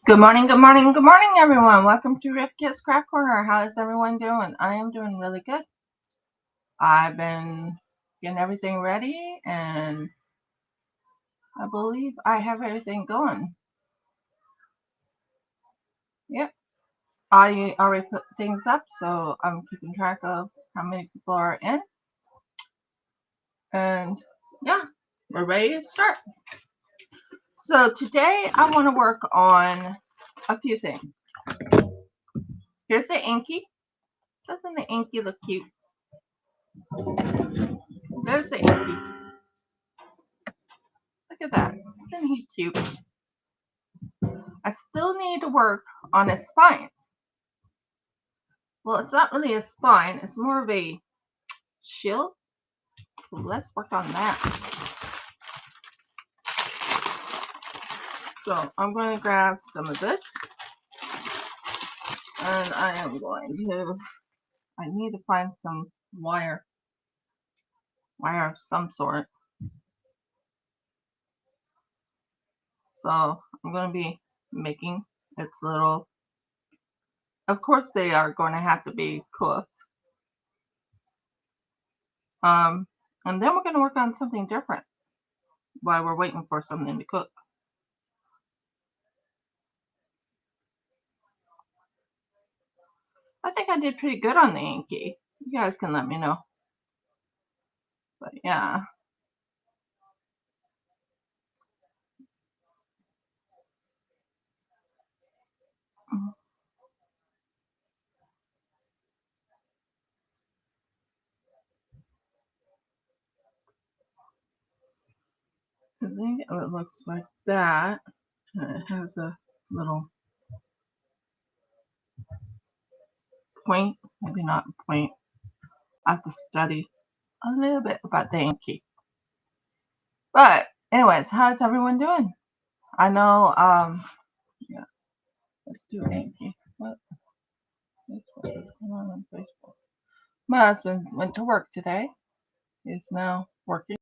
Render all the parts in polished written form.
Good morning, good morning, good morning, everyone. Welcome to Rifkit's Craft Corner. How is everyone doing? I am doing really good. I've been getting everything ready, and I believe I have everything going. Yep, I already put things up, so I'm keeping track of how many people are in. And yeah, we're ready to start. So today I want to work on a few things. Here's the Anky. Doesn't the Anky look cute? There's the Anky. Look at that. Isn't he cute? I still need to work on his spines. Well, it's not really a spine. It's more of a shield. So let's work on that. So I'm going to grab some of this. And I am going to... I need to find some wire. Wire of some sort. So I'm going to be making its little... Of course they are going to have to be cooked. And then we're going to work on something different while we're waiting for something to cook. I think I did pretty good on the Anky. You guys can let me know. But yeah. I think it looks like that. And it has a little point, maybe not a point. I have to study a little bit about the Anky. But anyways, how's everyone doing? I know, yeah, let's do Anky. What is going on Facebook? My husband went to work today. He's now working.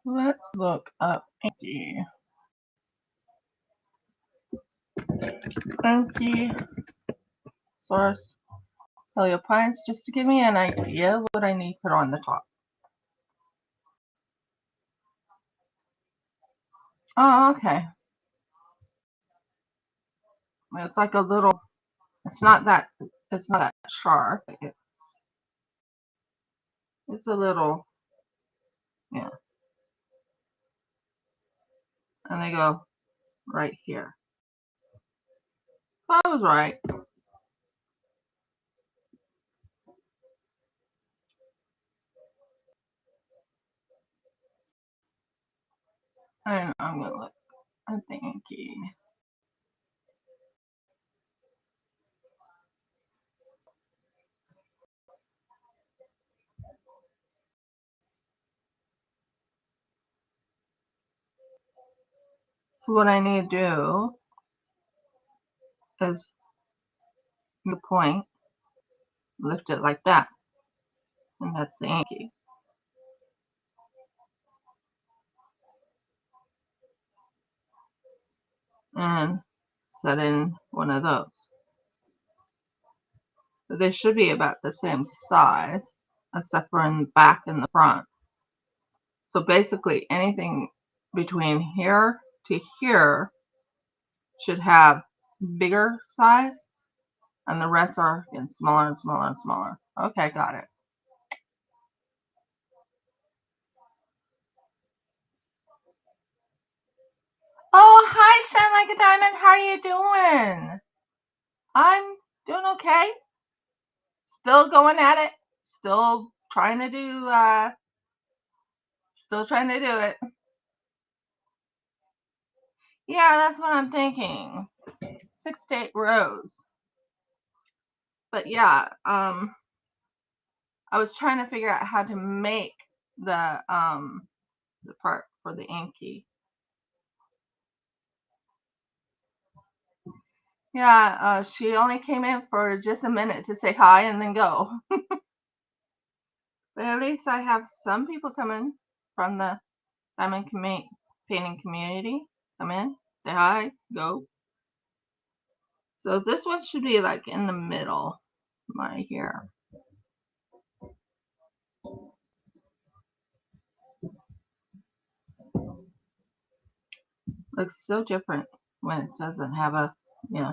Let's look up Anky. Ankylosaurus, Paleo Pines, just to give me an idea of what I need to put on the top. Oh, okay. It's like a little. It's not that sharp. It's a little, yeah. And they go right here. I was right. And I'm gonna look at the Anky. So what I need to do is the point, lift it like that, and that's the Anky. And set in one of those. So they should be about the same size, except for in the back and the front. So basically anything between here to here should have bigger size, and the rest are getting smaller and smaller and smaller. Okay, got it. Oh, hi, Shine Like a Diamond. How are you doing? I'm doing okay. Still going at it. Still trying to do it. Yeah, that's what I'm thinking. 6 to 8 rows. But yeah, I was trying to figure out how to make the part for the Anky. Yeah, she only came in for just a minute to say hi and then go. But at least I have some people coming from the diamond painting community. Come in, say hi, go. So this one should be like in the middle right here. Looks so different when it doesn't have a, yeah.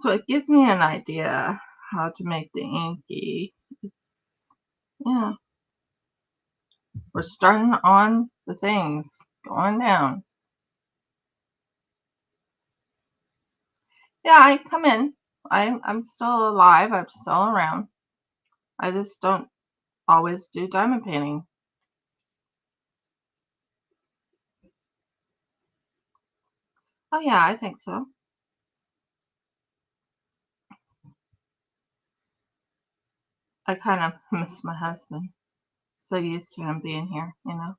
So it gives me an idea how to make the Anky. It's, yeah, we're starting on the things, going down. Yeah, I come in. I'm still alive. I'm still around. I just don't always do diamond painting. Oh yeah, I think so. I kind of miss my husband. So used to him being here, you know.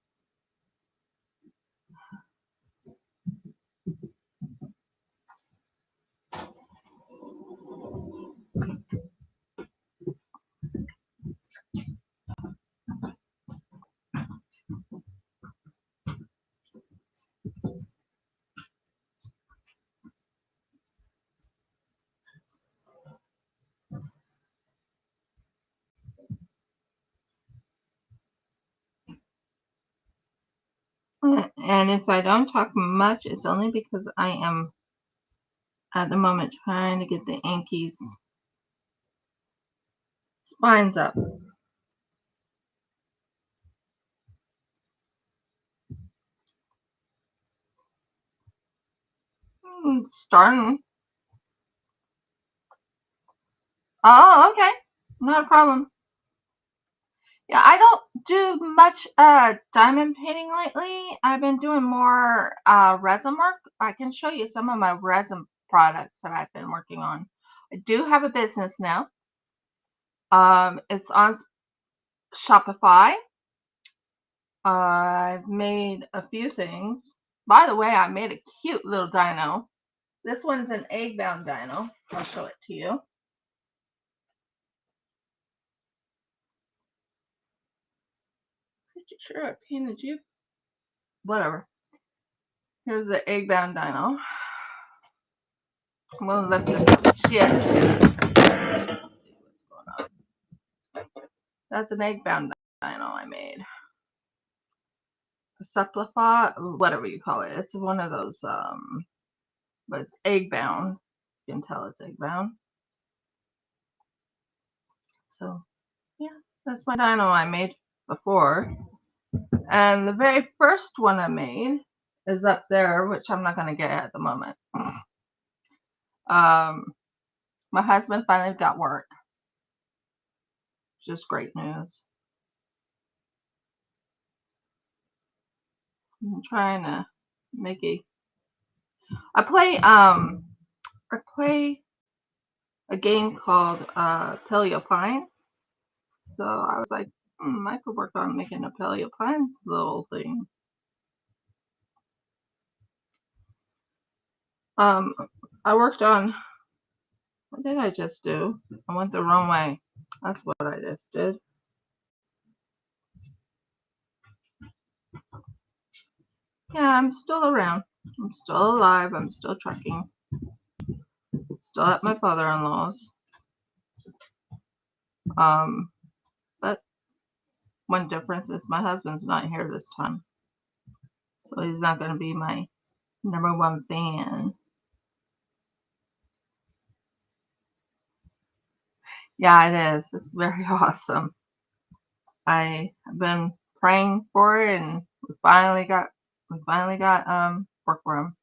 And if I don't talk much, it's only because I am at the moment trying to get the Anky's spines up. Starting. Oh, okay. Not a problem. Yeah, I don't do much diamond painting lately. I've been doing more resin work. I can show you some of my resin products that I've been working on. I do have a business now. It's on Shopify. I've made a few things. By the way, I made a cute little dino. This one's an egg-bound dino. I'll show it to you. Pretty sure I painted you. Whatever. Here's the egg-bound dino. I'm gonna lift this up. Yeah. What's going on? That's an egg-bound dino I made. A supplify, whatever you call it. It's one of those, but it's egg-bound. You can tell it's egg-bound. So, yeah, that's my dino I made before. And the very first one I made is up there, which I'm not gonna get at the moment. My husband finally got work. Just great news. I'm trying to make I play a game called Paleo Pines. So I was like, I could work on making a Paleo Pines little thing. I worked on, what did I just do? I went the wrong way. That's what I just did. Yeah, I'm still around. I'm still alive. I'm still trucking. Still at my father-in-law's. But one difference is my husband's not here this time. So he's not going to be my #1 fan. Yeah, it is. It's very awesome. I have been praying for it, and we finally got work for him.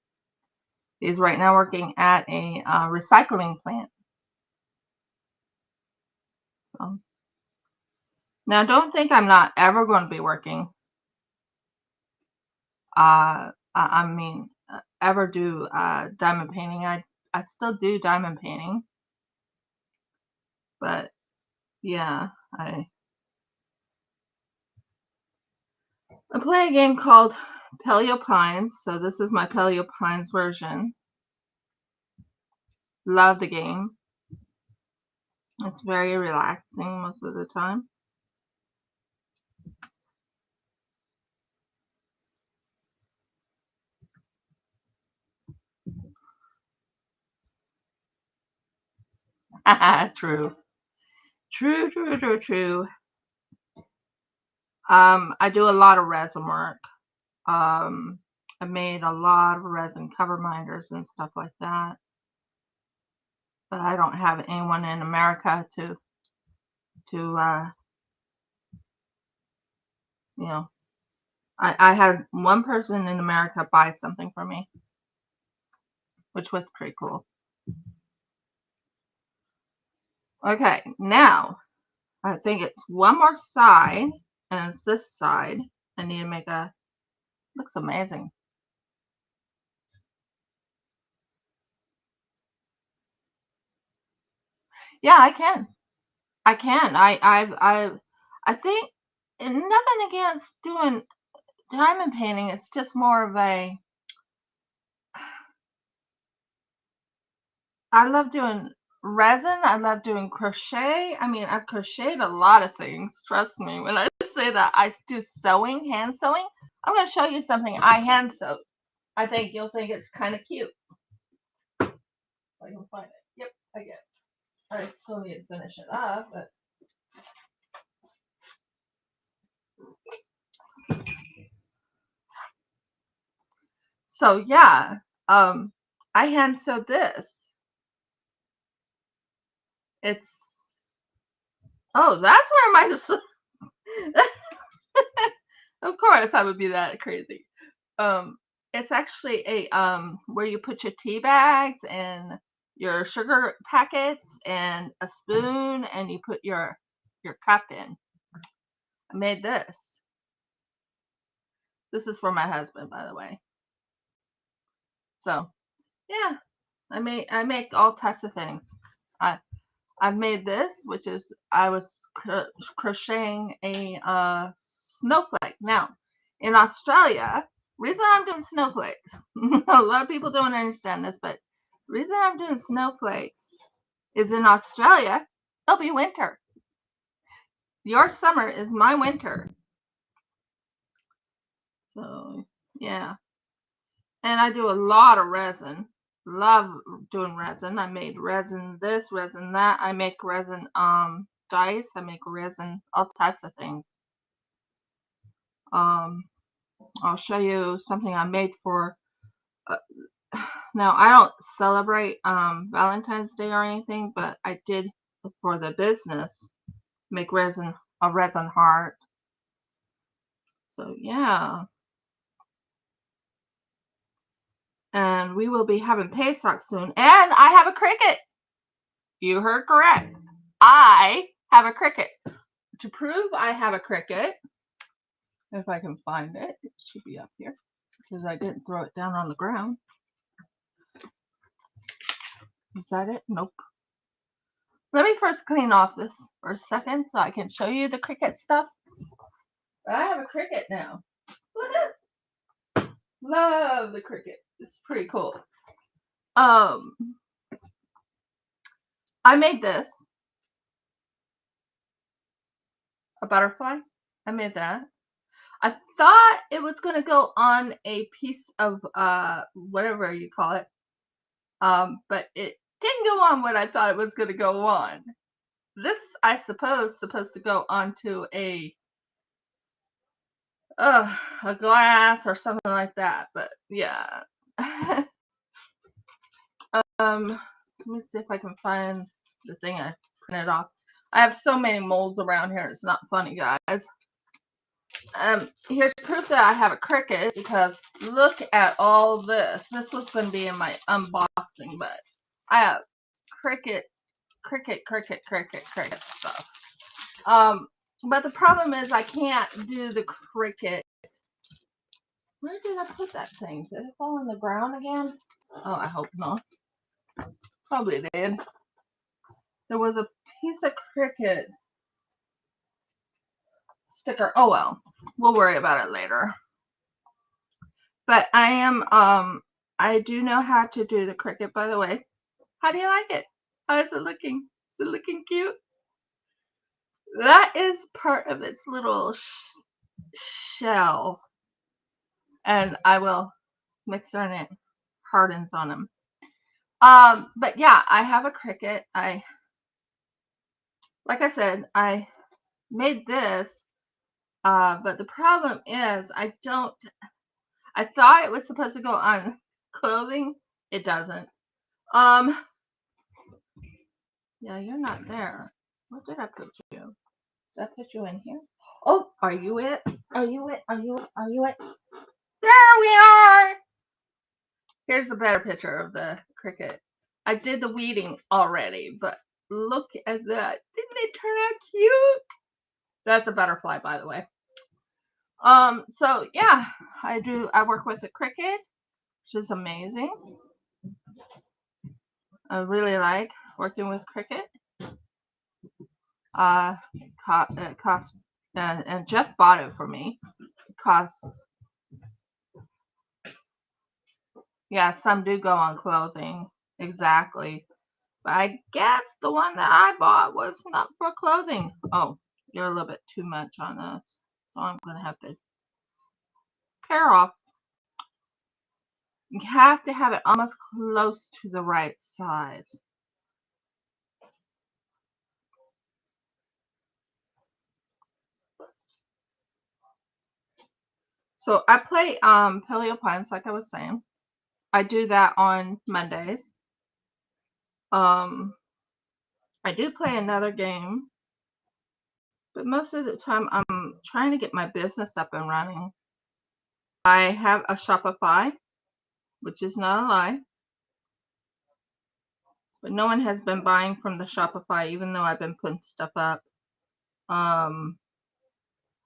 He's right now working at a recycling plant. So, now, don't think I'm not ever going to be working I mean, ever do diamond painting. I still do diamond painting, but yeah, I play a game called Paleo Pines. So this is my Paleo Pines version. Love the game. It's very relaxing most of the time. True. True. I do a lot of resin work. I made a lot of resin cover minders and stuff like that. But I don't have anyone in America to you know, I had one person in America buy something for me, which was pretty cool. Okay, now I think it's one more side, and it's this side. I need to make a, looks amazing. Yeah, I can. I think nothing against doing diamond painting. It's just more of a, I love doing resin. I love doing crochet. I mean, I've crocheted a lot of things. Trust me. When I say that I do sewing, hand sewing, I'm going to show you something I hand sewed. I think you'll think it's kind of cute. If I can find it. Yep, I get it. I still need to finish it up, but. So yeah, I hand sewed this. It's, oh, that's where my, of course I would be that crazy. It's actually a where you put your tea bags and your sugar packets and a spoon, and you put your cup in. I made this. This is for my husband, by the way. So yeah, I make all types of things. I've made this, which is, I was crocheting a snowflake. Now, in Australia, reason I'm doing snowflakes, a lot of people don't understand this, but the reason I'm doing snowflakes is in Australia, it'll be winter. Your summer is my winter. So, yeah. And I do a lot of resin. Love doing resin. I made resin this, resin that. I make resin dice. I make resin, all types of things. I'll show you something I made for. Now I don't celebrate Valentine's Day or anything, but I did for the business make resin, a resin heart. So yeah. And we will be having Pesach soon. And I have a cricket. You heard correct. I have a cricket. To prove I have a cricket, if I can find it, it should be up here because I didn't throw it down on the ground. Is that it? Nope. Let me first clean off this for a second so I can show you the cricket stuff. But I have a cricket now. Love the cricket. It's pretty cool. I made this. A butterfly. I made that. I thought it was going to go on a piece of whatever you call it. But it didn't go on what I thought it was going to go on. This, I suppose, supposed to go onto a glass or something like that. But yeah. Let me see if I can find the thing I printed off. I have so many molds around here. It's not funny, guys. Here's proof that I have a cricket, because look at all this. This was going to be in my unboxing, but I have cricket stuff. But the problem is I can't do the cricket Where did I put that thing? Did it fall on the ground again? Oh, I hope not. Probably did. There was a piece of cricket sticker. Oh well, we'll worry about it later. But I do know how to do the cricket, by the way. How do you like it? How is it looking? Is it looking cute? That is part of its little shell. And I will mix on it, hardens on them. But yeah, I have a cricket. Like I said, I made this, but the problem is I thought it was supposed to go on clothing. It doesn't. Yeah, you're not there. Where did I put you? Did I put you in here? Oh, are you it? Are you it? Are you it? Are you it? There we are! Here's a better picture of the cricket. I did the weeding already, but look at that. Didn't it turn out cute? That's a butterfly, by the way. So yeah, I work with a cricket, which is amazing. I really like working with cricket. It costs, and Jeff bought it for me. It costs, yeah, some do go on clothing, exactly. But I guess the one that I bought was not for clothing. Oh, you're a little bit too much on this, so I'm gonna have to pair off. You have to have it almost close to the right size. So I play Paleo Pines, like I was saying. I do that on Mondays. I do play another game, but most of the time I'm trying to get my business up and running. I have a Shopify, which is not a lie, but no one has been buying from the Shopify, even though I've been putting stuff up.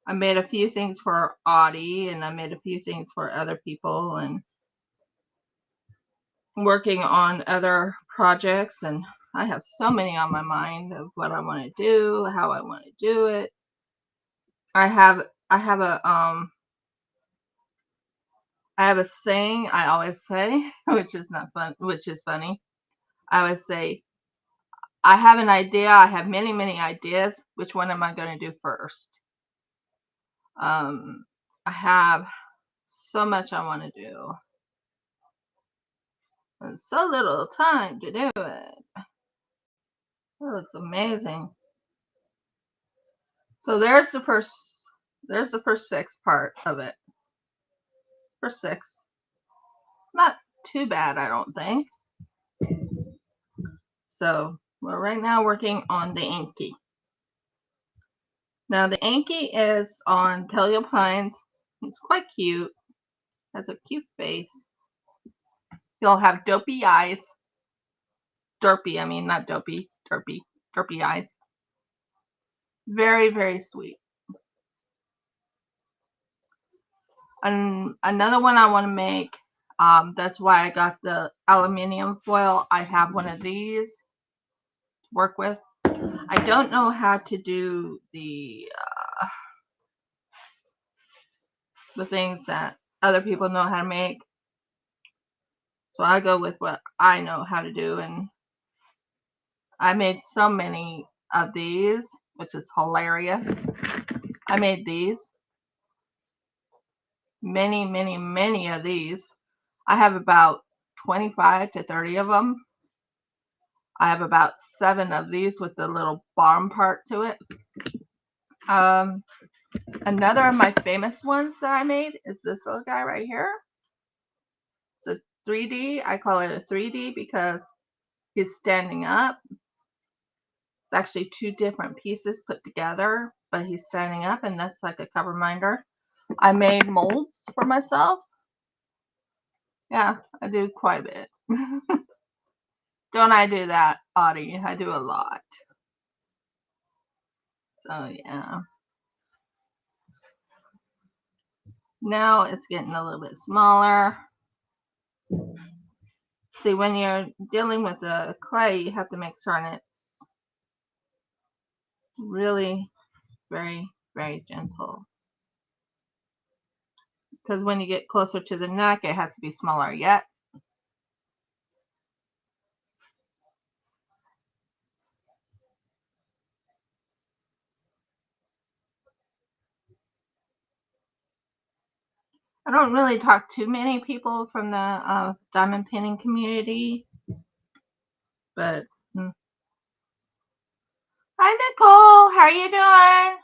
I made a few things for Audie, and I made a few things for other people, and working on other projects, and I have so many on my mind of what I want to do, how I want to do it. I have a saying I always say, which is not fun, which is funny. I always say, I have an idea. I have many, many ideas. Which one am I going to do first? I have so much I want to do, and so little time to do it. It looks amazing. So there's the first 6 part of it. First 6. Not too bad, I don't think. So we're right now working on the Anky. Now the Anky is on Paleo Pines. He's quite cute. Has a cute face. He'll have dopey eyes. Derpy, I mean, not dopey. Derpy eyes. Very, very sweet. And another one I want to make, that's why I got the aluminum foil. I have one of these to work with. I don't know how to do the things that other people know how to make. So I go with what I know how to do, and I made so many of these, which is hilarious. I made these. Many, many, many of these. I have about 25 to 30 of them. I have about 7 of these with the little bottom part to it. Another of my famous ones that I made is this little guy right here. It's a 3D. I call it a 3D because he's standing up. It's actually 2 different pieces put together, but he's standing up, and that's like a cover minder. I made molds for myself. Yeah, I do quite a bit. Don't I do that, Audie? I do a lot. So yeah. Now it's getting a little bit smaller. See, when you're dealing with the clay, you have to make certain it's really very, very gentle. Because when you get closer to the neck, it has to be smaller yet. I don't really talk to many people from the diamond painting community, but hi Nicole, how are you doing?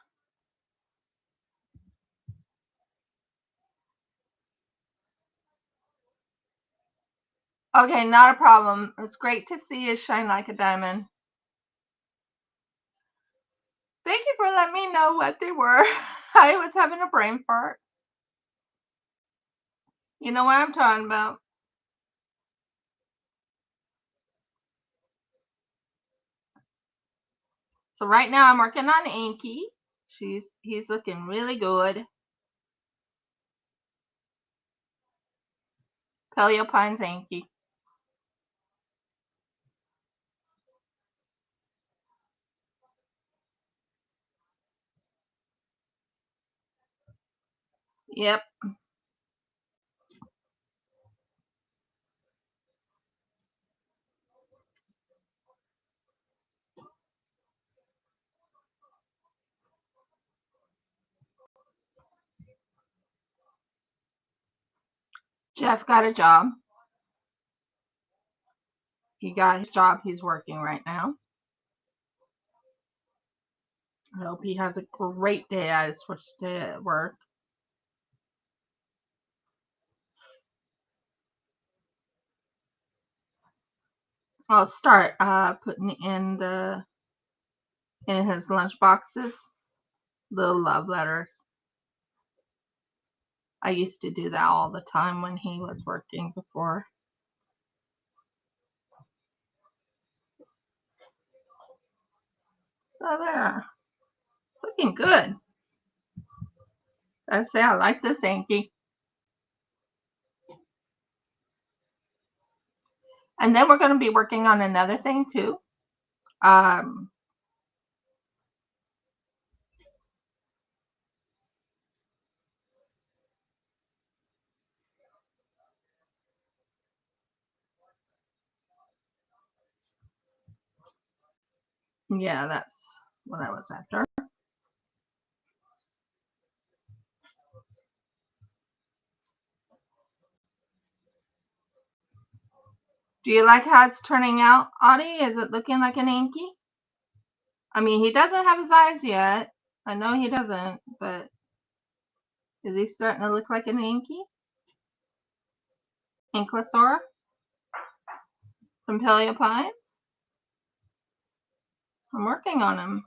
Okay, not a problem. It's great to see you shine like a diamond. Thank you for letting me know what they were. I was having a brain fart. You know what I'm talking about. So right now I'm working on Anky. He's looking really good. Paleo Pines Anky. Yep. Jeff got a job. He got his job. He's working right now. I hope he has a great day at his first day at work. I'll start putting in his lunch boxes little love letters. I used to do that all the time when he was working before. So there. It's looking good. I say I like this Anky. And then we're going to be working on another thing too. Yeah, that's what I was after. Do you like how it's turning out, Audie? Is it looking like an Anky? I mean, he doesn't have his eyes yet. I know he doesn't, but is he starting to look like an Anky? Ankylosaurus from Paleo Pines? I'm working on him.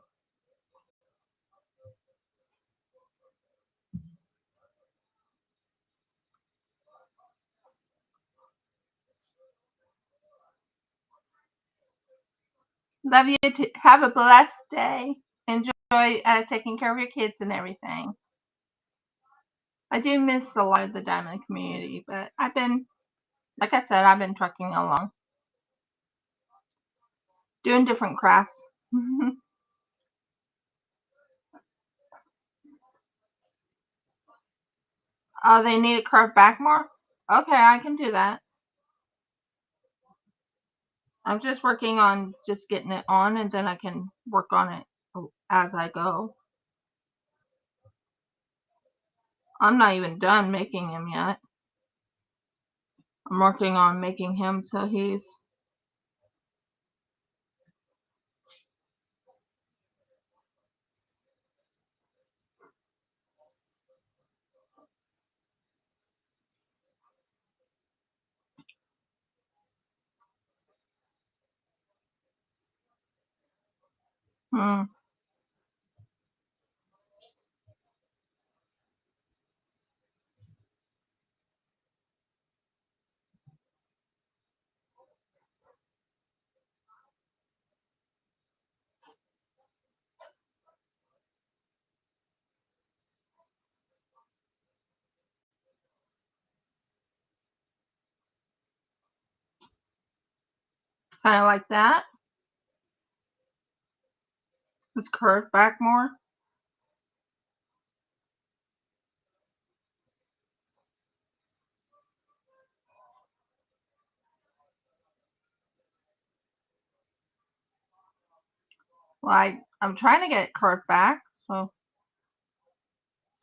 Love you. Have a blessed day. Enjoy taking care of your kids and everything. I do miss a lot of the diamond community, but I've been, like I said, I've been trucking along, doing different crafts. Oh, they need to curve back more? Okay, I can do that. I'm just working on just getting it on, and then I can work on it as I go. I'm not even done making him yet. I'm working on making him so he's Kind of like that. It's curved back more. Well, I'm trying to get it curved back, so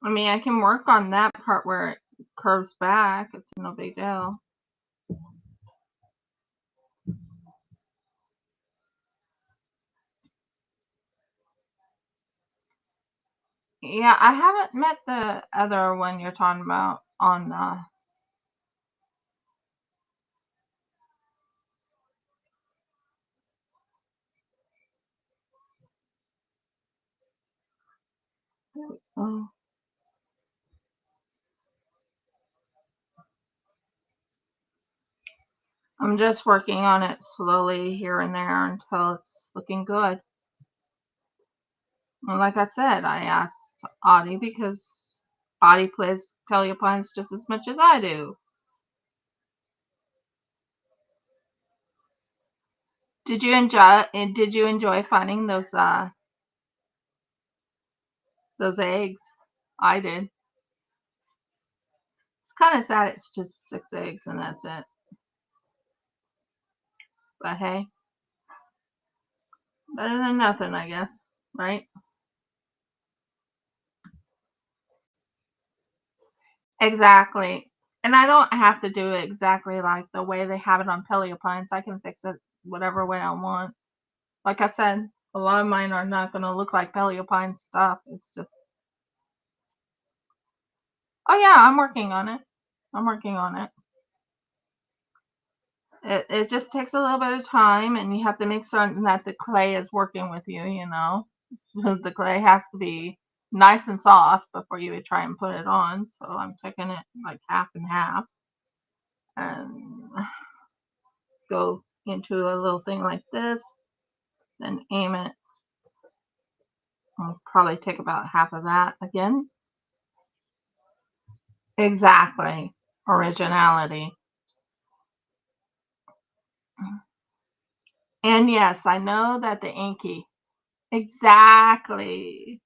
I mean I can work on that part where it curves back. It's no big deal. Yeah, I haven't met the other one you're talking about on oh, I'm just working on it slowly here and there until it's looking good. And like I said, I asked Audie because Audie plays Paleo Pines just as much as I do. Did you enjoy finding those eggs? I did. It's kind of sad it's just 6 eggs and that's it. But hey, better than nothing, I guess, right? Exactly. And I don't have to do it exactly like the way they have it on Paleo Pines. I can fix it whatever way I want. Like I said, a lot of mine are not going to look like Paleo Pines stuff. It's just, oh yeah, I'm working on it. I'm working on it. It just takes a little bit of time, and you have to make certain that the clay is working with you, you know. So the clay has to be nice and soft before you would try and put it on. So I'm taking it like half and half and go into a little thing like this, then aim it. I'll probably take about half of that again. Exactly. Originality. And yes, I know that the Anky. Exactly.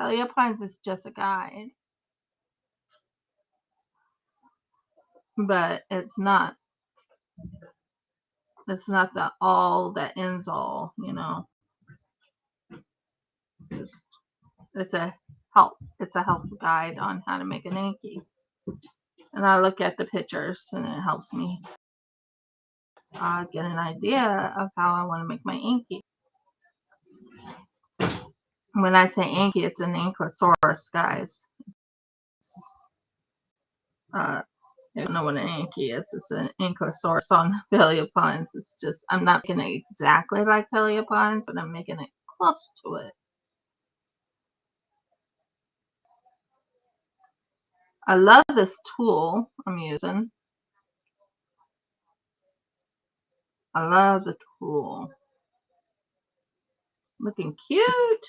Paleo Pines is just a guide, but it's not. It's not the all that ends all, you know. Just it's a help. It's a helpful guide on how to make an Anky. And I look at the pictures, and it helps me get an idea of how I want to make my Anky. When I say Anky, it's an Ankylosaurus, guys. You don't know what an Anky is. It's an Ankylosaurus on Paleo Pines. It's just, I'm not making it exactly like Paleo Pines, but I'm making it close to it. I love this tool I'm using. I love the tool. Looking cute.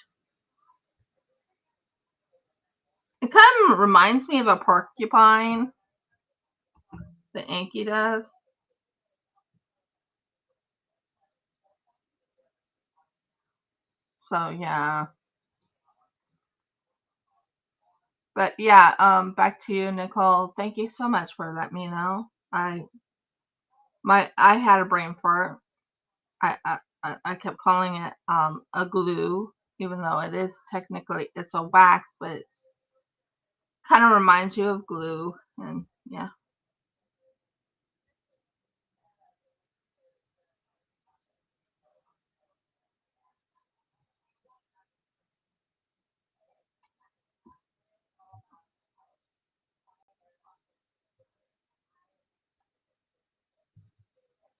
It kind of reminds me of a porcupine. The Anky does. So yeah. But yeah, back to you, Nicole. Thank you so much for letting me know. I had a brain fart. I kept calling it a glue, even though it is technically it's a wax, but it's kind of reminds you of glue, and yeah.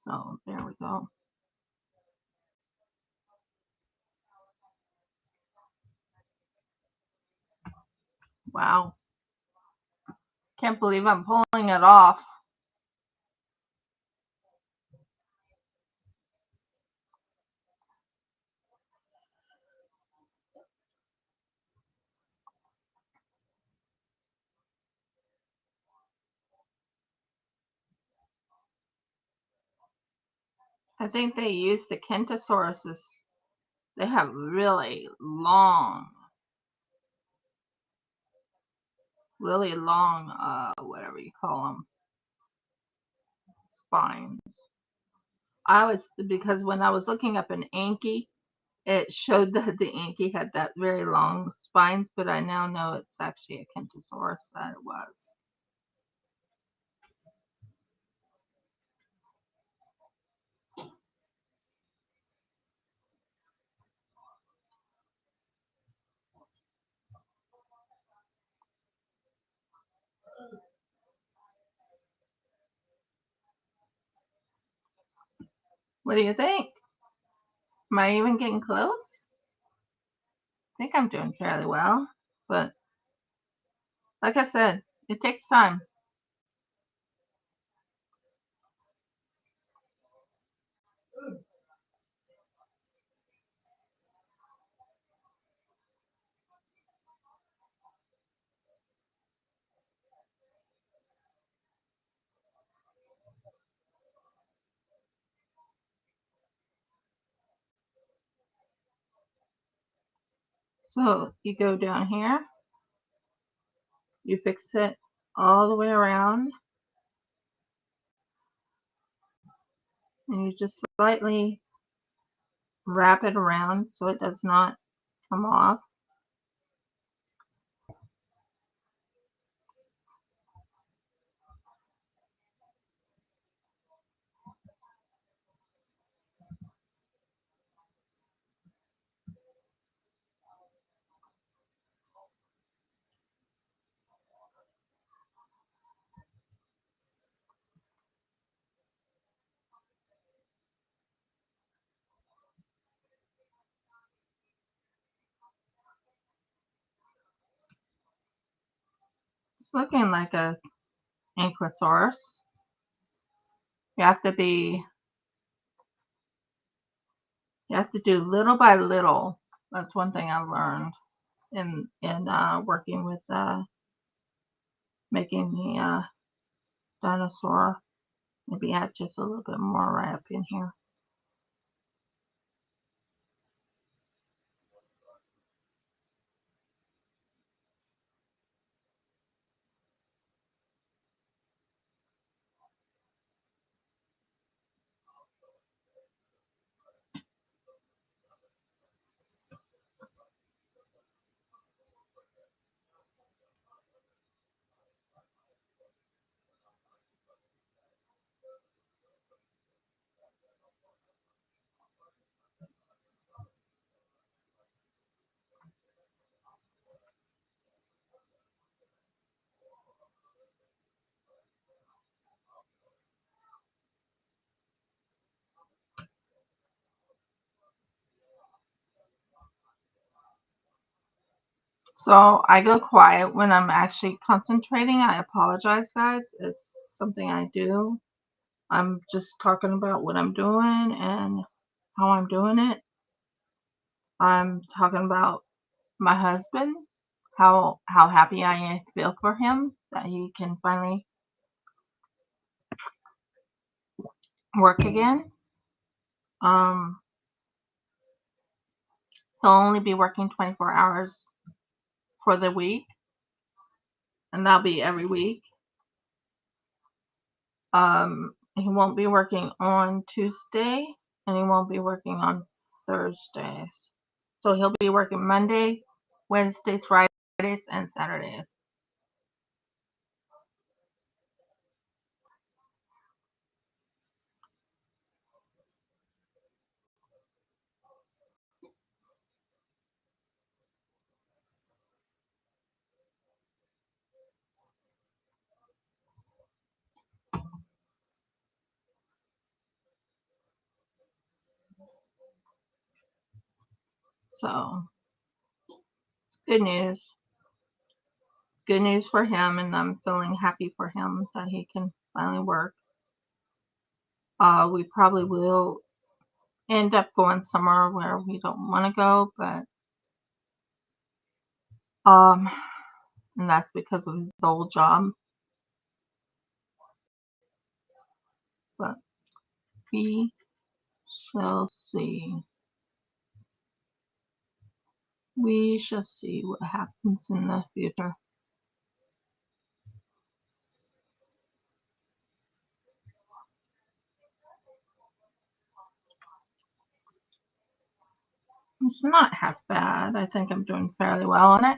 So there we go. Wow, can't believe I'm pulling it off. I think they use the Kentosauruses. They have really long, whatever you call them, spines. Because when I was looking up an Anky, it showed that the Anky had that very long spines, but I now know it's actually a Kentosaurus that it was. What do you think? Am I even getting close? I think I'm doing fairly well, but like I said, it takes time. So you go down here, you fix it all the way around, and you just slightly wrap it around so it does not come off. It's looking like a Ankylosaurus. You have to do little by little. That's one thing I've learned in working with making the dinosaur. Maybe add just a little bit more right up in here. So I go quiet when I'm actually concentrating. I apologize, guys. It's something I do. I'm just talking about what I'm doing and how I'm doing it. I'm talking about my husband, how happy I feel for him that he can finally work again. Um, he'll only be working 24 hours for the week, and that'll be every week. He won't be working on Tuesday, and he won't be working on Thursdays. So he'll be working Monday, Wednesdays, Fridays, and Saturdays. So good news. Good news for him, and I'm feeling happy for him that he can finally work. We probably will end up going somewhere where we don't want to go, but and that's because of his old job. But he shall see. We shall see what happens in the future. It's not half bad. I think I'm doing fairly well on it.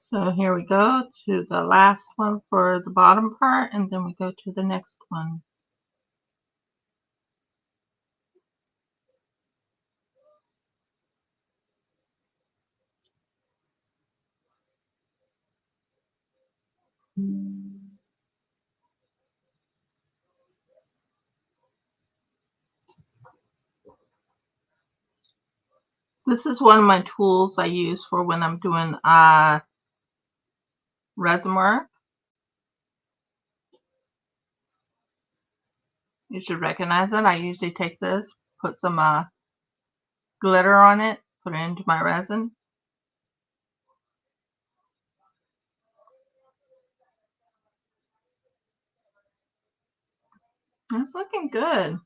So here we go to the last one for the bottom part, and then we go to the next one. This is one of my tools I use for when I'm doing resin work. You should recognize it. I usually take this, put some glitter on it, put it into my resin. It's looking good.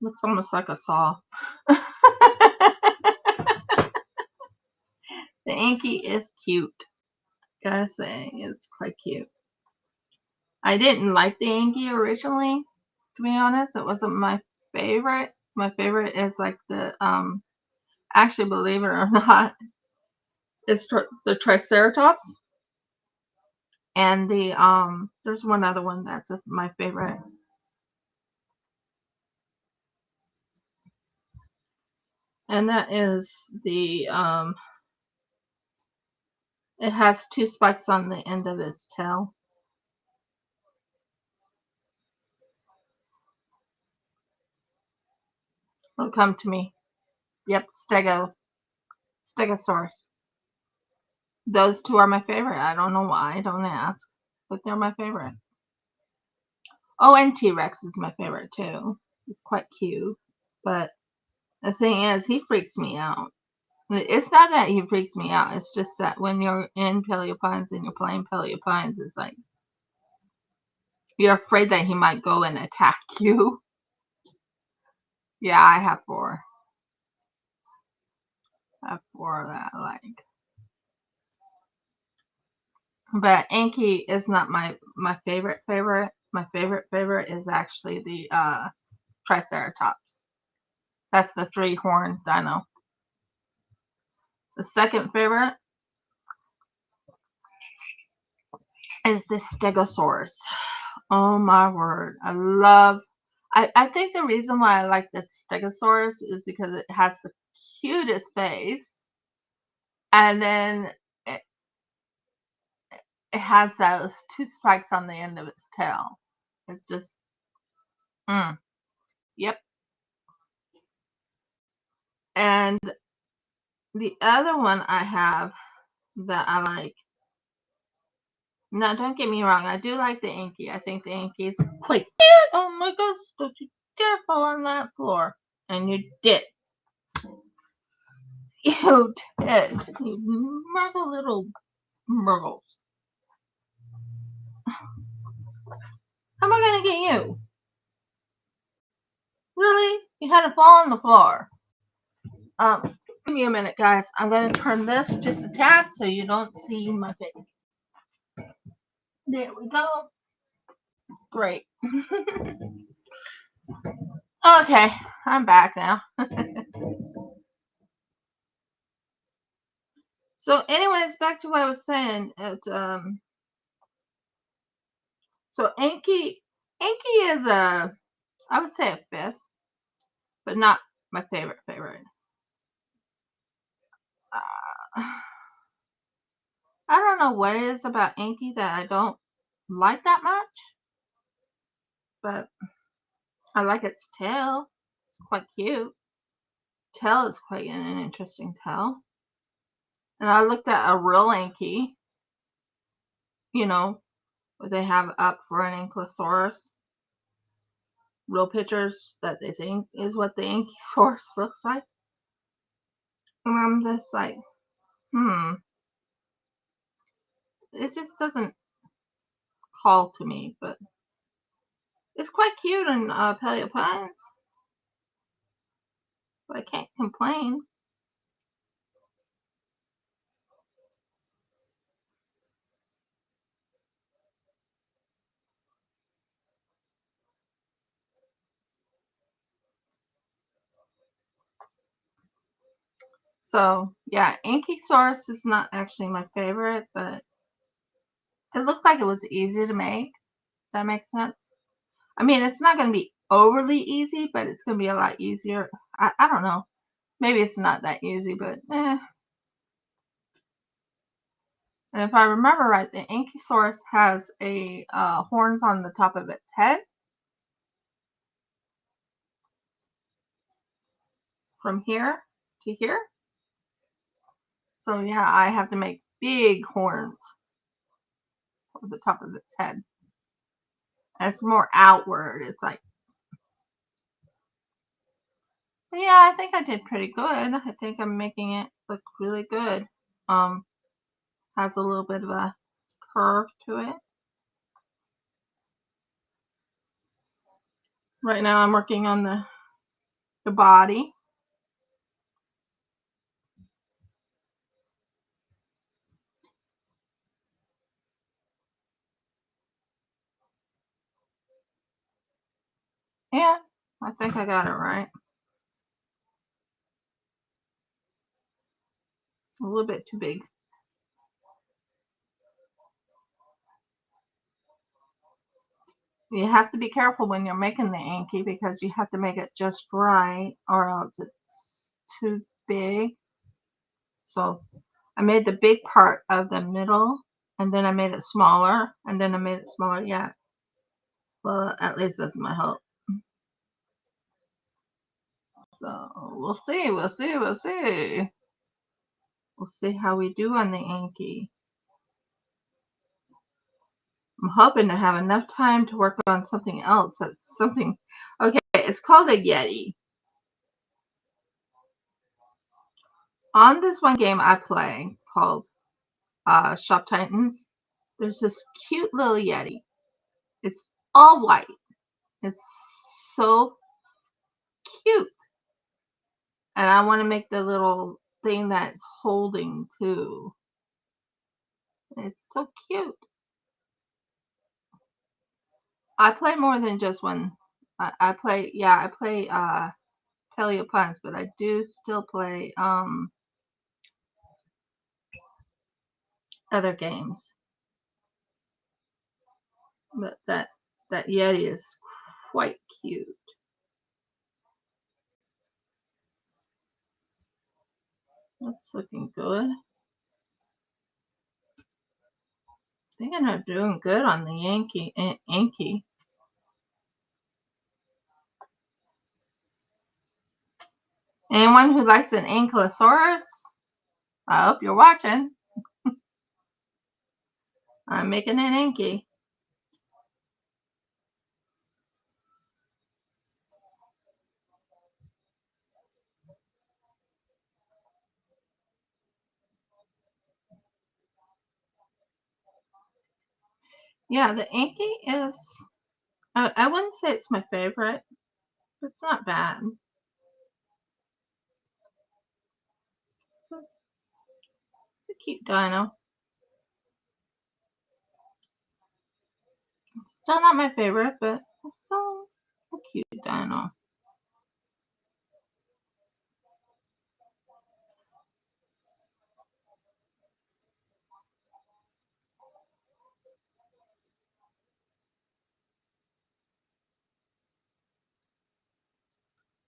Looks almost like a saw. The Anky is cute. Gotta say, it's quite cute. I didn't like the Anky originally, to be honest. It wasn't my favorite. My favorite is like the actually, believe it or not, it's the Triceratops, and the there's one other one that's my favorite. And that is the it has two spikes on the end of its tail. It'll come to me. Yep, Stegosaurus. Those two are my favorite. I don't know why. Don't ask, but they're my favorite. Oh, and T-Rex is my favorite too. He's quite cute, but the thing is, he freaks me out. It's not that he freaks me out. It's just that when you're in Paleo Pines and you're playing Paleo Pines, it's like you're afraid that he might go and attack you. Yeah, I have 4. I have 4 that I like. But Anky is not my favorite. My favorite is actually the Triceratops. That's the 3-horned dino. The second favorite is the Stegosaurus. Oh my word. I think the reason why I like the Stegosaurus is because it has the cutest face. And then it has those 2 spikes on the end of its tail. It's just, yep. And the other one I have that I like, now don't get me wrong, I do like the Anky. I think the Anky is quite cute. Oh my gosh, don't you dare fall on that floor. And you did. You did. You muggle little muggles. How am I gonna get you? Really? You had to fall on the floor. Give me a minute, guys. I'm gonna turn this just a tad so you don't see my face. There we go. Great. Okay, I'm back now. So, anyways, back to what I was saying. So Anky is I would say a 5th, but not my favorite. I don't know what it is about Anky that I don't like that much, but I like its tail. It's quite cute. tail is quite an interesting tail. And I looked at a real Anky, you know, what they have up for an Ankylosaurus. Real pictures that they think is what the Ankylosaurus looks like. And I'm just like, it just doesn't call to me, but it's quite cute in Paleo Pines. But I can't complain. So yeah, Ankylosaurus is not actually my favorite, but it looked like it was easy to make. Does that make sense? I mean, it's not going to be overly easy, but it's going to be a lot easier. I don't know. Maybe it's not that easy, but And if I remember right, the Ankylosaurus has a horns on the top of its head. From here to here. So yeah, I have to make big horns over the top of its head. And it's more outward. It's like, but yeah, I think I did pretty good. I think I'm making it look really good. Has a little bit of a curve to it. Right now I'm working on the body. Yeah, I think I got it right. A little bit too big. You have to be careful when you're making the Anky because you have to make it just right or else it's too big. So I made the big part of the middle and then I made it smaller and then I made it smaller yet. Well, at least that's my hope. So we'll see. We'll see how we do on the Anky. I'm hoping to have enough time to work on something else. That's something. Okay, it's called a Yeti. On this one game I play called Shop Titans, there's this cute little Yeti. It's all white. It's so cute. And I want to make the little thing that's holding too. It's so cute. I play more than just one. I play Paleo Pines, but I do still play other games. But that Yeti is quite cute. That's looking good. I think I'm doing good on the Anky. Anyone who likes an Ankylosaurus, I hope you're watching. I'm making an Anky. Yeah, the Anky is, I wouldn't say it's my favorite. It's not bad. It's a cute dino. Still not my favorite, but it's still a cute dino.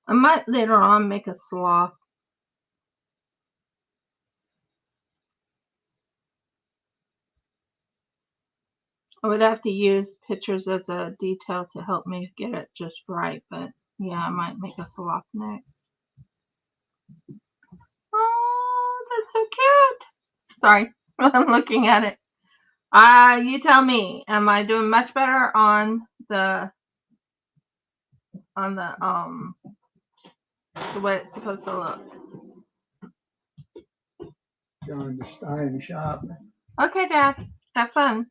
I might later on make a sloth. I would have to use pictures as a detail to help me get it just right, but yeah, I might make a sloth next. Oh, that's so cute. Sorry, I'm looking at it. You tell me. Am I doing much better on the way it's supposed to look? Going to Stein shop. Okay, Dad. Have fun.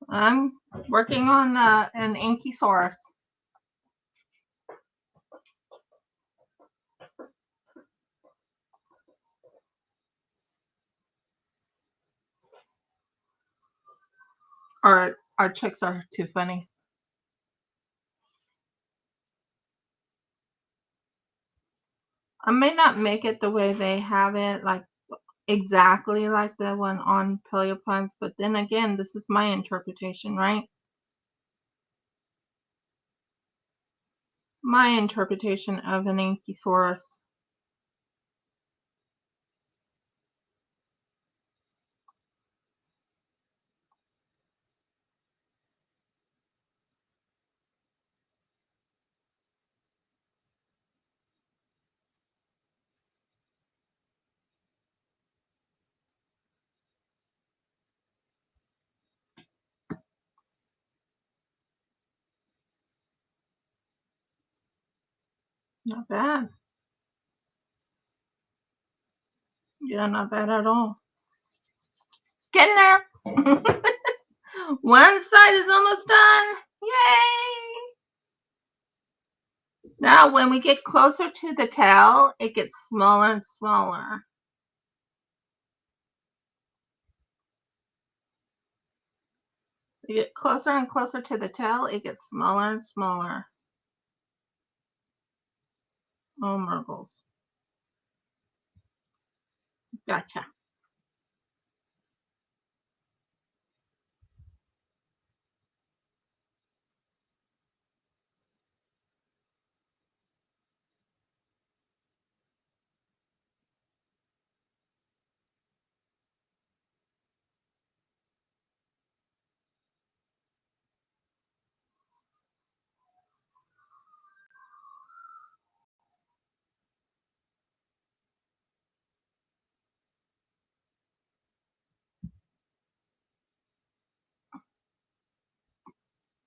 I'm working on an Ankylosaurus. Our chicks are too funny. I may not make it the way they have it, like exactly like the one on Paleo Pines, but then again, this is my interpretation, right? My interpretation of an Ankylosaurus. Not bad. Yeah, not bad at all. Getting there. One side is almost done. Yay! Now, when we get closer to the tail, it gets smaller and smaller. We get closer and closer to the tail, it gets smaller and smaller. Oh, marbles. Gotcha.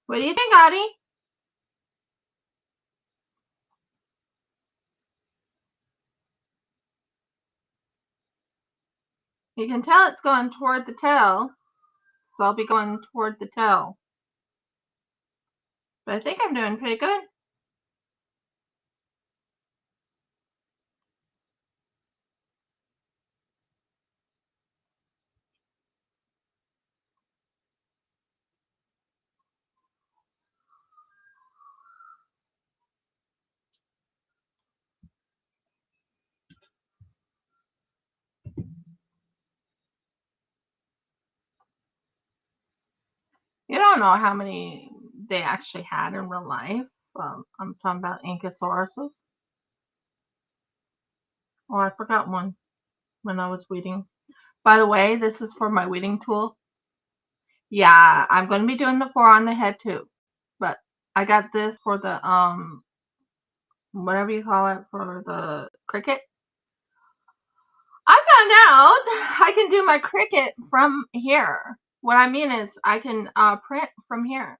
What do you think, Audie? You can tell it's going toward the tail, so I'll be going toward the tail. But I think I'm doing pretty good. You don't know how many they actually had in real life. I'm talking about Ankylosauruses. Oh, I forgot one when I was weeding. By the way, this is for my weeding tool. Yeah, I'm going to be doing the 4 on the head too. But I got this for the, whatever you call it, for the cricket. I found out I can do my cricket from here. What I mean is I can print from here.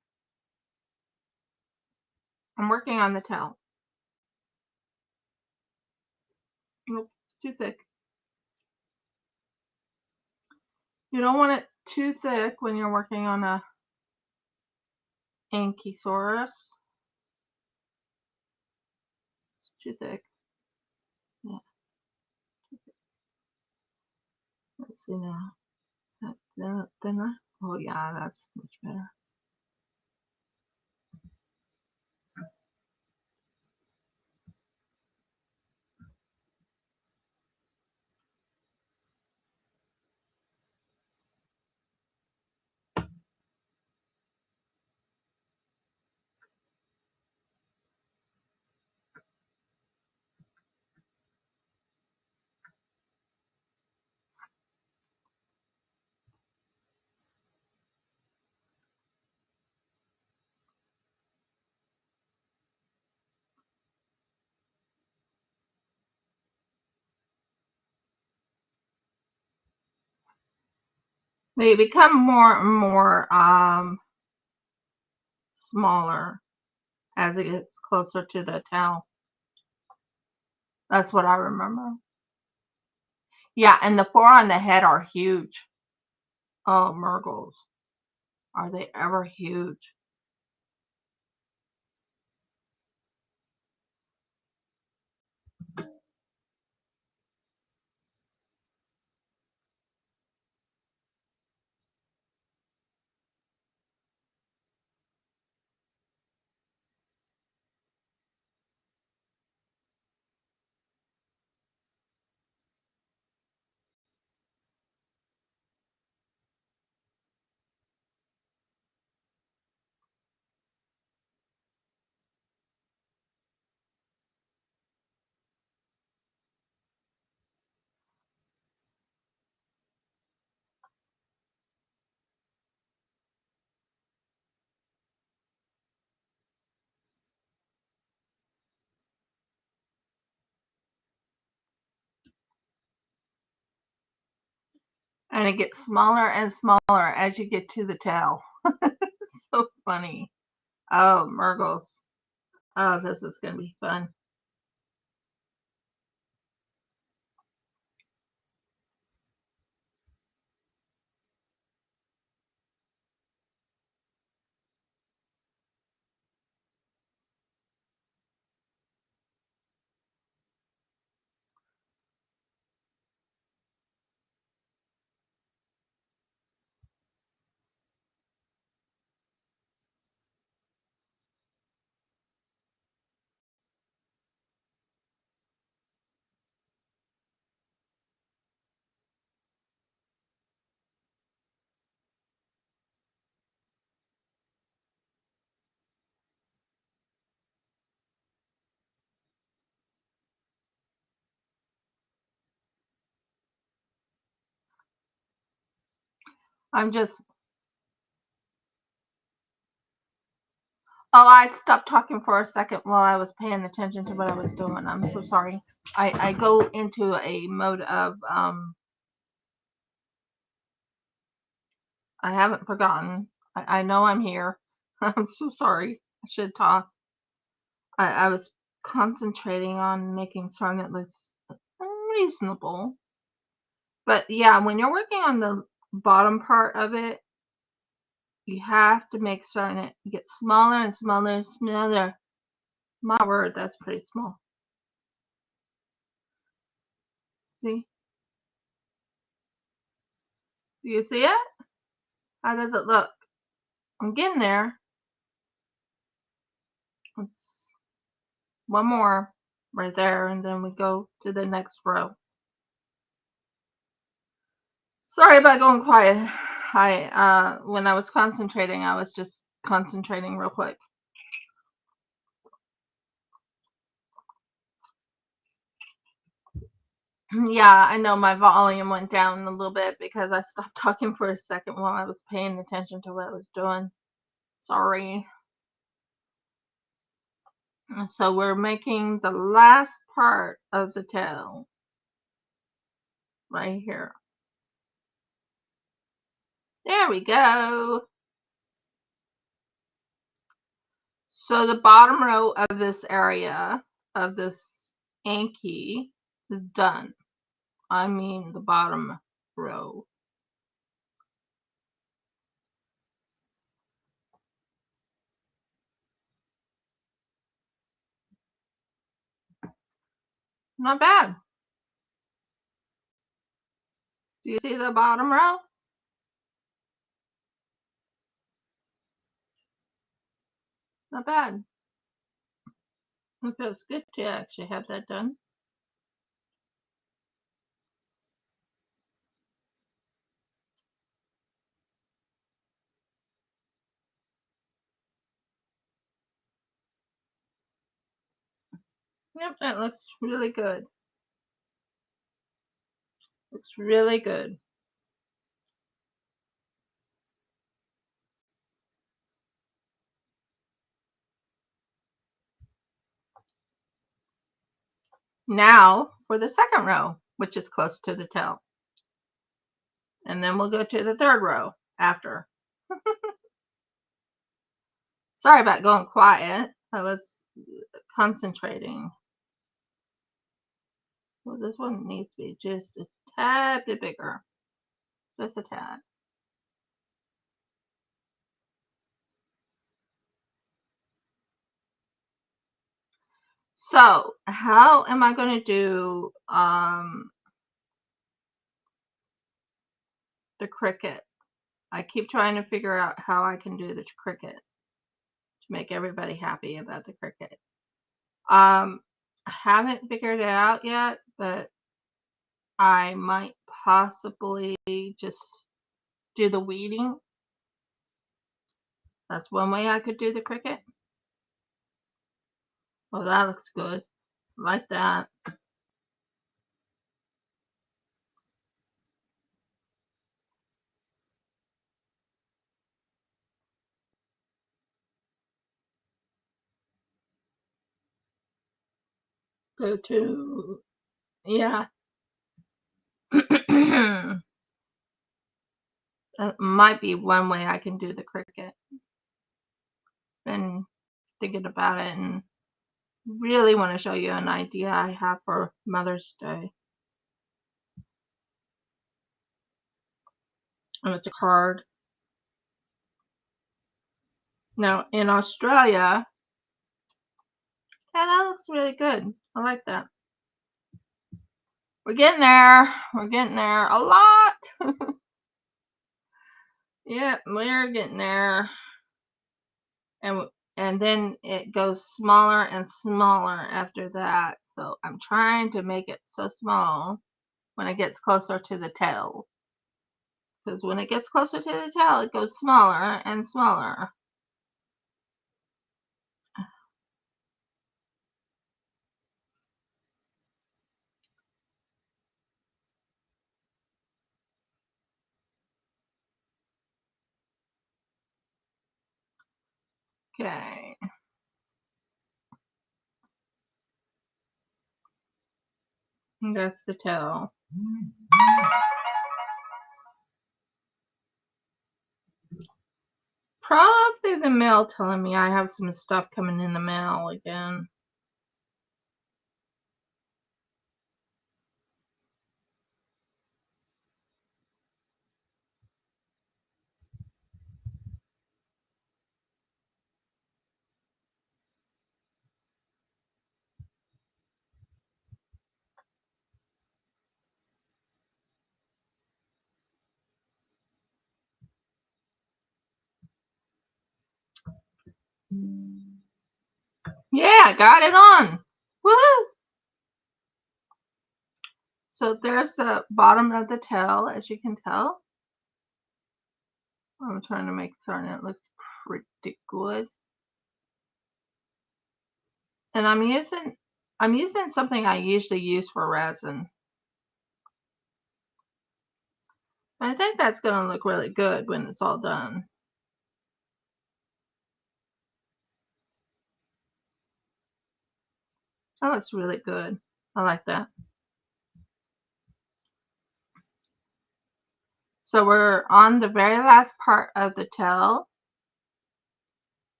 I'm working on the tail. Nope, too thick. You don't want it too thick when you're working on a Ankylosaurus. It's too thick. Yeah. Let's see now. That thinner. Oh yeah, that's much better. They become more and more smaller as it gets closer to the tail. That's what I remember. Yeah, and the 4 on the head are huge. Oh, Murgles. Are they ever huge? And it gets smaller and smaller as you get to the tail. So funny. Oh, Murgles. Oh, this is going to be fun. I'm just... Oh, I stopped talking for a second while I was paying attention to what I was doing. I'm so sorry. I go into a mode of, I haven't forgotten. I know I'm here. I'm so sorry. I should talk. I was concentrating on making certain it looks reasonable. But yeah, when you're working on the bottom part of it, you have to make certain it gets smaller and smaller and smaller. My word, that's pretty small. See? Do you see it? How does it look? I'm getting there. It's one more right there, and then we go to the next row. Sorry about going quiet. When I was concentrating, I was just concentrating real quick. Yeah, I know my volume went down a little bit because I stopped talking for a second while I was paying attention to what I was doing. Sorry. So we're making the last part of the tail right here. There we go. So the bottom row of this area of this Anky is done. I mean the bottom row. Not bad. Do you see the bottom row? Not bad. It feels good to actually have that done. Yep, that looks really good. Looks really good. Now for the second row, which is close to the tail. And then we'll go to the third row after. Sorry about going quiet. I was concentrating. Well, this one needs to be just a tad bit bigger. Just a tad. So, how am I going to do the cricket? I keep trying to figure out how I can do the cricket to make everybody happy about the cricket. I haven't figured it out yet, but I might possibly just do the weeding. That's one way I could do the cricket. Oh, that looks good. Like that. Go to, yeah. That might be one way I can do the cricket. Been thinking about it and really want to show you an idea I have for Mother's Day. And it's a card. Now, in Australia, yeah, that looks really good. I like that. We're getting there. We're getting there a lot. Yeah, we're getting there. And then it goes smaller and smaller after that. So I'm trying to make it so small when it gets closer to the tail. Because when it gets closer to the tail, it goes smaller and smaller. Okay. And that's the tail. Probably the mail telling me I have some stuff coming in the mail again. Yeah, got it on. Woohoo! So there's the bottom of the tail, as you can tell. I'm trying to make certain it looks pretty good. And I'm using something I usually use for resin. I think that's going to look really good when it's all done. That looks really good. I like that. So we're on the very last part of the tail.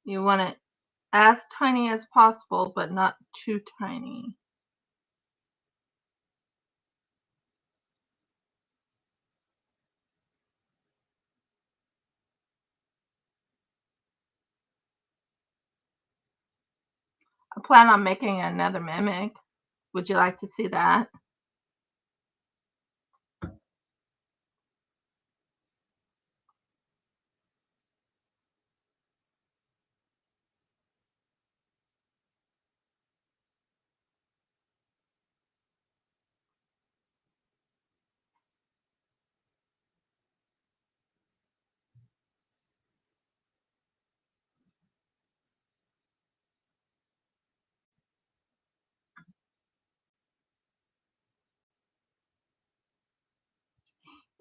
You want it as tiny as possible, but not too tiny. I plan on making another mimic. Would you like to see that?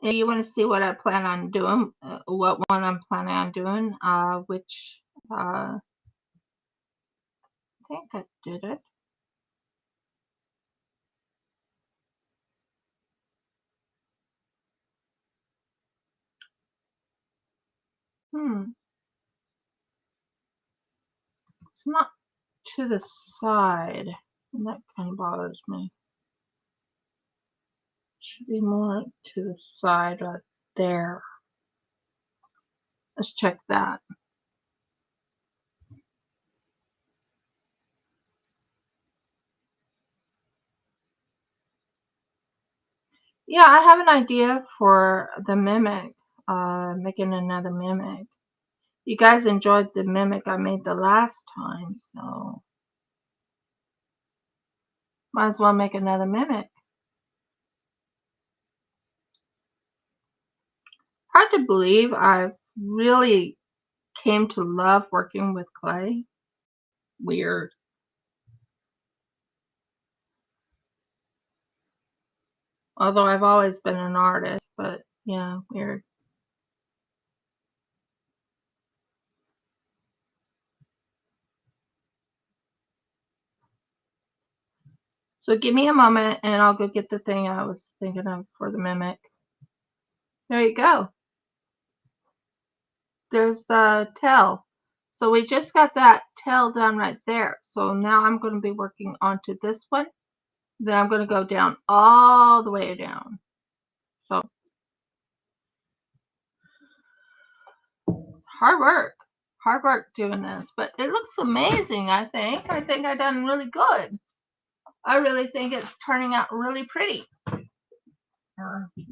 If you want to see what I plan on doing, what one I'm planning on doing, which I think I did it. It's not to the side, and that kind of bothers me. Should be more to the side right there. Let's check that. Yeah, I have an idea for the mimic, making another mimic. You guys enjoyed the mimic I made the last time, so might as well make another mimic. Hard to believe I've really came to love working with clay. Weird. Although I've always been an artist, but yeah, weird. So give me a moment and I'll go get the thing I was thinking of for the mimic. There you go. There's the tail. So we just got that tail done right there. So now I'm going to be working onto this one. Then I'm going to go down all the way down. So it's hard work doing this, but it looks amazing. I think I've done really good. I really think it's turning out really pretty.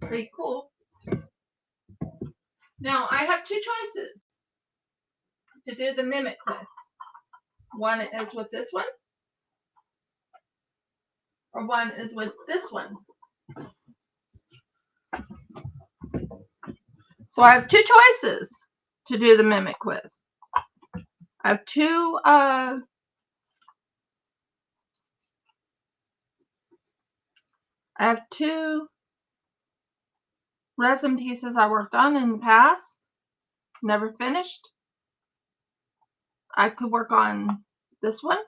Pretty cool. Now I have two choices to do the mimic with. One is with this one, or one is with this one. So I have two choices to do the mimic with. I have two resin pieces I worked on in the past, never finished. I could work on this one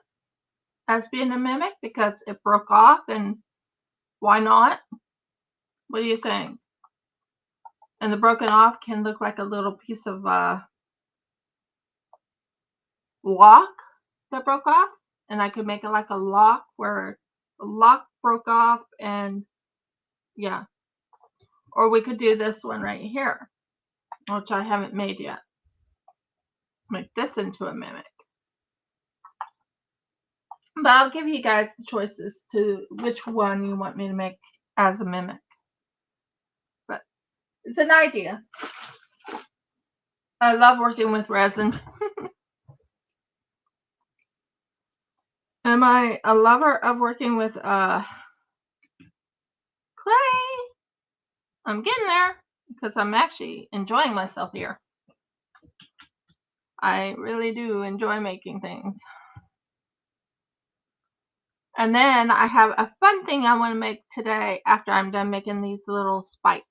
as being a mimic because it broke off, and why not? What do you think? And the broken off can look like a little piece of lock that broke off, and I could make it like a lock where the lock broke off, and yeah. Or we could do this one right here, which I haven't made yet. Make this into a mimic. But I'll give you guys the choices to which one you want me to make as a mimic. But it's an idea. I love working with resin. Am I a lover of working with clay? I'm getting there because I'm actually enjoying myself here. I really do enjoy making things. And then I have a fun thing I want to make today after I'm done making these little spikes.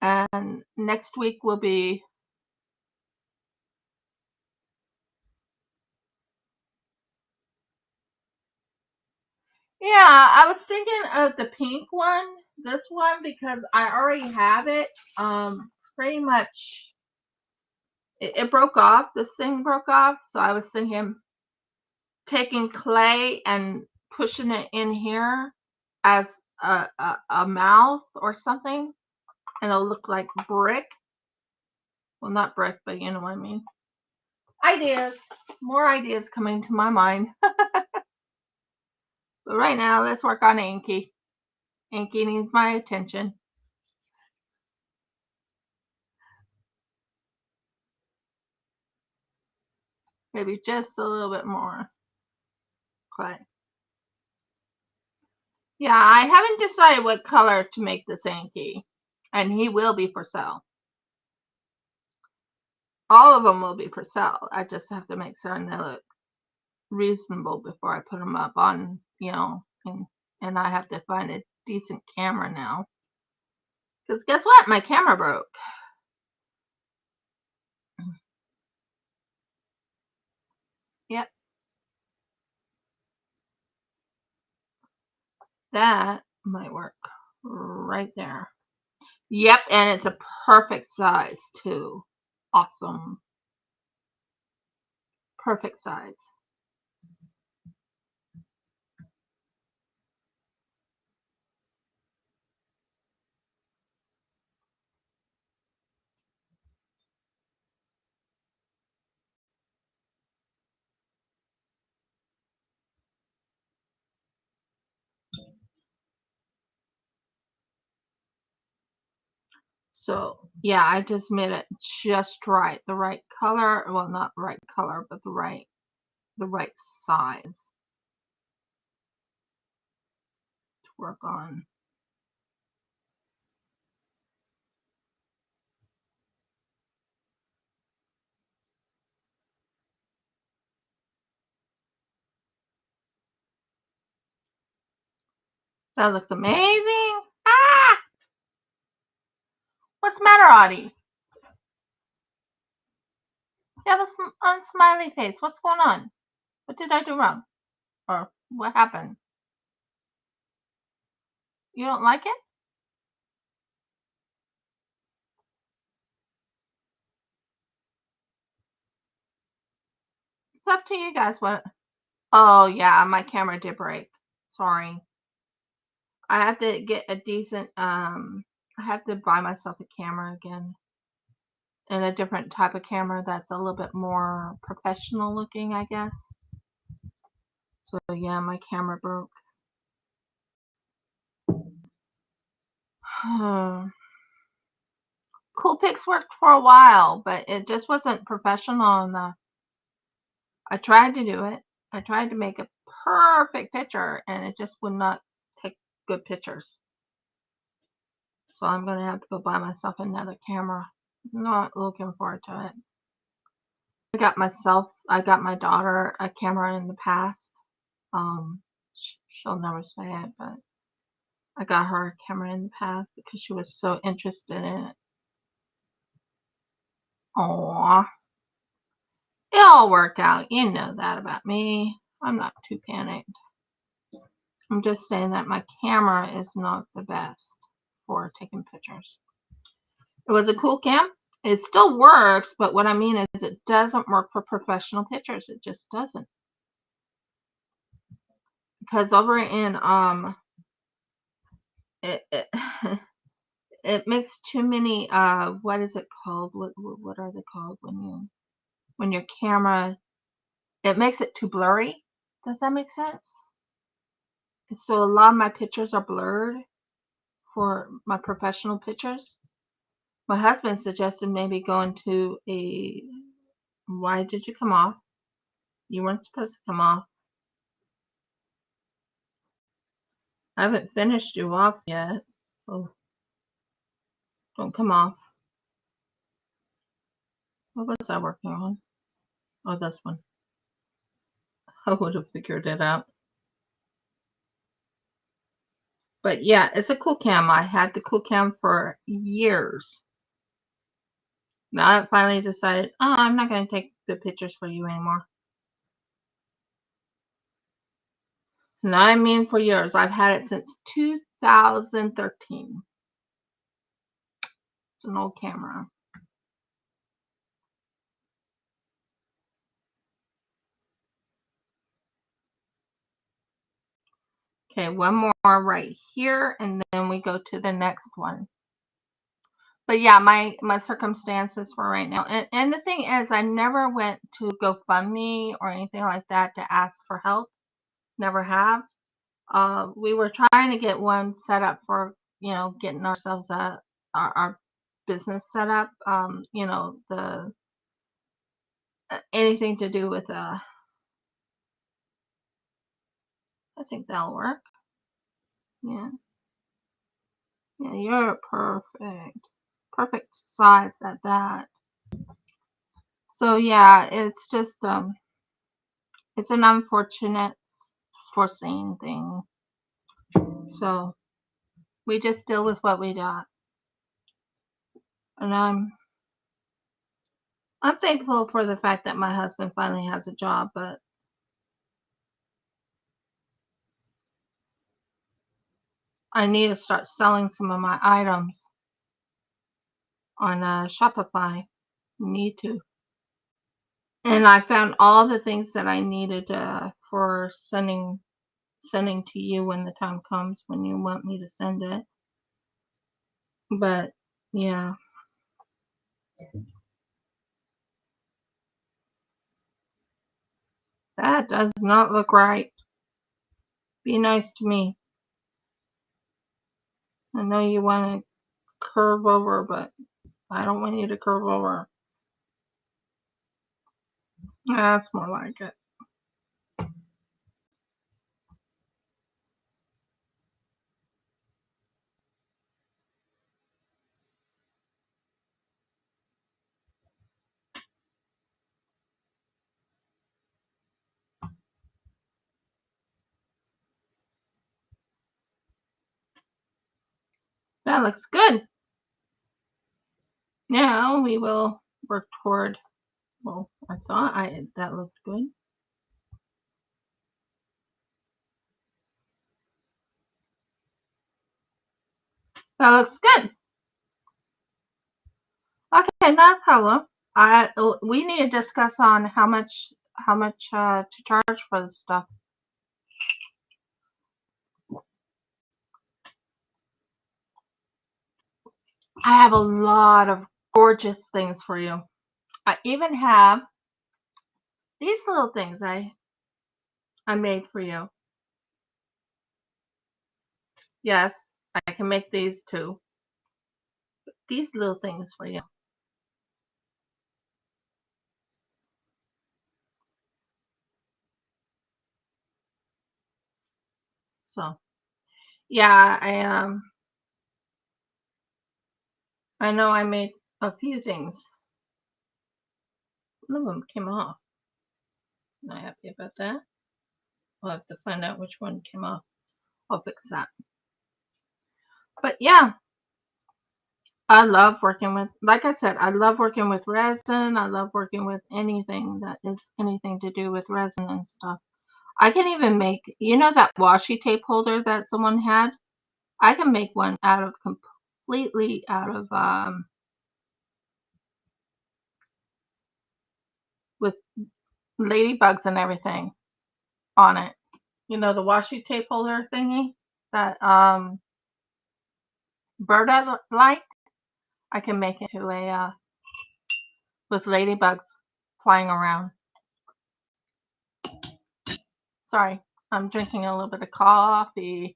And next week will be I was thinking of the pink one, this one, because I already have it. Pretty much it broke off. This thing broke off, so I was thinking taking clay and pushing it in here as a mouth or something, and it'll look like brick. Well, not brick, but you know what I mean. Ideas. More ideas coming to my mind. But right now, let's work on Anky. Anky needs my attention. Maybe just a little bit more clay. Yeah, I haven't decided what color to make this Anky. And he will be for sale. All of them will be for sale. I just have to make certain they look reasonable before I put them up on, and I have to find a decent camera now. Because guess what? My camera broke. Yep. That might work right there. Yep, and it's a perfect size too. Awesome. Perfect size. So yeah, I just made it just right. The right color. Well, not the right color, but the right size to work on. That looks amazing. Ah! What's the matter, Audie? You have a smiley face. What's going on? What did I do wrong? Or what happened? You don't like it? It's up to you guys. What? Oh yeah, my camera did break. Sorry. I have to get a decent. I have to buy myself a camera again, and a different type of camera that's a little bit more professional looking, I guess. So yeah, my camera broke. Coolpix worked for a while, but it just wasn't professional enough. I tried to do it. I tried to make a perfect picture, and it just would not take good pictures. So I'm going to have to go buy myself another camera. Not looking forward to it. I got my daughter a camera in the past. She'll never say it, but I got her a camera in the past because she was so interested in it. Aww. It'll work out. You know that about me. I'm not too panicked. I'm just saying that my camera is not the best for taking pictures. It was a cool cam. It still works, but what I mean is it doesn't work for professional pictures. It just doesn't. Because over in it it makes too many what is it called? What are they called when your camera, it makes it too blurry. Does that make sense? So a lot of my pictures are blurred for my professional pictures. My husband suggested maybe going to a. Why did you come off? You weren't supposed to come off. I haven't finished you off yet. So don't come off. What was I working on? Oh, this one. I would have figured it out. But yeah, it's a cool cam. I had the cool cam for years. Now I finally decided, I'm not going to take the pictures for you anymore. And I mean for years. I've had it since 2013. It's an old camera. Okay, one more right here, and then we go to the next one. But yeah, my circumstances for right now. And the thing is, I never went to GoFundMe or anything like that to ask for help. Never have. We were trying to get one set up for, getting ourselves our business set up. The anything to do with I think that'll work. Yeah. Yeah, you're perfect. Perfect size at that. So yeah, it's just it's an unfortunate foreseen thing. So we just deal with what we got. And I'm thankful for the fact that my husband finally has a job, but I need to start selling some of my items on Shopify. You need to. And I found all the things that I needed for sending to you when the time comes when you want me to send it. But yeah. That does not look right. Be nice to me. I know you want to curve over, but I don't want you to curve over. That's more like it. That looks good. Now we will work toward, well, I saw that looked good. That looks good. Okay, not a problem. We need to discuss on how much to charge for this stuff. I have a lot of gorgeous things for you. I even have these little things I made for you. Yes, I can make these too. These little things for you. So, yeah, I know I made a few things. One of them came off. I'm not happy about that. I'll have to find out which one came off. I'll fix that. But yeah, I love working with, like I said, I love working with resin. I love working with anything that is anything to do with resin and stuff. I can even make, you know, that washi tape holder that someone had? I can make one completely out of, with ladybugs and everything on it. You know, the washi tape holder thingy that bird I like. I can make it to a with ladybugs flying around. Sorry, I'm drinking a little bit of coffee.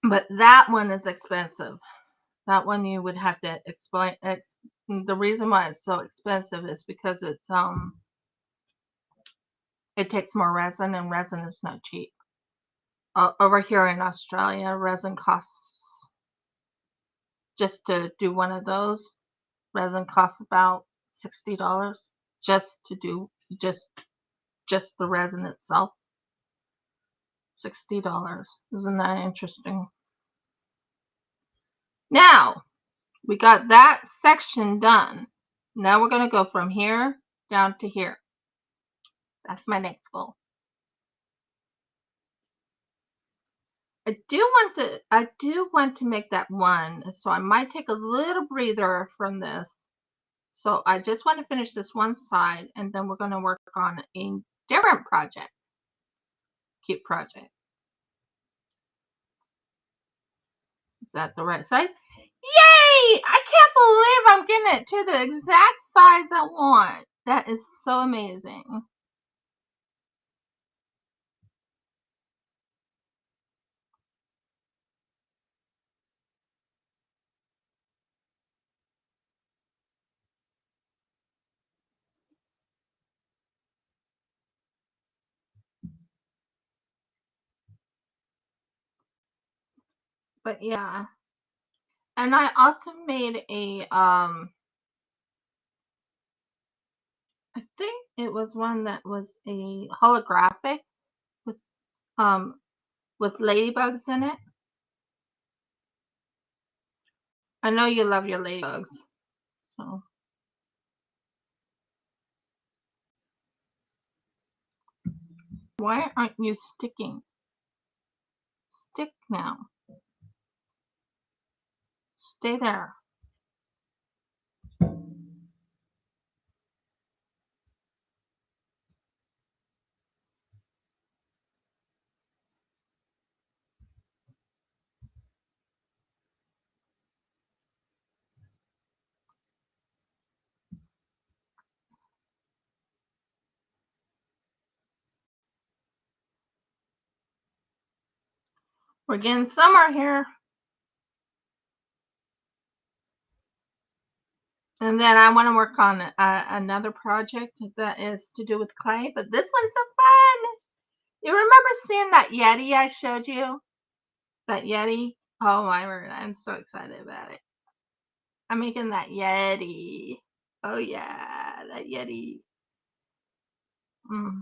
But that one is expensive. That one you would have to explain. The reason why it's so expensive is because it takes more resin, and resin is not cheap. Over here in Australia, resin costs, just to do one of those, resin costs about $60 just to do just the resin itself. $60. Isn't that interesting? Now we got that section done. Now we're going to go from here down to here. That's my next goal. I do want to make that one, so I might take a little breather from this. So I just want to finish this one side, and then we're going to work on a different project. Cute project. Is that the right side? Yay! I can't believe I'm getting it to the exact size I want. That is so amazing. But yeah. And I also made a I think it was one that was a holographic with ladybugs in it. I know you love your ladybugs. So why aren't you sticking? Stick now. Stay there. We're getting summer here. And then I want to work on another project that is to do with clay, but this one's so fun. You remember seeing that Yeti I showed you? That Yeti? Oh my word, I'm so excited about it. I'm making that Yeti. Oh yeah, that Yeti. Mm.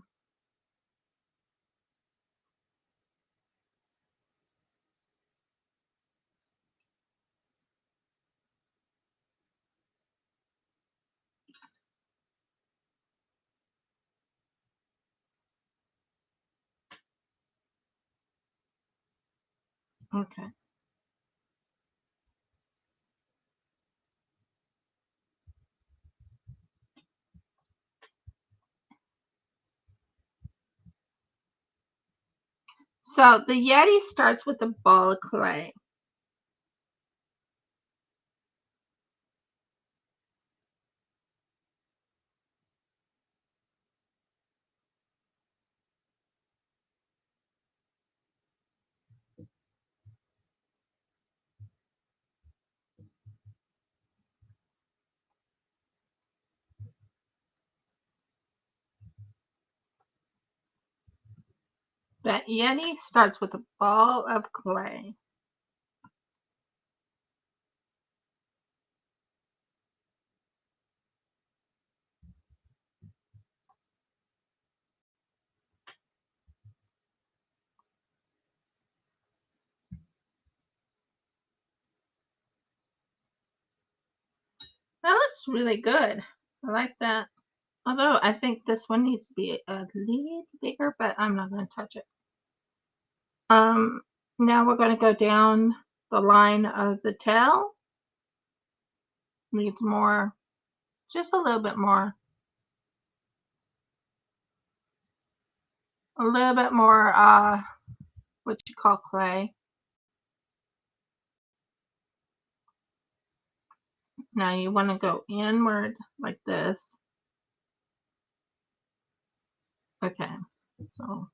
Okay. So the Yeti starts with a ball of clay. That Yeti starts with a ball of clay. That looks really good. I like that. Although I think this one needs to be a little bigger, but I'm not going to touch it. Now we're going to go down the line of the tail. Needs more, just a little bit more. A little bit more, what you call clay. Now you want to go inward like this. Okay, so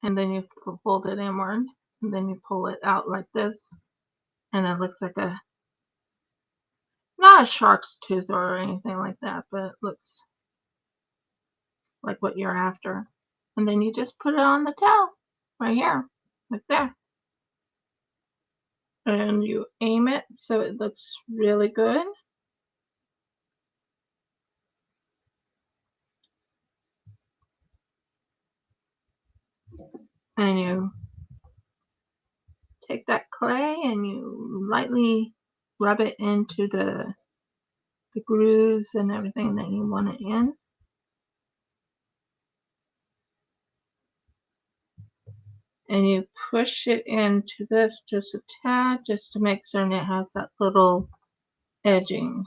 and then you fold it inward, and then you pull it out like this, and it looks like a, not a shark's tooth or anything like that, but it looks like what you're after. And then you just put it on the tail, right here, like there. And you aim it so it looks really good. And you take that clay and you lightly rub it into the grooves and everything that you want it in. And you push it into this just a tad, just to make certain it has that little edging.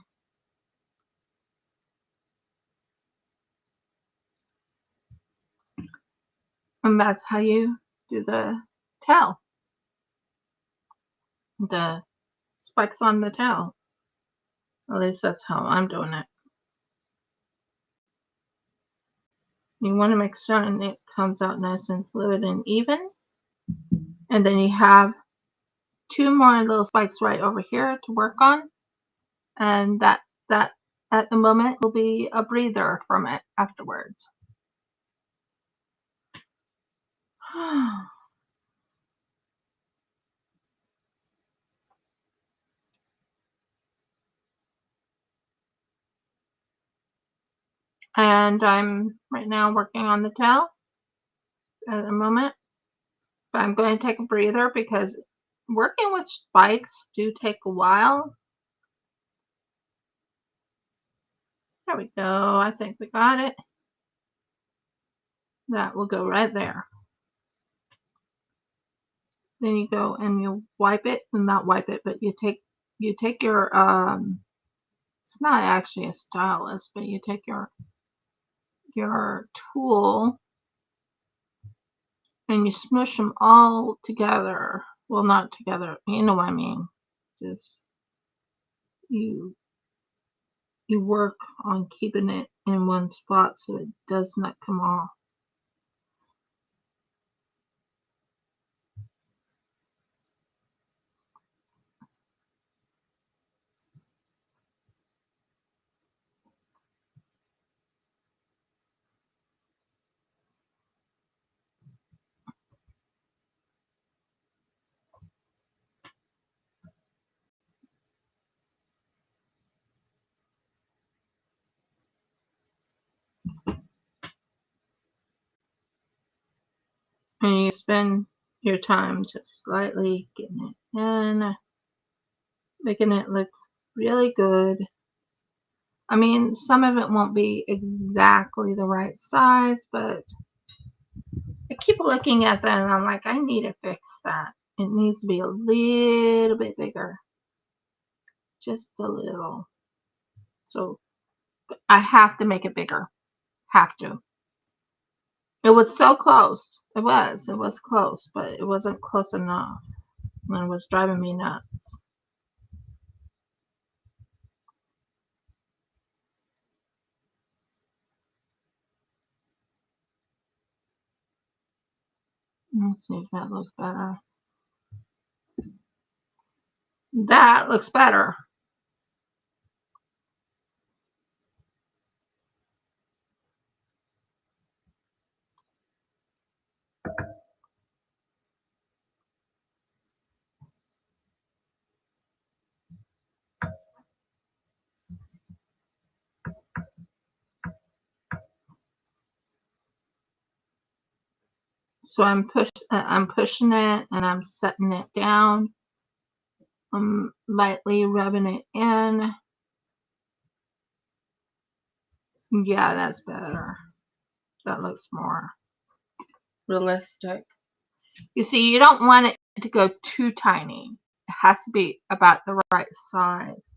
And that's how you do the tail. The spikes on the tail. At least that's how I'm doing it. You want to make certain it comes out nice and fluid and even. And then you have two more little spikes right over here to work on. And that at the moment will be a breather from it afterwards. And I'm right now working on the tail at the moment. But I'm going to take a breather because working with spikes do take a while. There we go. I think we got it. That will go right there. then you go and you wipe it, and not wipe it, but you take your it's not actually a stylus, but you take your tool and you smush them all together. Well, not together, you know what I mean. Just you work on keeping it in one spot so it does not come off. And you spend your time just slightly getting it in, making it look really good. I mean, some of it won't be exactly the right size, but I keep looking at that and I'm like, I need to fix that. It needs to be a little bit bigger. Just a little. So I have to make it bigger. Have to. It was so close. It was close, but it wasn't close enough. And it was driving me nuts. Let's see if that looks better. That looks better. So I'm pushing it and I'm setting it down. I'm lightly rubbing it in. Yeah, that's better. That looks more realistic. You see, you don't want it to go too tiny. It has to be about the right size.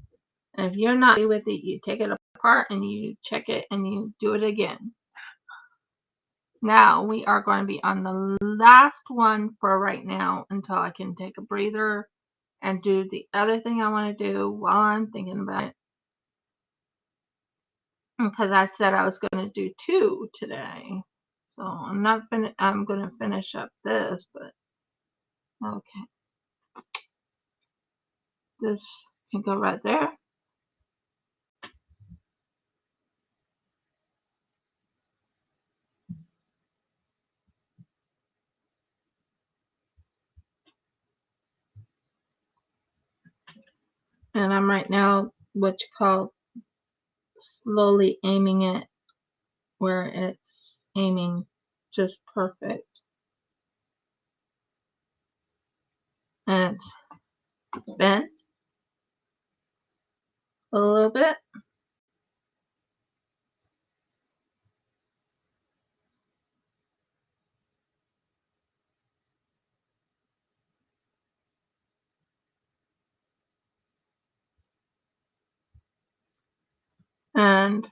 And if you're not happy with it, you take it apart and you check it and you do it again. Now we are going to be on the last one for right now until I can take a breather and do the other thing I want to do while I'm thinking about it. Because I said I was going to do 2 today. So I'm going to finish up this, but okay. This can go right there. And I'm right now what you call slowly aiming it where it's aiming just perfect. And it's bent a little bit. And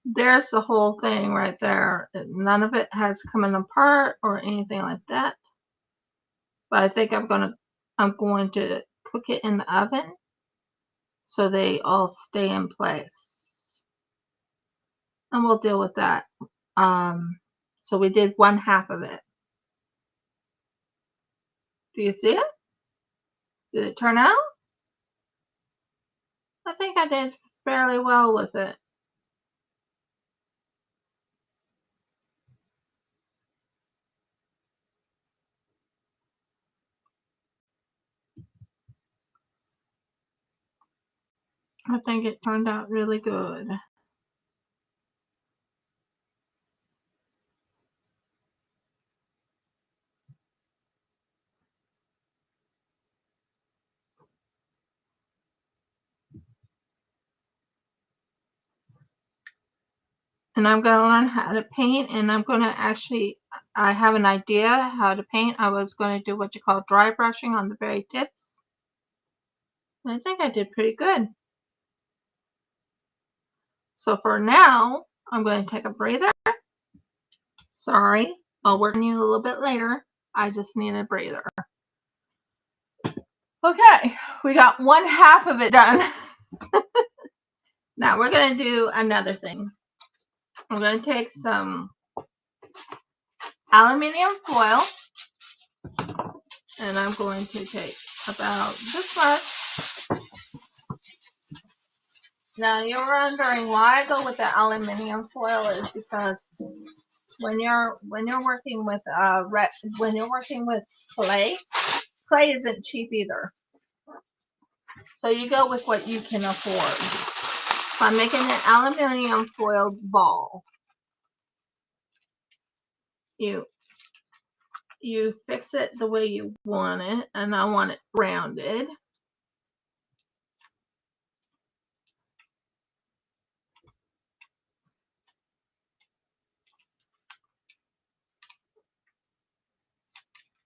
there's the whole thing right there. None of it has coming apart or anything like that. But I think I'm going to cook it in the oven so they all stay in place. And we'll deal with that. So we did 1/2 of it. Do you see it? Did it turn out? I think I did fairly well with it. I think it turned out really good. And I'm going to learn how to paint, and I'm going to actually, I have an idea how to paint. I was going to do what you call dry brushing on the very tips. I think I did pretty good. So for now, I'm going to take a breather. Sorry, I'll work on you a little bit later. I just need a breather. Okay, we got one half of it done. Now we're going to do another thing. I'm going to take some aluminum foil, and I'm going to take about this much. Now you're wondering why I go with the aluminum foil is because when you're working with clay isn't cheap either. So you go with what you can afford. So I'm making an aluminum foiled ball. You fix it the way you want it, and I want it rounded.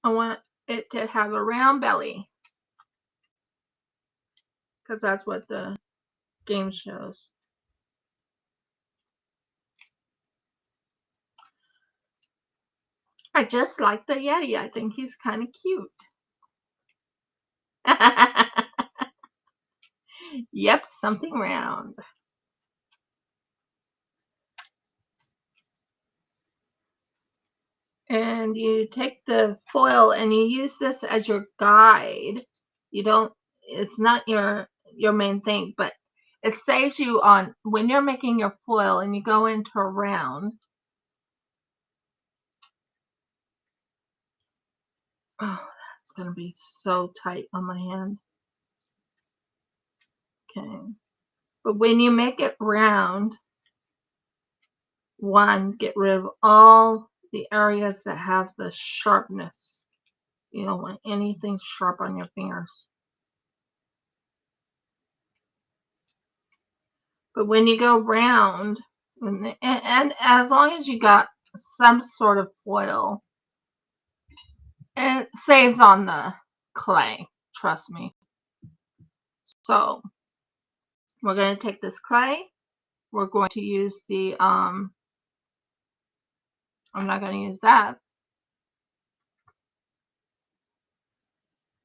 I want it to have a round belly because that's what the game shows. I just like the Yeti. I think he's kind of cute. Yep, something round. And you take the foil and you use this as your guide. It's not your main thing, but it saves you on when you're making your foil and you go into a round. Oh, that's going to be so tight on my hand. Okay. But when you make it round, get rid of all the areas that have the sharpness. You don't want anything sharp on your fingers. But when you go round, and as long as you got some sort of foil, it saves on the clay, trust me. So we're going to take this clay. We're going to use the, I'm not going to use that.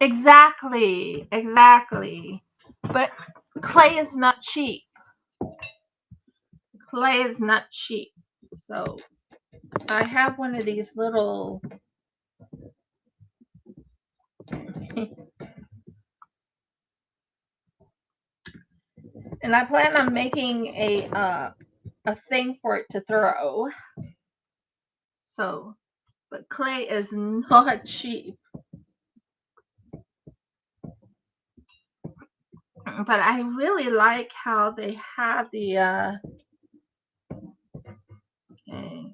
Exactly. But clay is not cheap. Clay is not cheap. So I have one of these little and I plan on making a thing for it to throw. So, but clay is not cheap. But I really like how they have the okay.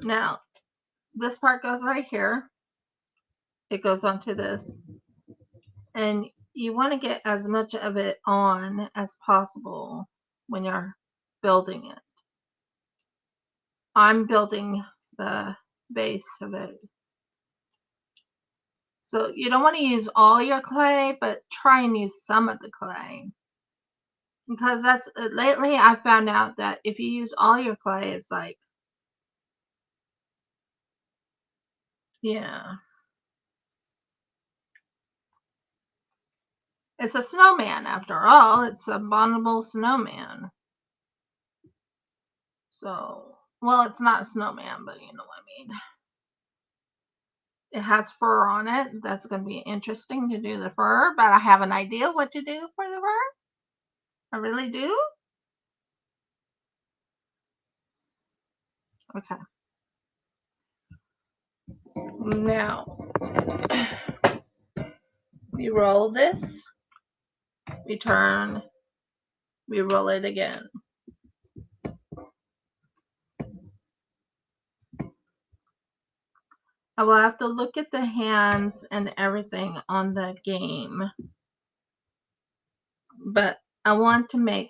Now, this part goes right here. It goes onto this. And you want to get as much of it on as possible when you're building it. I'm building the base of it. So you don't want to use all your clay, but try and use some of the clay. Because that's lately I found out that if you use all your clay, it's like, yeah. It's a snowman after all. It's a abominable snowman. So, well, it's not a snowman, but you know what I mean. It has fur on it. That's going to be interesting to do the fur, but I have an idea what to do for the fur. I really do. Okay. Now, we roll this, we turn, we roll it again. I will have to look at the hands and everything on the game. But I want to make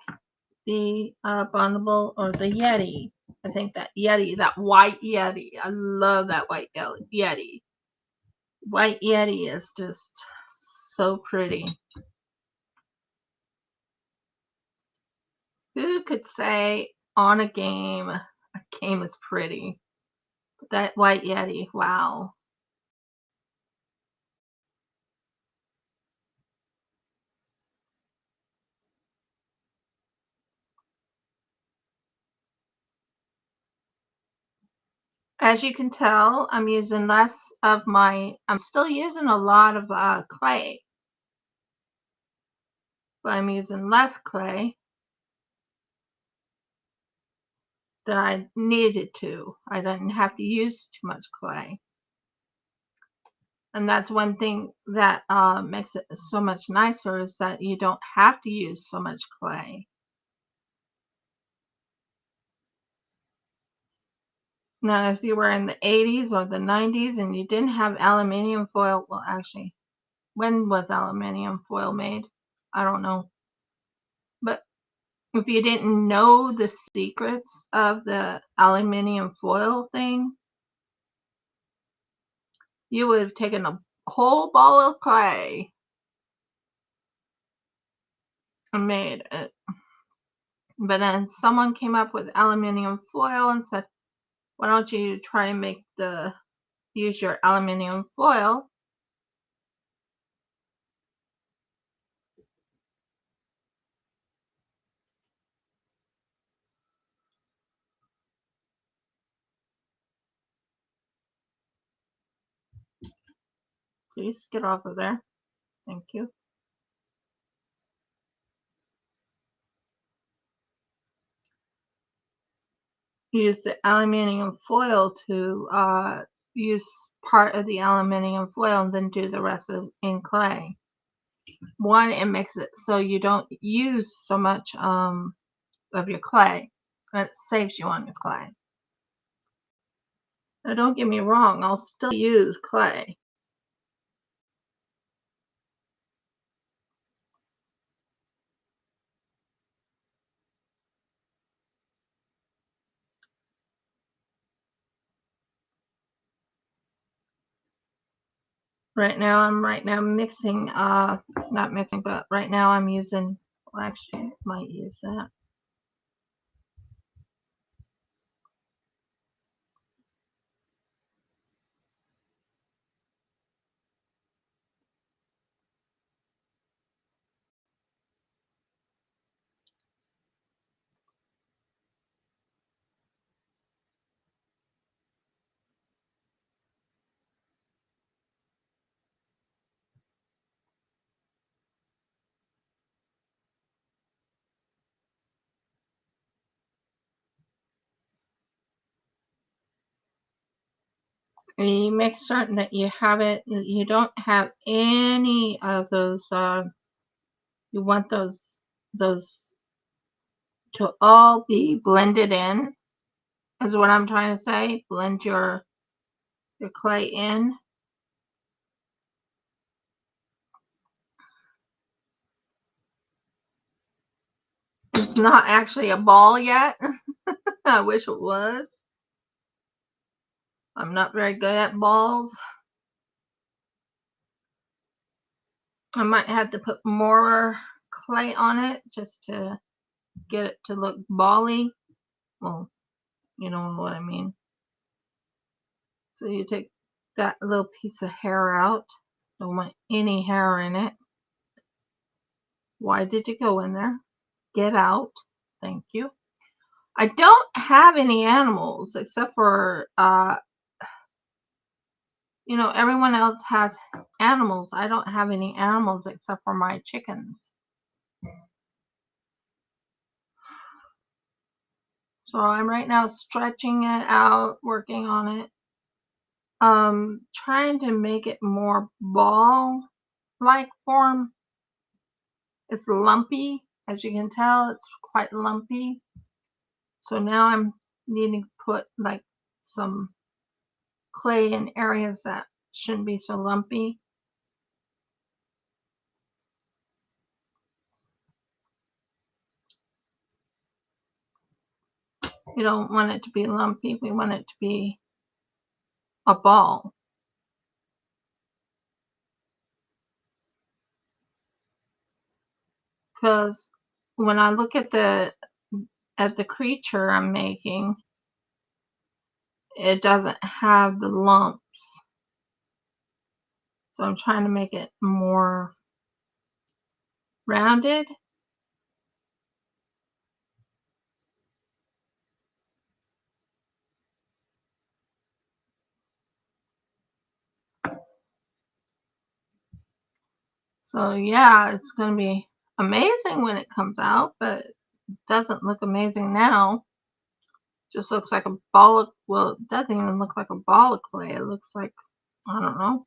the Abominable or the Yeti. I think that Yeti, that white Yeti. I love that white Yeti. White Yeti is just so pretty. Who could say on a game is pretty? But that white Yeti, wow. As you can tell, I'm using less of I'm still using a lot of clay, but I'm using less clay than I needed to. I didn't have to use too much clay. And that's one thing that makes it so much nicer, is that you don't have to use so much clay. Now, if you were in the 80s or the 90s and you didn't have aluminum foil, well, actually, when was aluminum foil made? I don't know. But if you didn't know the secrets of the aluminum foil thing, you would have taken a whole ball of clay and made it. But then someone came up with aluminum foil and said, why don't you try and use your aluminum foil Please get off of there. Thank you. Use the aluminum foil to use part of the aluminum foil and then do the rest in clay. One, it makes it so you don't use so much of your clay. It saves you on your clay. Now, don't get me wrong, I'll still use clay. Right now I'm mixing, not mixing, but right now I'm using, well, actually, I might use that. And you make certain that you don't have any of those, you want those to all be blended in, is what I'm trying to say. Blend your clay in. It's not actually a ball yet. I wish it was. I'm not very good at balls. I might have to put more clay on it just to get it to look bally. Well, you know what I mean. So you take that little piece of hair out. Don't want any hair in it. Why did you go in there? Get out. Thank you. I don't have any animals except for, everyone else has animals. I don't have any animals except for my chickens. So I'm right now stretching it out, working on it. Trying to make it more ball-like form. It's lumpy, as you can tell, it's quite lumpy. So now I'm needing to put like some clay in areas that shouldn't be so lumpy. We don't want it to be lumpy. We want it to be a ball. Because when I look at the creature I'm making, it doesn't have the lumps. So I'm trying to make it more rounded. So yeah, it's going to be amazing when it comes out, but it doesn't look amazing now. It just looks like a ball of, well, it doesn't even look like a ball of clay. It looks like, I don't know.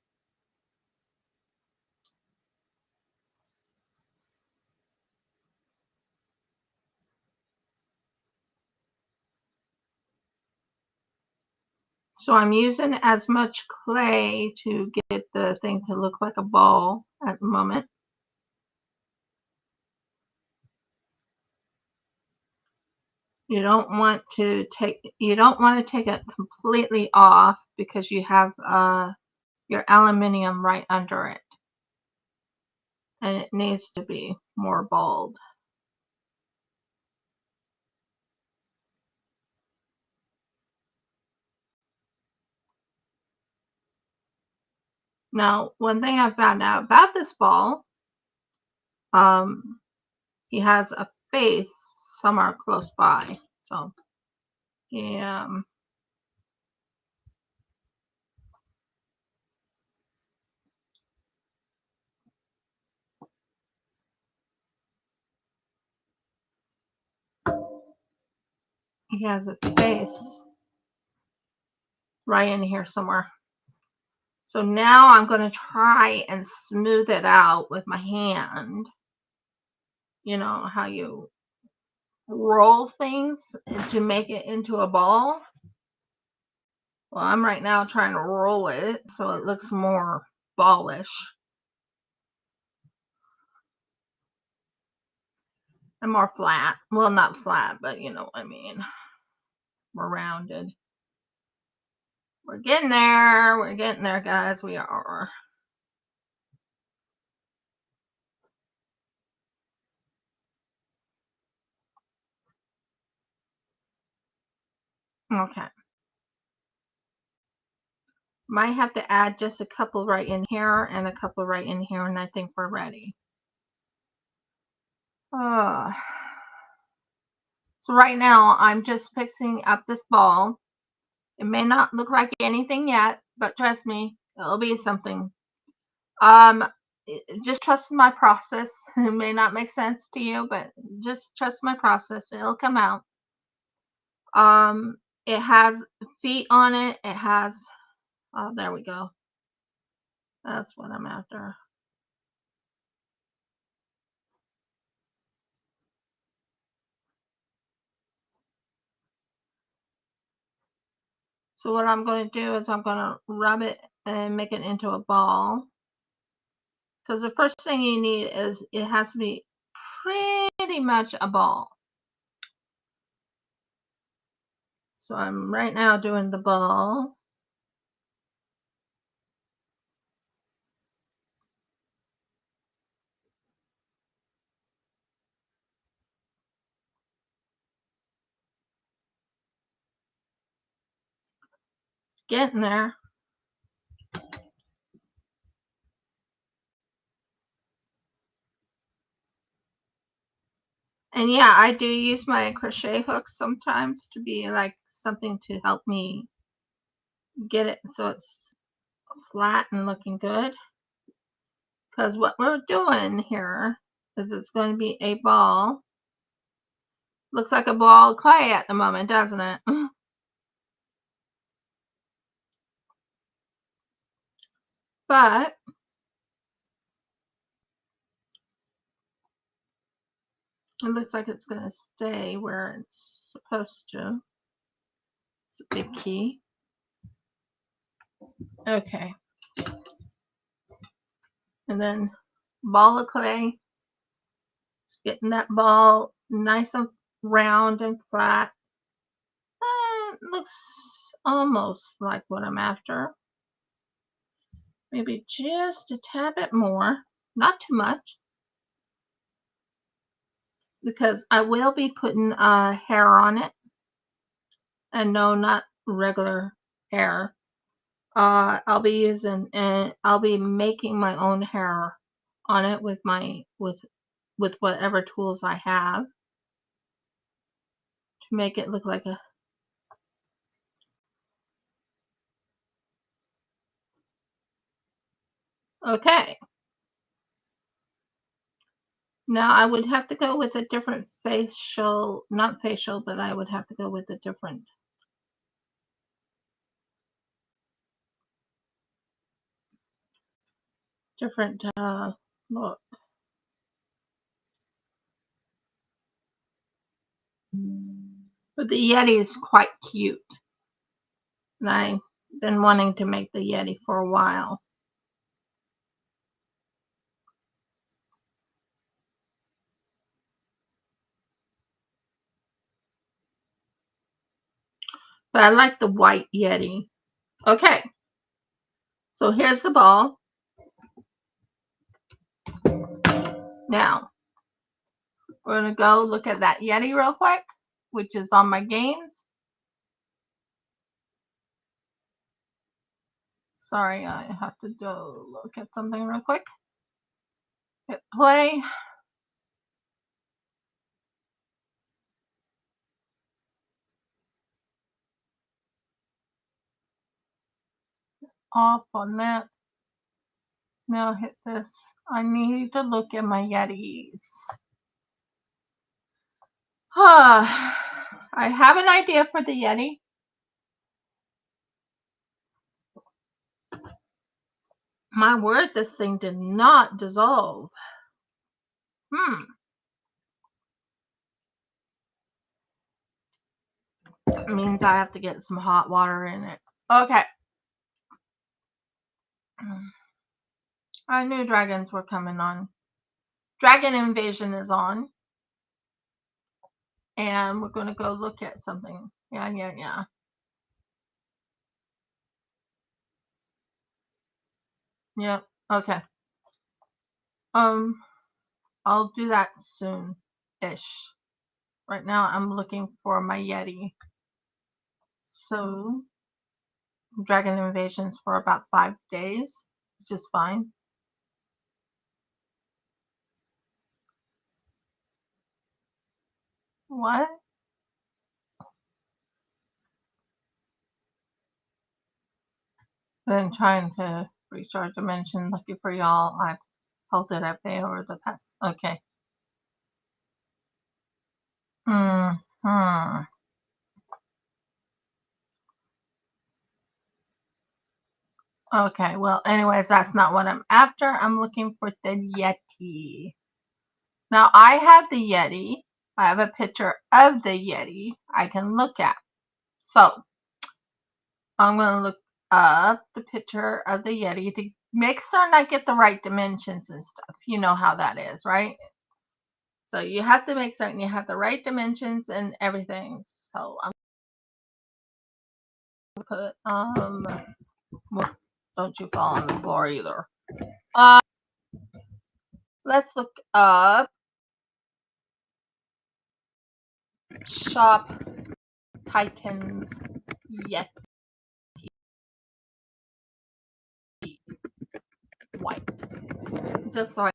So I'm using as much clay to get the thing to look like a ball at the moment. You don't want to take it completely off because you have your aluminium right under it. And it needs to be more bald. Now, one thing I found out about this ball, he has a face somewhere close by. So, yeah. He has a face right in here somewhere. So now I'm going to try and smooth it out with my hand. You know how you roll things to make it into a ball? Well, I'm right now trying to roll it so it looks more ballish. And more flat. Well, not flat, but you know what I mean. More rounded. We're getting there. We're getting there, guys. We are. Okay. Might have to add just a couple right in here and a couple right in here, and I think we're ready. So right now, I'm just fixing up this ball. It may not look like anything yet, but trust me, it'll be something. Just trust my process. It may not make sense to you, but just trust my process. It'll come out. It has feet on it. It has, oh, there we go. That's what I'm after. So what I'm going to do is I'm going to rub it and make it into a ball. Because the first thing you need is it has to be pretty much a ball. So I'm right now doing the ball. It's getting there. And yeah, I do use my crochet hooks sometimes to be like something to help me get it so it's flat and looking good. Because what we're doing here is it's going to be a ball. Looks like a ball of clay at the moment, doesn't it? But it looks like it's going to stay where it's supposed to. It's a big key. Okay. And then ball of clay. Just getting that ball nice and round and flat. looks almost like what I'm after. Maybe just a tad bit more, not too much, because I will be putting hair on it, and no, not regular hair. I'll be using and I'll be making my own hair on it with my with whatever tools I have to make it look like a. Okay. Now I would have to go with a different facial, not facial, but I would have to go with a different look. But the Yeti is quite cute. And I've been wanting to make the Yeti for a while. But I like the white Yeti. Okay. So here's the ball. Now, we're going to go look at that Yeti real quick, which is on my games. Sorry, I have to go look at something real quick. Hit play. Off on that. Now hit this. I need to look at my Yetis. I have an idea for the Yeti. My word, this thing did not dissolve. It means I have to get some hot water in it. Okay. I knew dragons were coming on. Dragon Invasion is on. And we're going to go look at something. Yeah. Yep. Okay. I'll do that soon-ish. Right now, I'm looking for my Yeti. So, Dragon Invasion's for about 5 days, which is fine. What? Been trying to recharge dimension. Lucky for y'all, I've held it at bay over the past. Okay. Okay, well, anyways, that's not what I'm after. I'm looking for the Yeti. Now, I have the Yeti. I have a picture of the Yeti I can look at. So, I'm going to look up the picture of the Yeti to make certain I get the right dimensions and stuff. You know how that is, right? So, you have to make certain you have the right dimensions and everything. So, I'm going to put, don't you fall on the floor either. Let's look up Shop Titans Yeti white. Just so I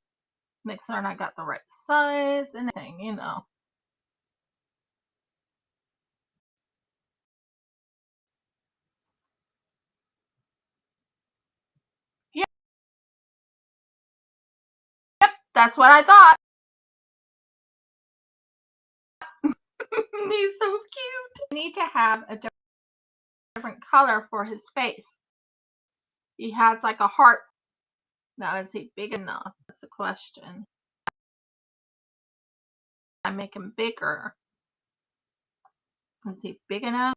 make certain I got the right size and everything, you know. Yep, that's what I thought. He's so cute. I need to have a different color for his face. He has like a heart. Now, is he big enough? That's the question. I make him bigger. Is he big enough?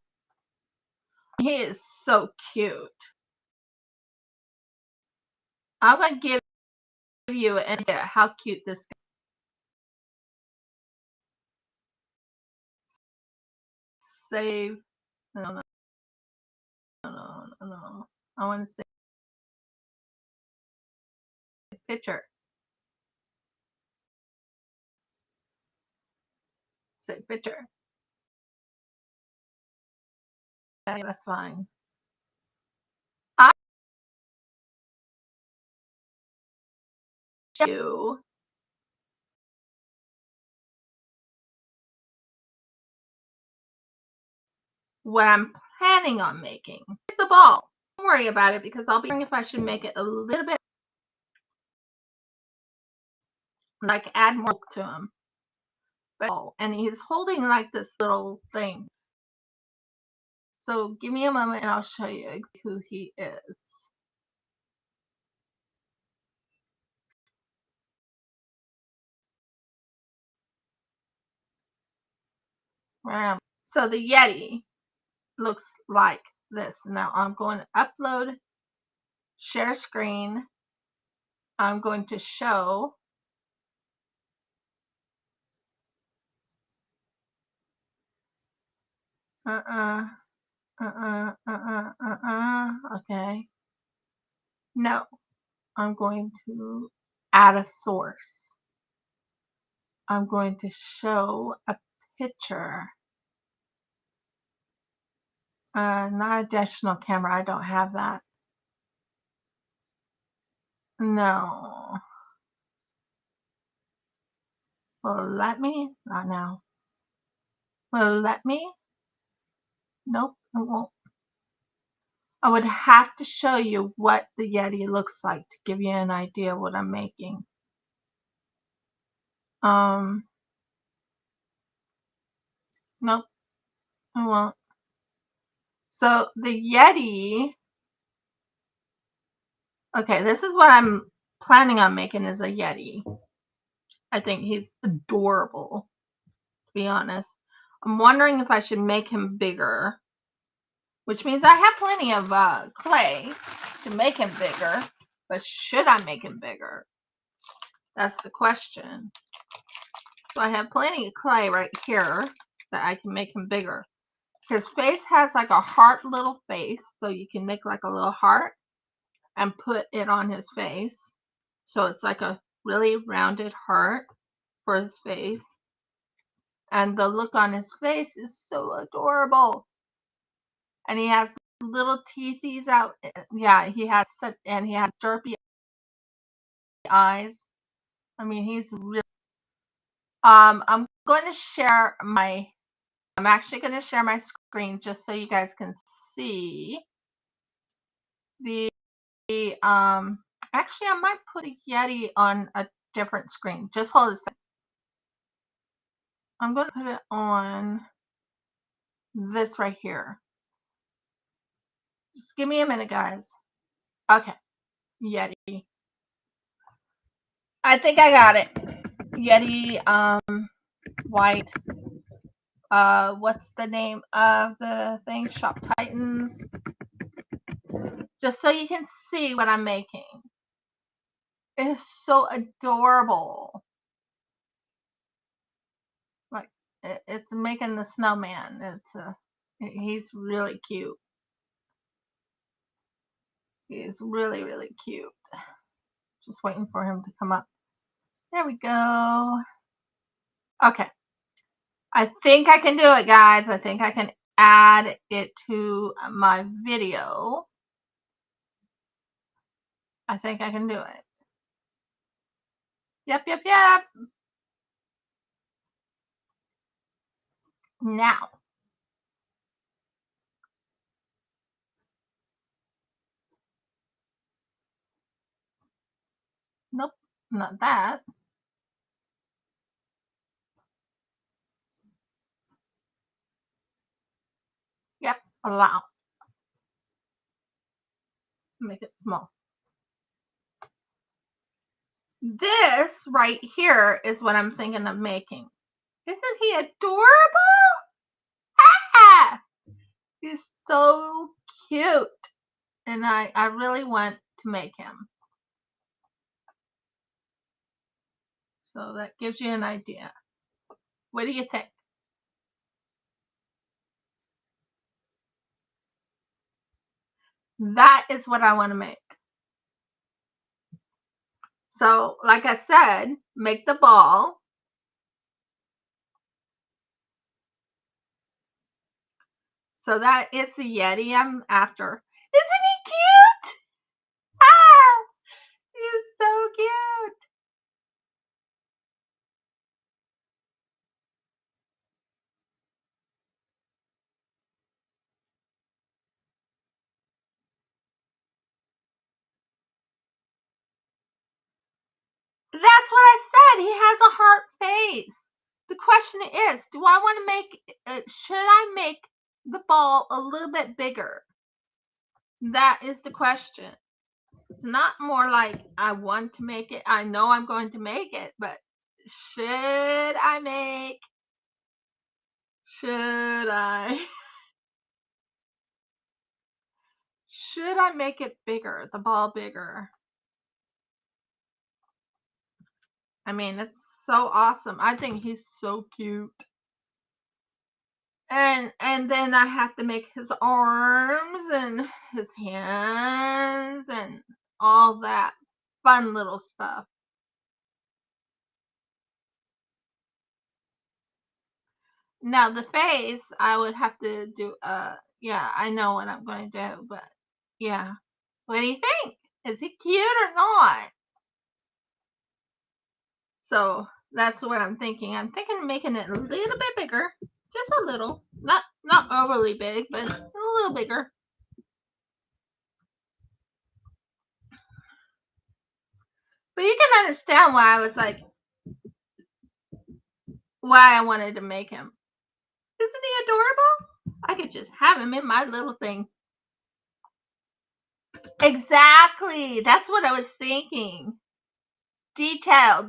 He is so cute. I'm going to give you an idea how cute this is. Save No. No. I want to say picture. Say picture. Okay, that's fine. I show you what I'm planning on making. It's the ball. Don't worry about it because I'll be wondering if I should make it a little bit like add more to him. But, and he's holding like this little thing. So give me a moment and I'll show you who he is. So the Yeti looks like this. Now I'm going to upload, share screen. I'm going to show. Okay. No, I'm going to add a source. I'm going to show a picture. Not additional camera. I don't have that. No. Will it let me? Not now. Will it let me? Nope, it won't. I would have to show you what the Yeti looks like to give you an idea of what I'm making. Nope, it won't. So the Yeti, okay, this is what I'm planning on making is a Yeti. I think he's adorable, to be honest. I'm wondering if I should make him bigger, which means I have plenty of clay to make him bigger, but should I make him bigger? That's the question. So I have plenty of clay right here that I can make him bigger. His face has like a heart little face, so you can make like a little heart and put it on his face. So it's like a really rounded heart for his face. And the look on his face is so adorable. And he has little teethies out. Yeah, he has derpy eyes. I mean, he's really. I'm actually going to share my screen just so you guys can see the actually I might put a Yeti on a different screen. Just hold a second. I'm going to put it on this right here. Just give me a minute, guys. Okay, Yeti. I think I got it. Yeti, white. What's the name of the thing? Shop Titans. Just so you can see what I'm making. It's so adorable. Like it's making the snowman. He's really cute. He's really, really cute. Just waiting for him to come up. There we go. Okay. I think I can do it, guys. I think I can add it to my video. I think I can do it. Yep. Now. Nope, not that. Yep, allow. Make it small. This right here is what I'm thinking of making. Isn't he adorable? Ah! He's so cute. And I really want to make him. So that gives you an idea. What do you think? That is what I want to make. So, like I said, make the ball. So that is the Yeti I'm after. Isn't he cute? Ah, he's so cute. That's what I said. He has a heart face. The question is, do I want to make, should I make the ball a little bit bigger? That is the question. It's not more like I want to make it. I know I'm going to make it, but should I make? Should I? Should I make it bigger, the ball bigger? I mean, it's so awesome. I think he's so cute. And then I have to make his arms and his hands and all that fun little stuff. Now the face, I would have to do yeah, I know what I'm going to do, but yeah. What do you think? Is he cute or not? So that's what I'm thinking. I'm thinking of making it a little bit bigger, just a little, not overly big, but a little bigger. But you can understand why I was like, why I wanted to make him. Isn't he adorable? I could just have him in my little thing. Exactly. That's what I was thinking. Detail.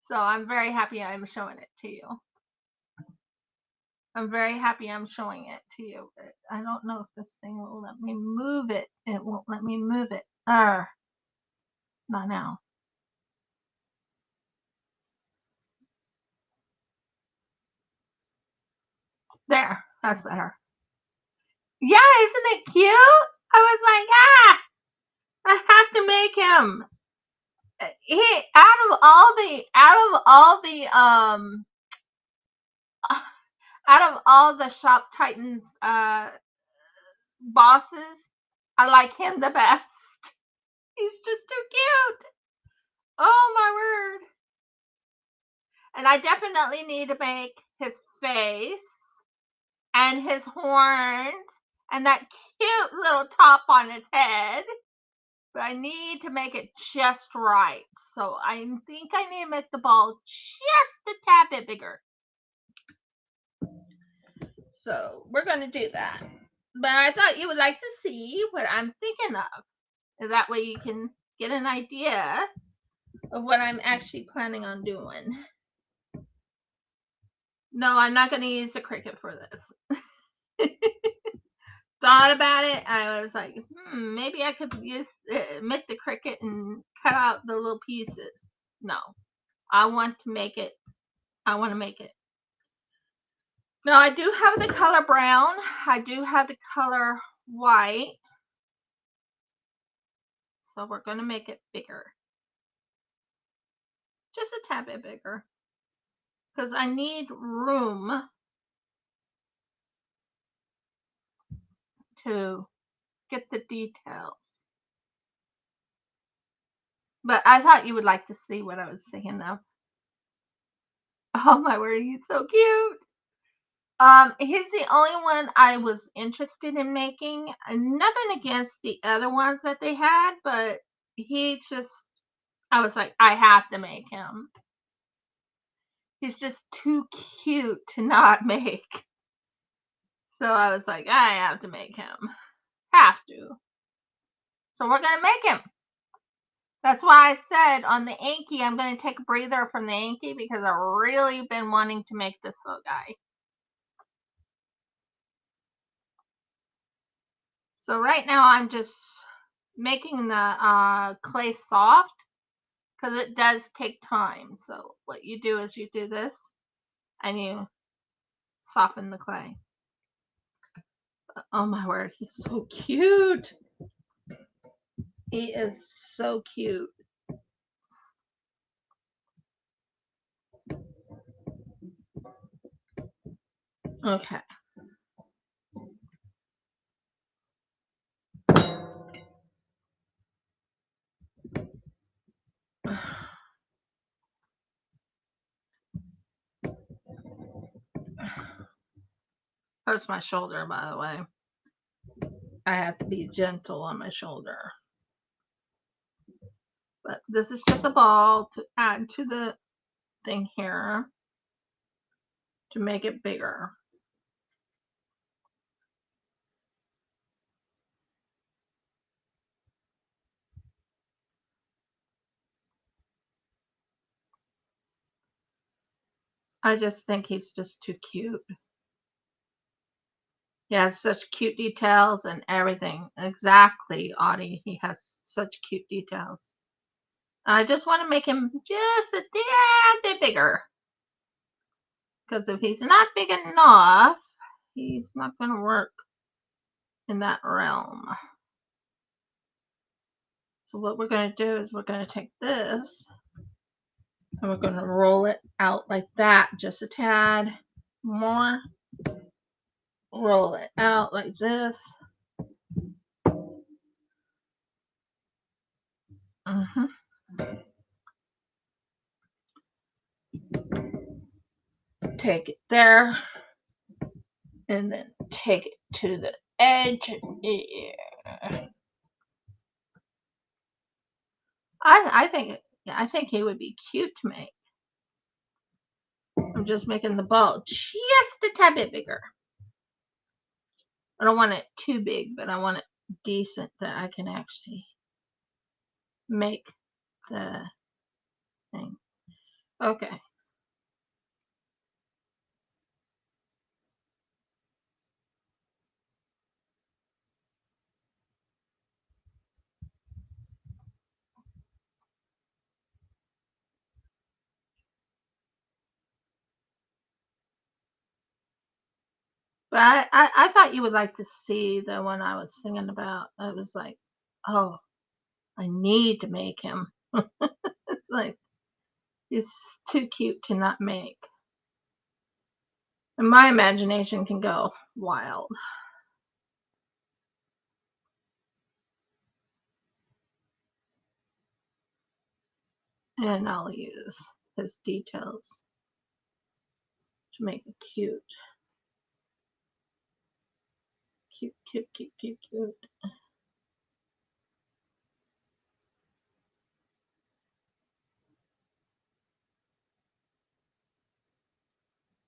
So I'm very happy I'm showing it to you. I'm very happy I'm showing it to you. But I don't know if this thing will let me move it. It won't let me move it. Not now. There. That's better. Yeah, isn't it cute? I was like, I have to make him. He out of all the Shop Titans bosses, I like him the best. He's just too cute. Oh my word. And I definitely need to make his face and his horns and that cute little top on his head. But I need to make it just right. So I think I need to make the ball just a tad bit bigger. So we're going to do that. But I thought you would like to see what I'm thinking of. That way you can get an idea of what I'm actually planning on doing. No, I'm not going to use the Cricut for this. Thought about it. I was like, maybe I could use make the Cricut and cut out the little pieces. No, I want to make it. I want to make it. Now I do have the color brown. I do have the color white. So we're going to make it bigger. Just a tad bit bigger. Because I need room to get the details. But I thought you would like to see what I was thinking of. Oh my word, he's so cute. He's the only one I was interested in making. Nothing against the other ones that they had, but he's just, I was like, I have to make him. He's just too cute to not make. So I was like, I have to make him. Have to. So we're going to make him. That's why I said on the Anky, I'm going to take a breather from the Anky because I've really been wanting to make this little guy. So right now I'm just making the clay soft because it does take time. So what you do is you do this and you soften the clay. Oh my word, he's so cute. He is so cute. Okay. Hurts my shoulder, by the way. I have to be gentle on my shoulder. But this is just a ball to add to the thing here to make it bigger. I just think he's just too cute. He has such cute details and everything. Exactly, Audie. He has such cute details. I just want to make him just a tad bit bigger. Because if he's not big enough, he's not going to work in that realm. So what we're going to do is we're going to take this and we're going to roll it out like that, just a tad more. Roll it out like this. Take it there and then take it to the edge. Yeah. I think he would be cute to make. I'm just making the ball just a tad bit bigger. I don't want it too big, but I want it decent that I can actually make the thing. Okay. But I thought you would like to see the one I was thinking about. I was like, oh, I need to make him. It's like, he's too cute to not make. And my imagination can go wild. And I'll use his details to make it cute. Cute, cute, cute, cute, cute.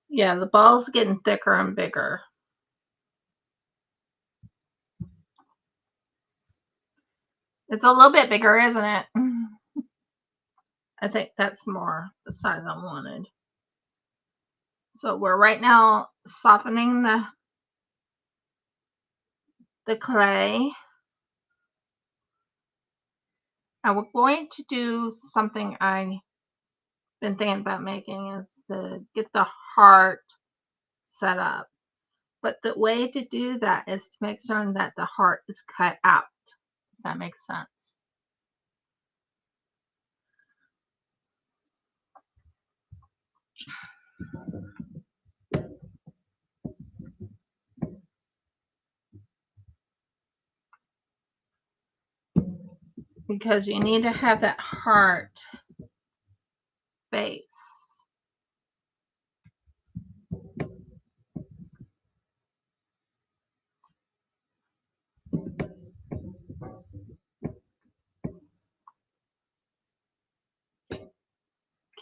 Yeah, the ball's getting thicker and bigger. It's a little bit bigger, isn't it? I think that's more the size I wanted. So we're right now softening the clay. And we're going to do something I've been thinking about making is to get the heart set up. But the way to do that is to make certain that the heart is cut out. If that makes sense. Because you need to have that heart face.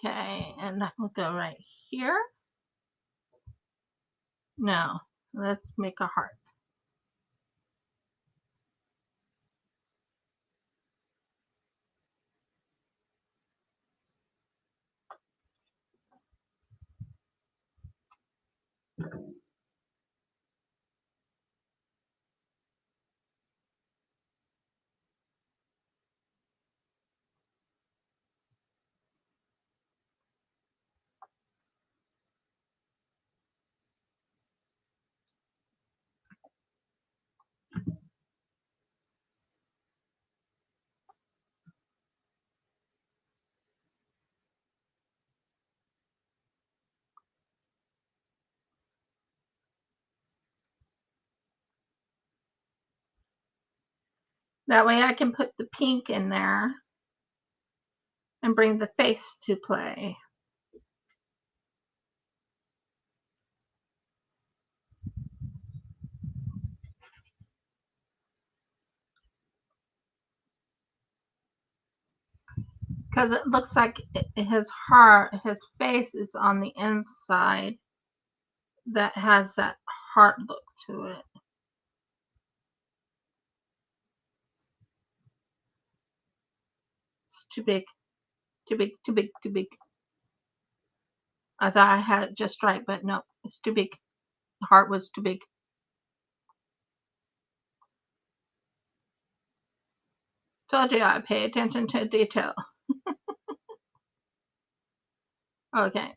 Okay, and that will go right here. Now, let's make a heart. That way I can put the pink in there and bring the face to play. Because it looks like his face is on the inside that has that heart look to it. It's too big, too big, too big, too big. I thought I had it just right, but no, it's too big. The heart was too big. Told you I pay attention to detail. Okay.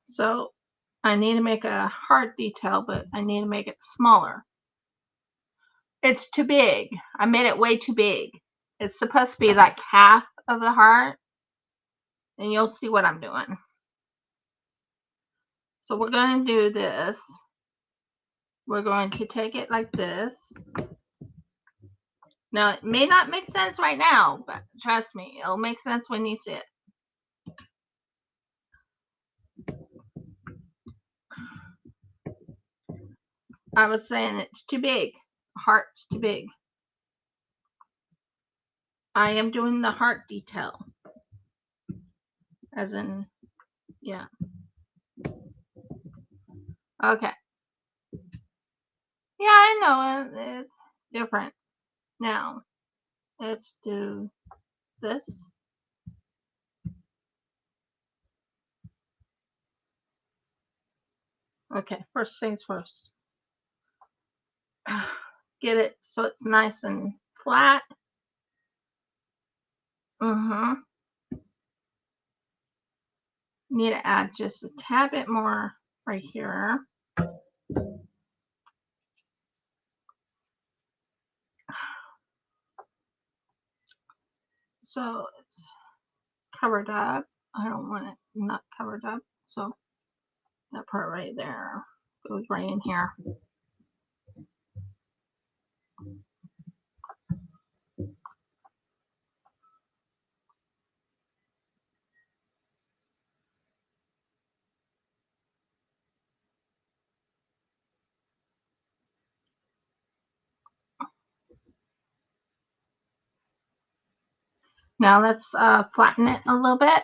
So I need to make a heart detail, but I need to make it smaller. It's too big. I made it way too big. It's supposed to be like half of the heart, and you'll see what I'm doing. So we're going to do this. We're going to take it like this. Now, it may not make sense right now, but trust me, it'll make sense when you see it. I was saying it's too big. Heart's too big. I am doing the heart detail. As in, yeah. Okay. Yeah, I know it's different. Now, let's do this. Okay, first things first. Get it so it's nice and flat. Need to add just a tad bit more right here. So it's covered up. I don't want it not covered up. So that part right there goes right in here. Now let's flatten it a little bit.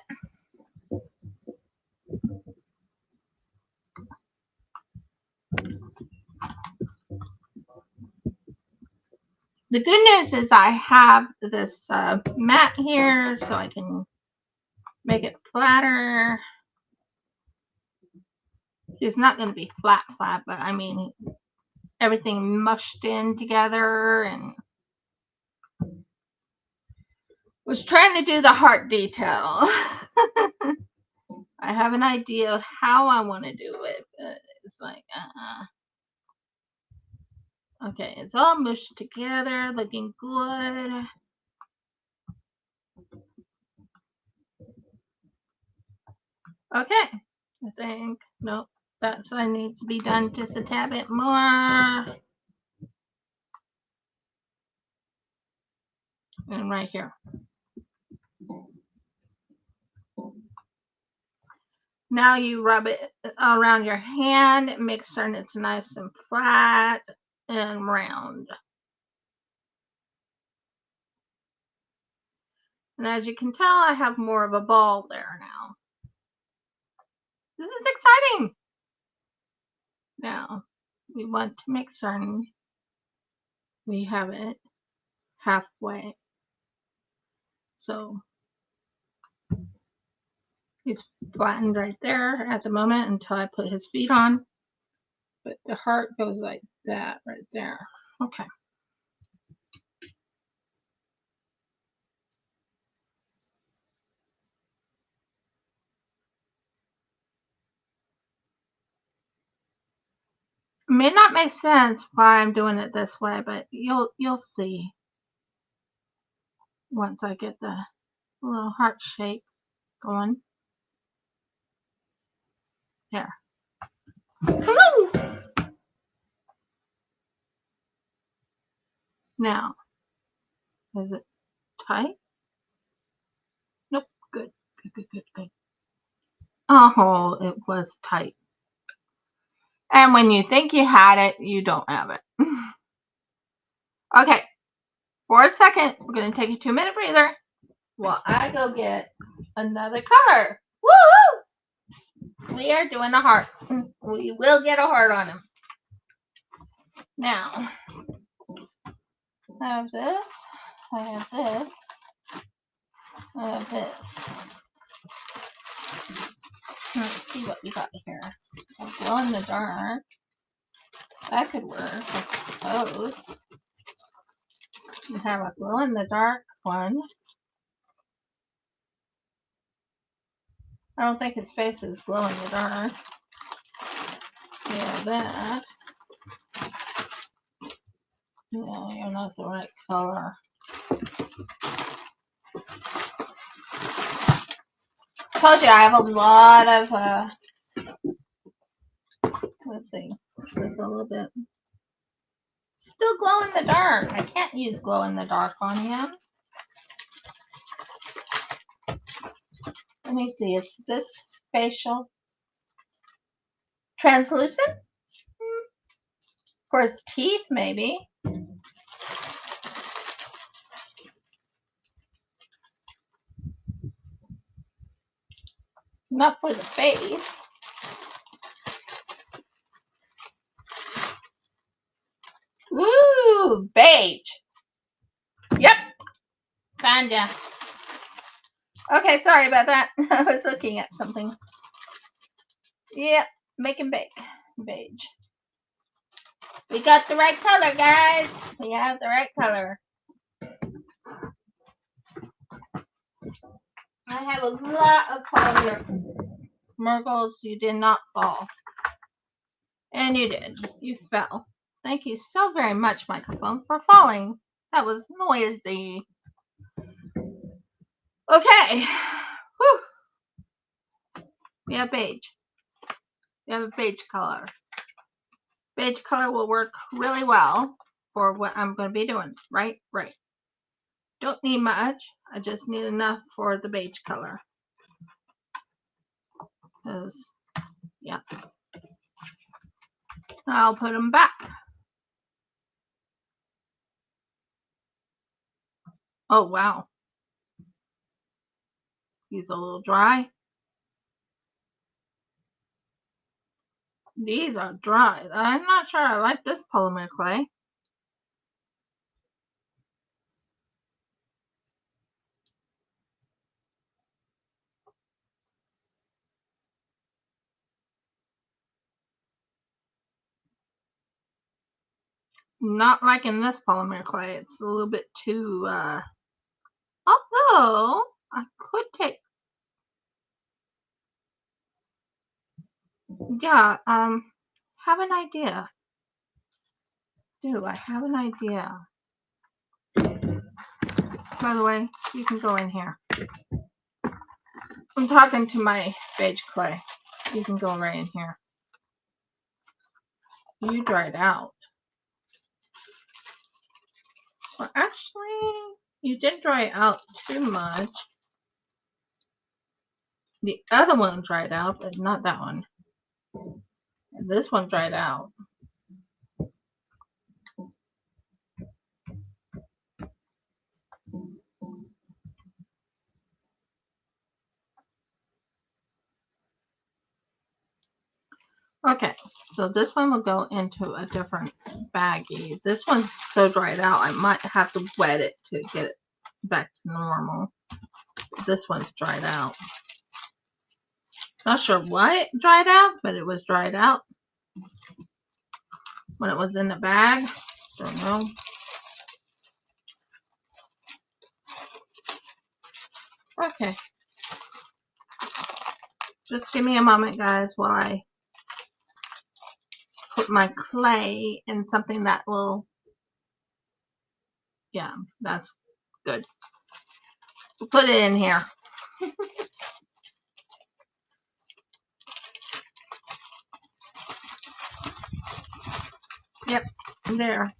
The good news is I have this mat here so I can make it flatter. It's not going to be flat, but I mean everything mushed in together, and was trying to do the heart detail. I have an idea of how I want to do it, but it's like, Okay, it's all mushed together, looking good. Okay, I think, nope, that side needs to be done just a tad bit more. And right here. Now you rub it around your hand, make certain it's nice and flat and round. And as you can tell, I have more of a ball there now. This is exciting. Now, we want to make certain we have it halfway. So he's flattened right there at the moment until I put his feet on. But the heart goes like that right there. Okay. It may not make sense why I'm doing it this way, but you'll see once I get the little heart shape going. Here. Woo! Now, is it tight? Nope. Good. Good. Oh, it was tight. And when you think you had it, you don't have it. Okay. For a second, we're going to take a 2-minute breather while I go get another color. Woo! We are doing a heart. We will get a heart on him. Now, I have this. I have this. I have this. Let's see what we got here. A glow in the dark. That could work, I suppose. We have a glow in the dark one. I don't think his face is glow in the dark. Yeah, that. No, you're not the right color. Told you I have a lot of, let's see, just a little bit. Still glow in the dark. I can't use glow in the dark on him. Let me see, is this facial translucent? For his teeth, maybe. Not for the face. Ooh, beige. Yep. Found ya. Okay, sorry about that. I was looking at something. Yep, making beige. We got the right color, guys. We have the right color. I have a lot of color here. Murgles, you did not fall. And you did. You fell. Thank you so very much, microphone, for falling. That was noisy. Okay. Whew. We have beige. We have a beige color. Beige color will work really well for what I'm going to be doing. Right. Don't need much. I just need enough for the beige color. Because, yeah. I'll put them back. Oh, wow. He's a little dry. These are dry. I'm not sure I like this polymer clay. Not liking this polymer clay. It's a little bit too, although I could take, yeah, have an idea. I have an idea. By the way, you can go in here. I'm talking to my beige clay. You can go right in here. You dried out. Well, actually, you didn't dry out too much. The other one dried out, but not that one. And this one dried out. Okay, so this one will go into a different baggie. This one's so dried out, I might have to wet it to get it back to normal. This one's dried out. Not sure why it dried out, but it was dried out when it was in the bag. Don't know. Okay. Just give me a moment, guys, while I put my clay in something that will, yeah, that's good. We'll put it in here. Yep, there.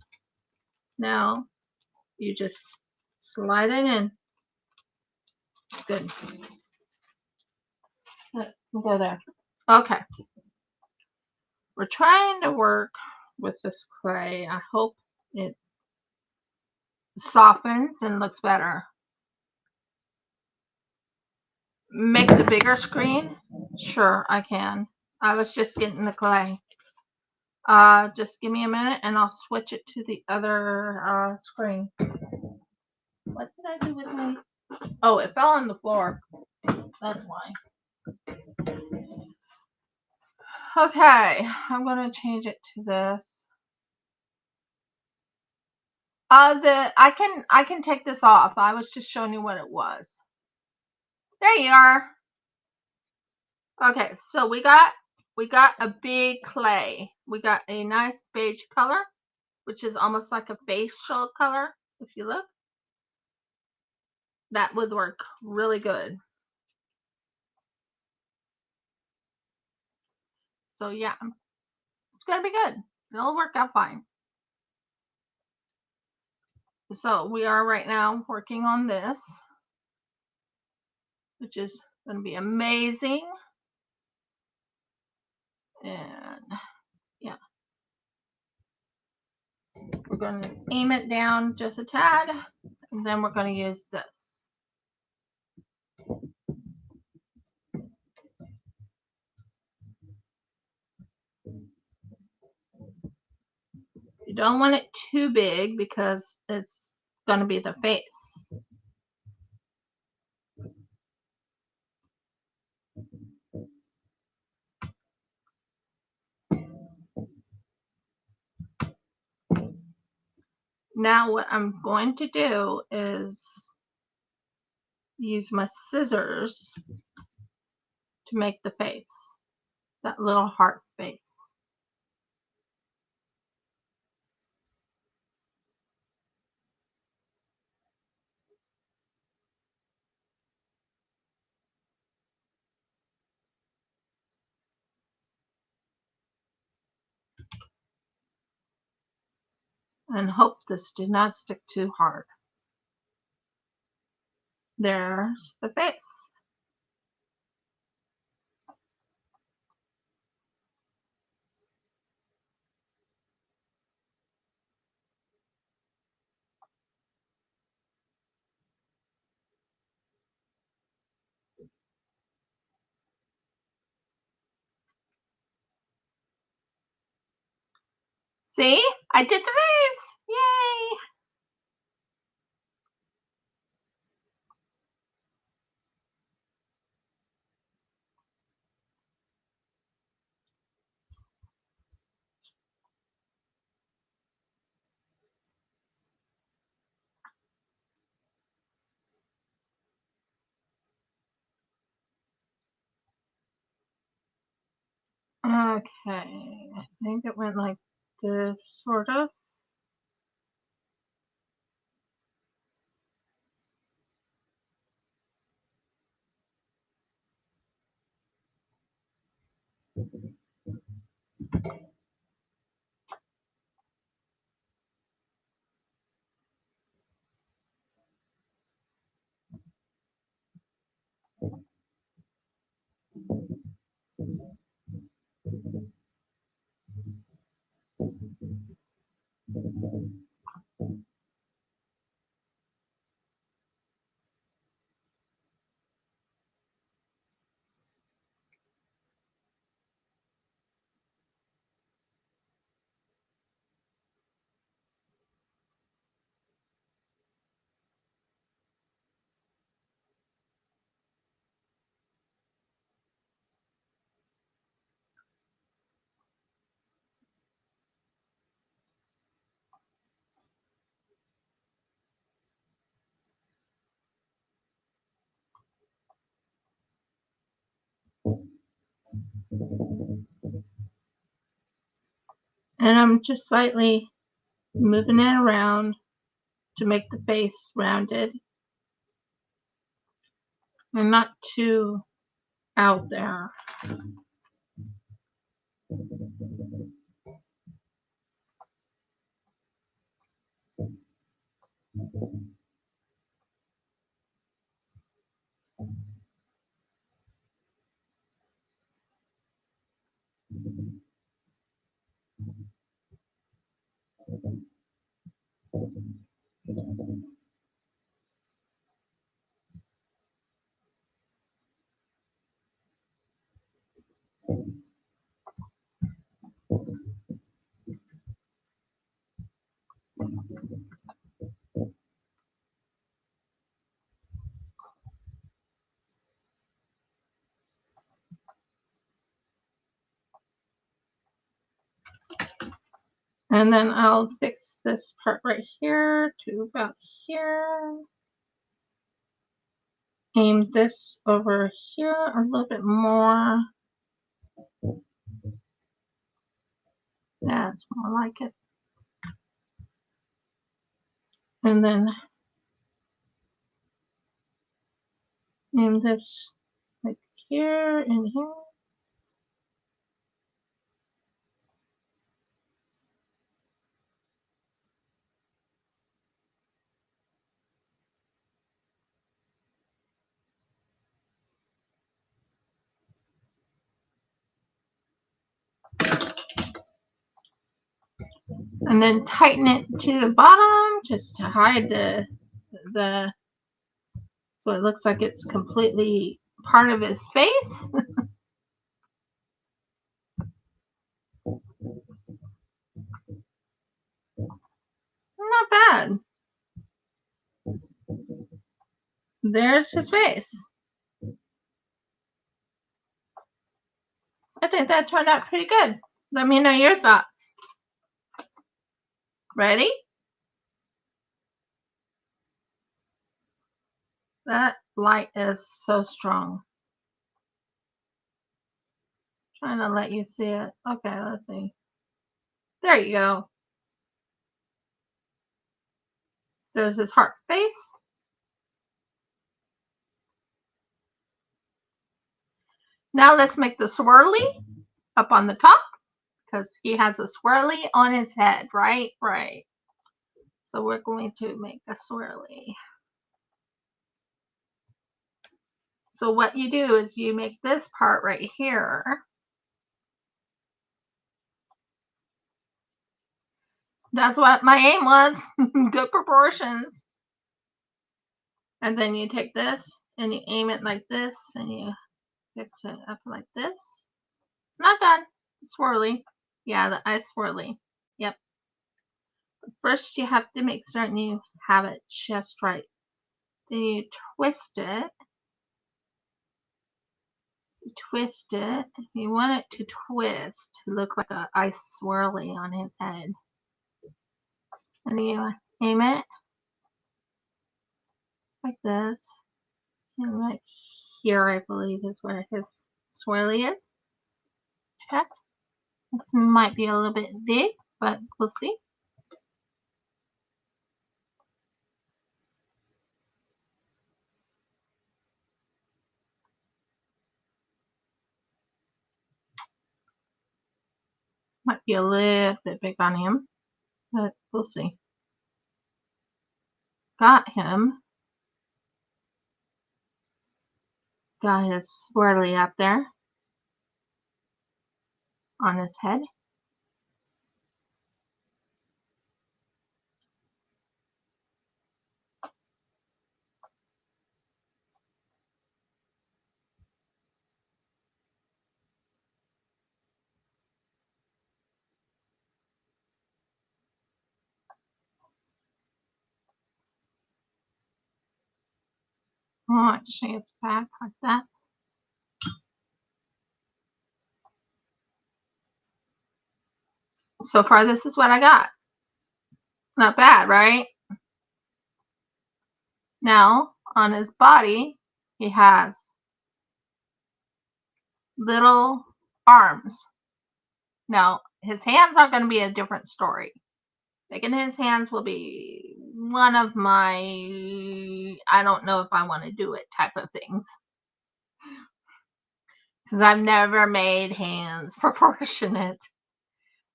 Now you just slide it in. Good. Go there. Okay. We're trying to work with this clay. I hope it softens and looks better. Make the bigger screen? Sure, I can. I was just getting the clay. Just give me a minute and I'll switch it to the other screen. What did I do with my... Oh, it fell on the floor. That's why. Okay, I'm going to change it to this. I can take this off. I was just showing you what it was. There you are. Okay, so we got a big clay. We got a nice beige color, which is almost like a facial color. If you look, that would work really good. So yeah, it's gonna be good. It'll work out fine. So we are right now working on this, which is gonna be amazing. And yeah, we're gonna aim it down just a tad, and then we're gonna use this. You don't want it too big because it's gonna be the face. Now what I'm going to do is use my scissors to make the face, that little heart face. And hope this did not stick too hard. There's the face. See? I did the face! Yay! Okay, I think it went like this, sort of. And I'm just slightly moving it around to make the face rounded and not too out there. And then I'll fix this part right here to about here. Aim this over here a little bit more. That's more like it. And then aim this like here and here. And then tighten it to the bottom just to hide the so it looks like it's completely part of his face. Not bad. There's his face. I think that turned out pretty good. Let me know your thoughts. Ready? That light is so strong. Trying to let you see it. Okay, let's see. There you go. There's his heart face. Now let's make the swirly up on the top because he has a swirly on his head, right? Right. So we're going to make a swirly. So what you do is you make this part right here. That's what my aim was. Good proportions. And then you take this and you aim it like this and you fix it up like this. It's not done. It's swirly. Yeah, the eye swirly. Yep. But first you have to make certain you have it just right. Then you twist it. Twist it. You want it to twist to look like an ice swirly on his head. And then you aim it like this. And right here, I believe, is where his swirly is. Check. This might be a little bit big, but we'll see. Might be a little bit big on him, but we'll see. Got him. Got his swirly up there on his head. Oh, actually, it's back like that. So far, this is what I got. Not bad, right? Now, on his body, he has little arms. Now, his hands are going to be a different story. Making his hands will be one of my, I don't know if I want to do it type of things. Because I've never made hands proportionate.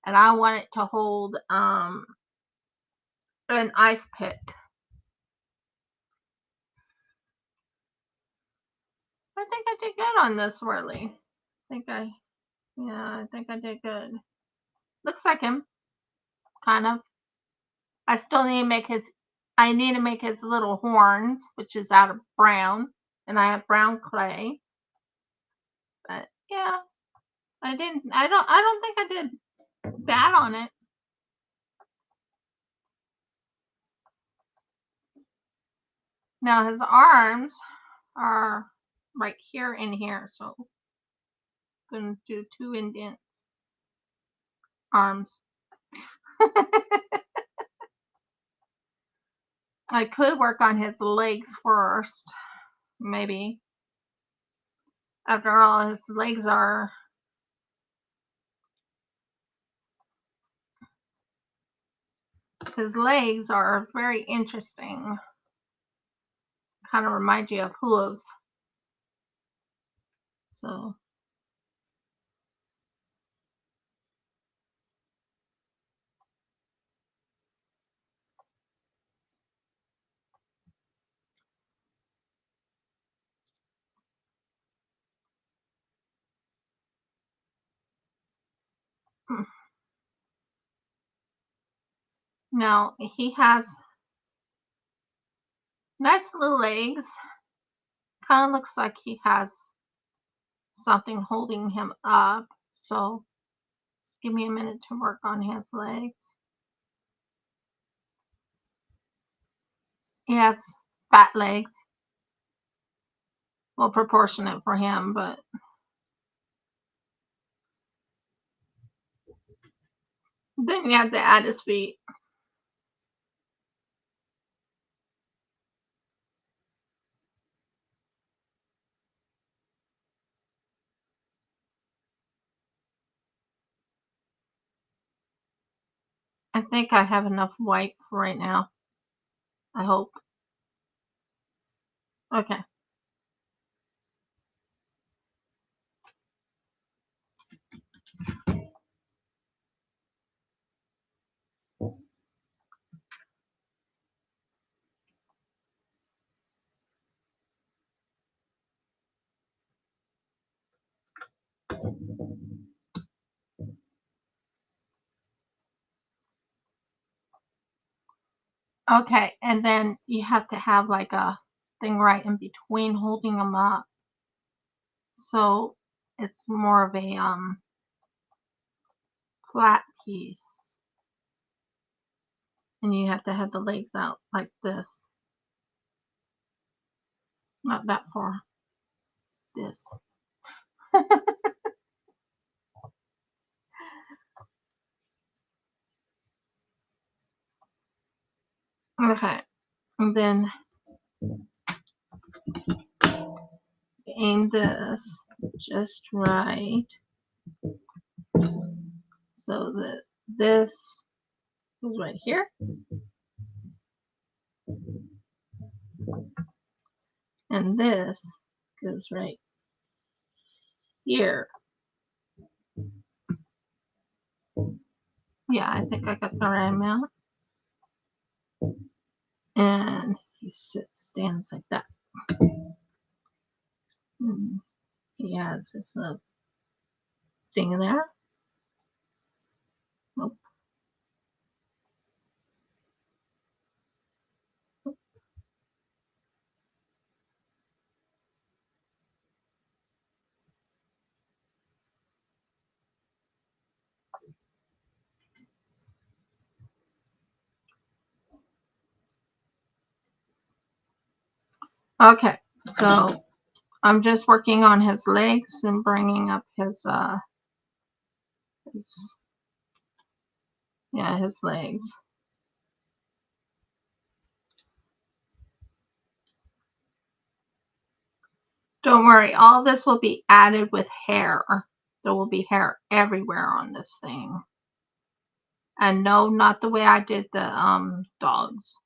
And I want it to hold an ice pick. I think I did good on this swirly. I think I did good. Looks like him, kind of. I still need to make his little horns, which is out of brown, and I have brown clay. But yeah, I don't think I did bad on it. Now his arms are right here and here, so I'm gonna do 2 indents. Arms. I could work on his legs first, maybe. After all, his legs are very interesting. Kind of remind you of hooves. So now he has nice little legs. Kind of looks like he has something holding him up. So just give me a minute to work on his legs. He has fat legs. Well, proportionate for him, but then you have to add his feet. I think I have enough white for right now. I hope. Okay. Okay, and then you have to have like a thing right in between holding them up. So it's more of a flat piece. And you have to have the legs out like this. Not that far. This. Okay. And then aim this just right so that this goes right here. And this goes right here. Yeah, I think I got the right amount. And he stands like that. And he has this little thing there. Oh. Okay, so I'm just working on his legs and bringing up his legs. Don't worry, all this will be added with hair. There will be hair everywhere on this thing. And no, not the way I did the dogs.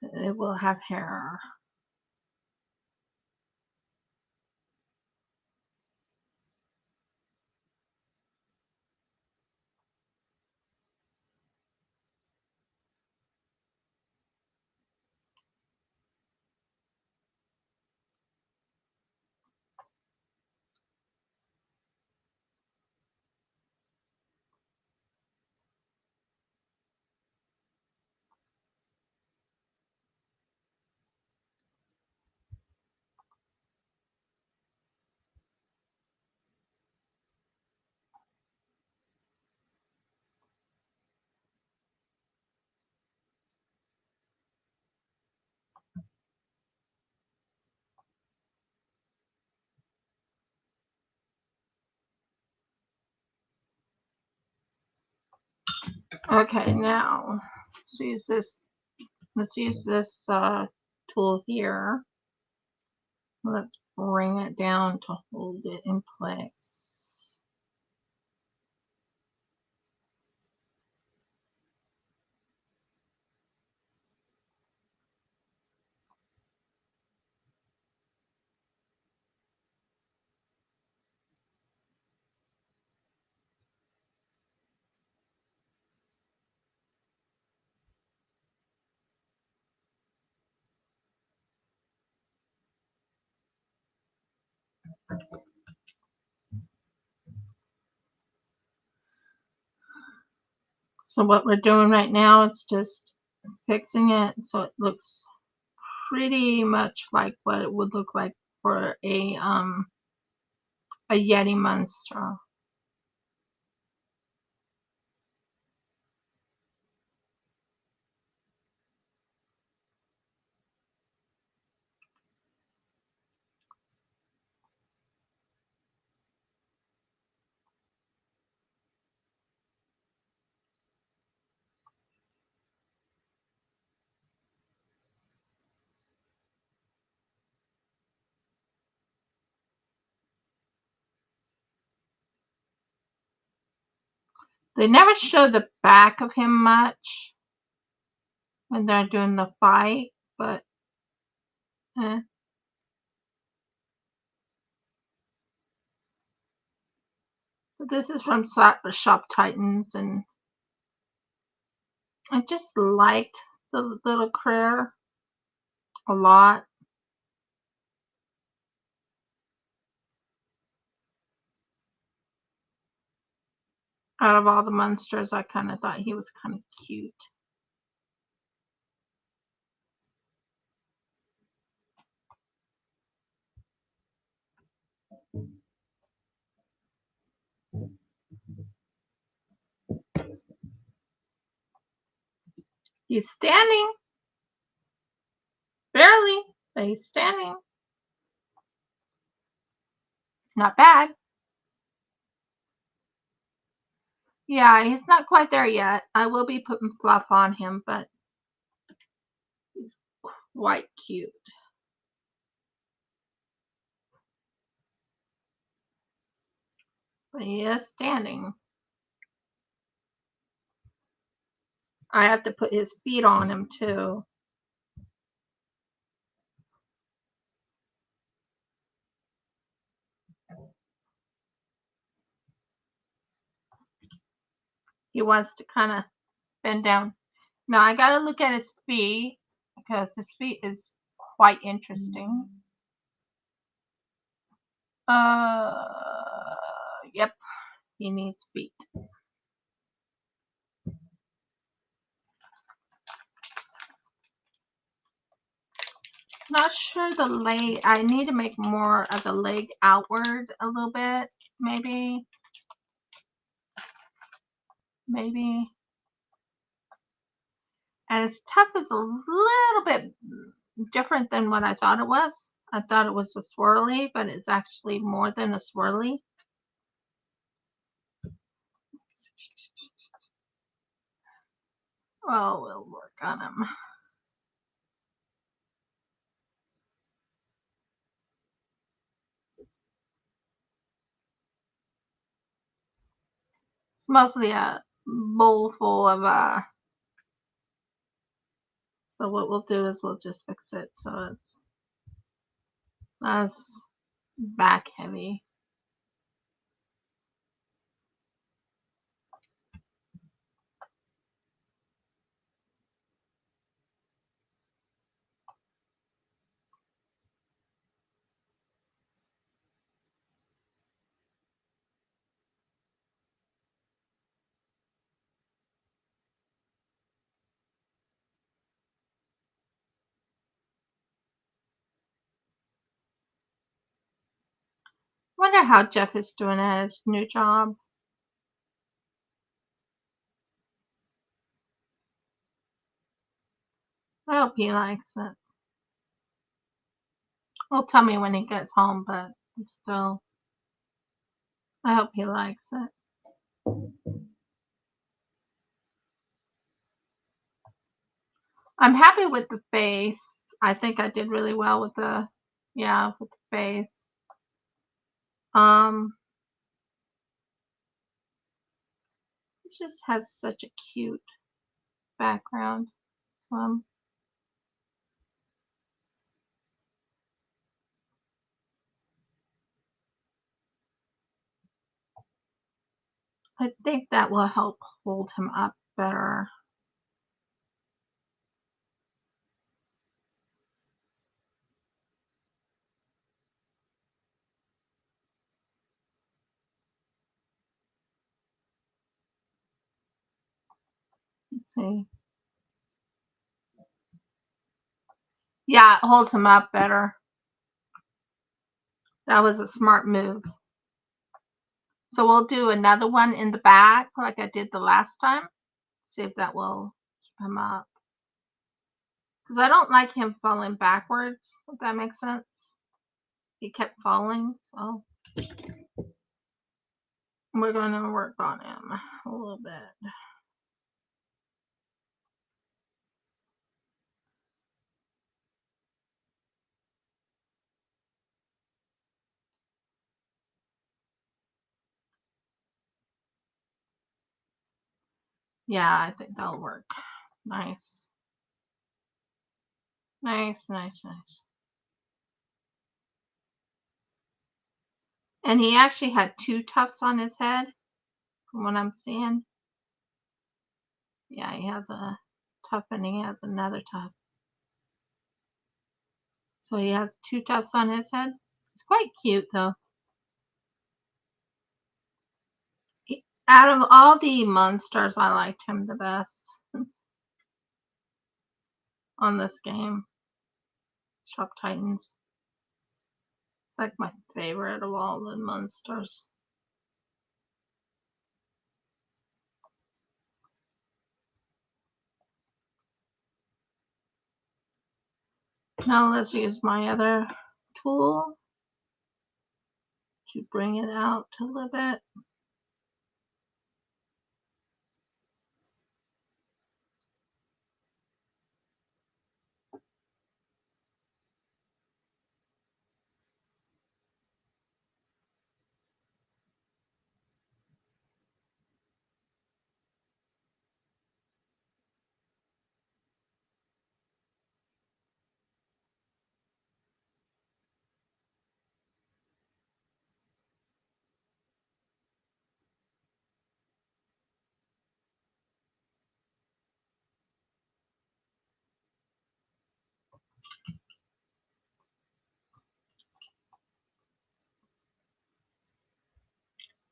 It will have hair. Okay, now let's use this tool here. Let's bring it down to hold it in place. So what we're doing right now is just fixing it so it looks pretty much like what it would look like for a Yeti monster. They never show the back of him much when they're doing the fight, but But this is from Shop Titans, and I just liked the little critter a lot. Out of all the monsters, I kind of thought he was kind of cute. He's standing. Barely, but he's standing. Not bad. Yeah, he's not quite there yet. I will be putting fluff on him, but he's quite cute. But he is standing. I have to put his feet on him too. He wants to kind of bend down. Now I got to look at his feet because his feet is quite interesting. Yep, he needs feet. Not sure the leg. I need to make more of the leg outward a little bit, maybe. And his tuck is a little bit different than what I thought it was. I thought it was a swirly, but it's actually more than a swirly. Oh, we'll work on him. It's mostly a bowl full of so what we'll do is we'll just fix it so it's not as back heavy. Wonder how Jeff is doing at his new job. I hope he likes it. He'll tell me when he gets home, but still, I hope he likes it. I'm happy with the face. I think I did really well with the, with the face. It just has such a cute background. I think that will help hold him up better. Let's see. Yeah, it holds him up better. That was a smart move. So we'll do another one in the back like I did the last time. See if that will keep him up. Because I don't like him falling backwards, if that makes sense. He kept falling, so we're going to work on him a little bit. Yeah, I think that'll work. Nice. Nice, nice, nice. And he actually had 2 tufts on his head, from what I'm seeing. Yeah, he has a tuft and he has another tuft. So he has 2 tufts on his head. It's quite cute, though. Out of all the monsters, I liked him the best on this game. Shop Titans. It's like my favorite of all the monsters. Now let's use my other tool to bring it out a little bit.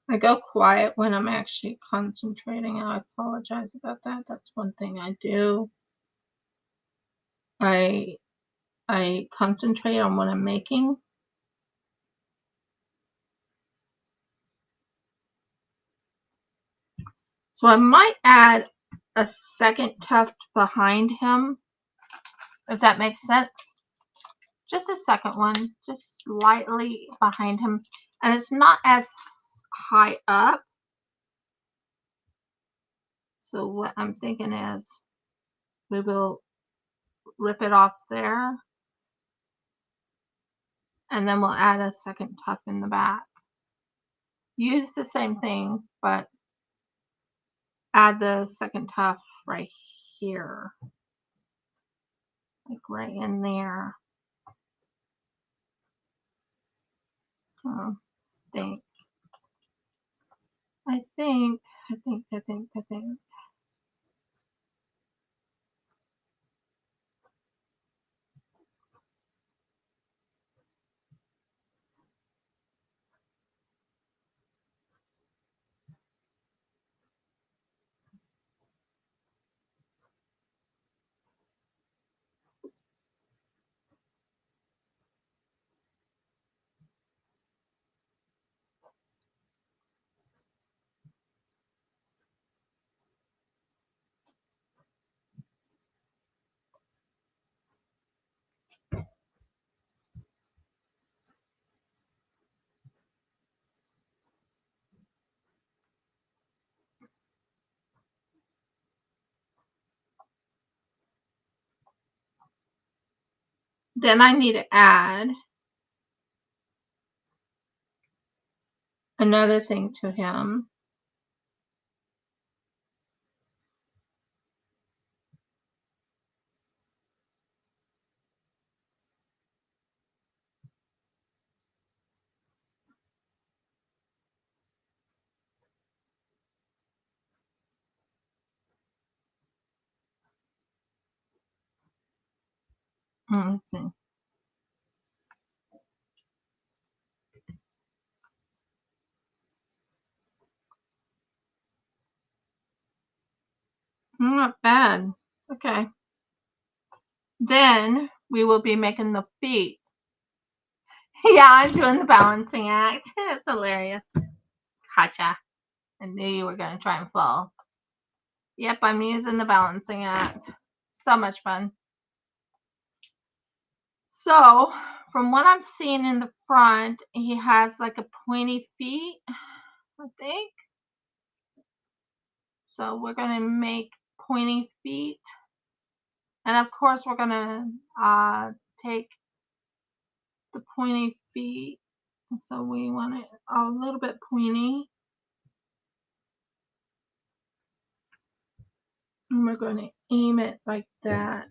I go quiet when I'm actually concentrating. I apologize about that. That's one thing I do. I concentrate on what I'm making. So I might add a second tuft behind him, if that makes sense. Just a second one, just slightly behind him. And it's not as high up. So what I'm thinking is we will rip it off there. And then we'll add a second tuft in the back. Use the same thing, but add the second tuft right here. Like right in there. I think. Then I need to add another thing to him. Let's see. Not bad. Okay. Then we will be making the feet. Yeah, I'm doing the balancing act. It's hilarious. Gotcha. I knew you were going to try and fall. Yep, I'm using the balancing act. So much fun. So, from what I'm seeing in the front, he has like a pointy feet, I think. So we're going to make pointy feet. And of course, we're going to take the pointy feet. So we want it a little bit pointy. And we're going to aim it like that.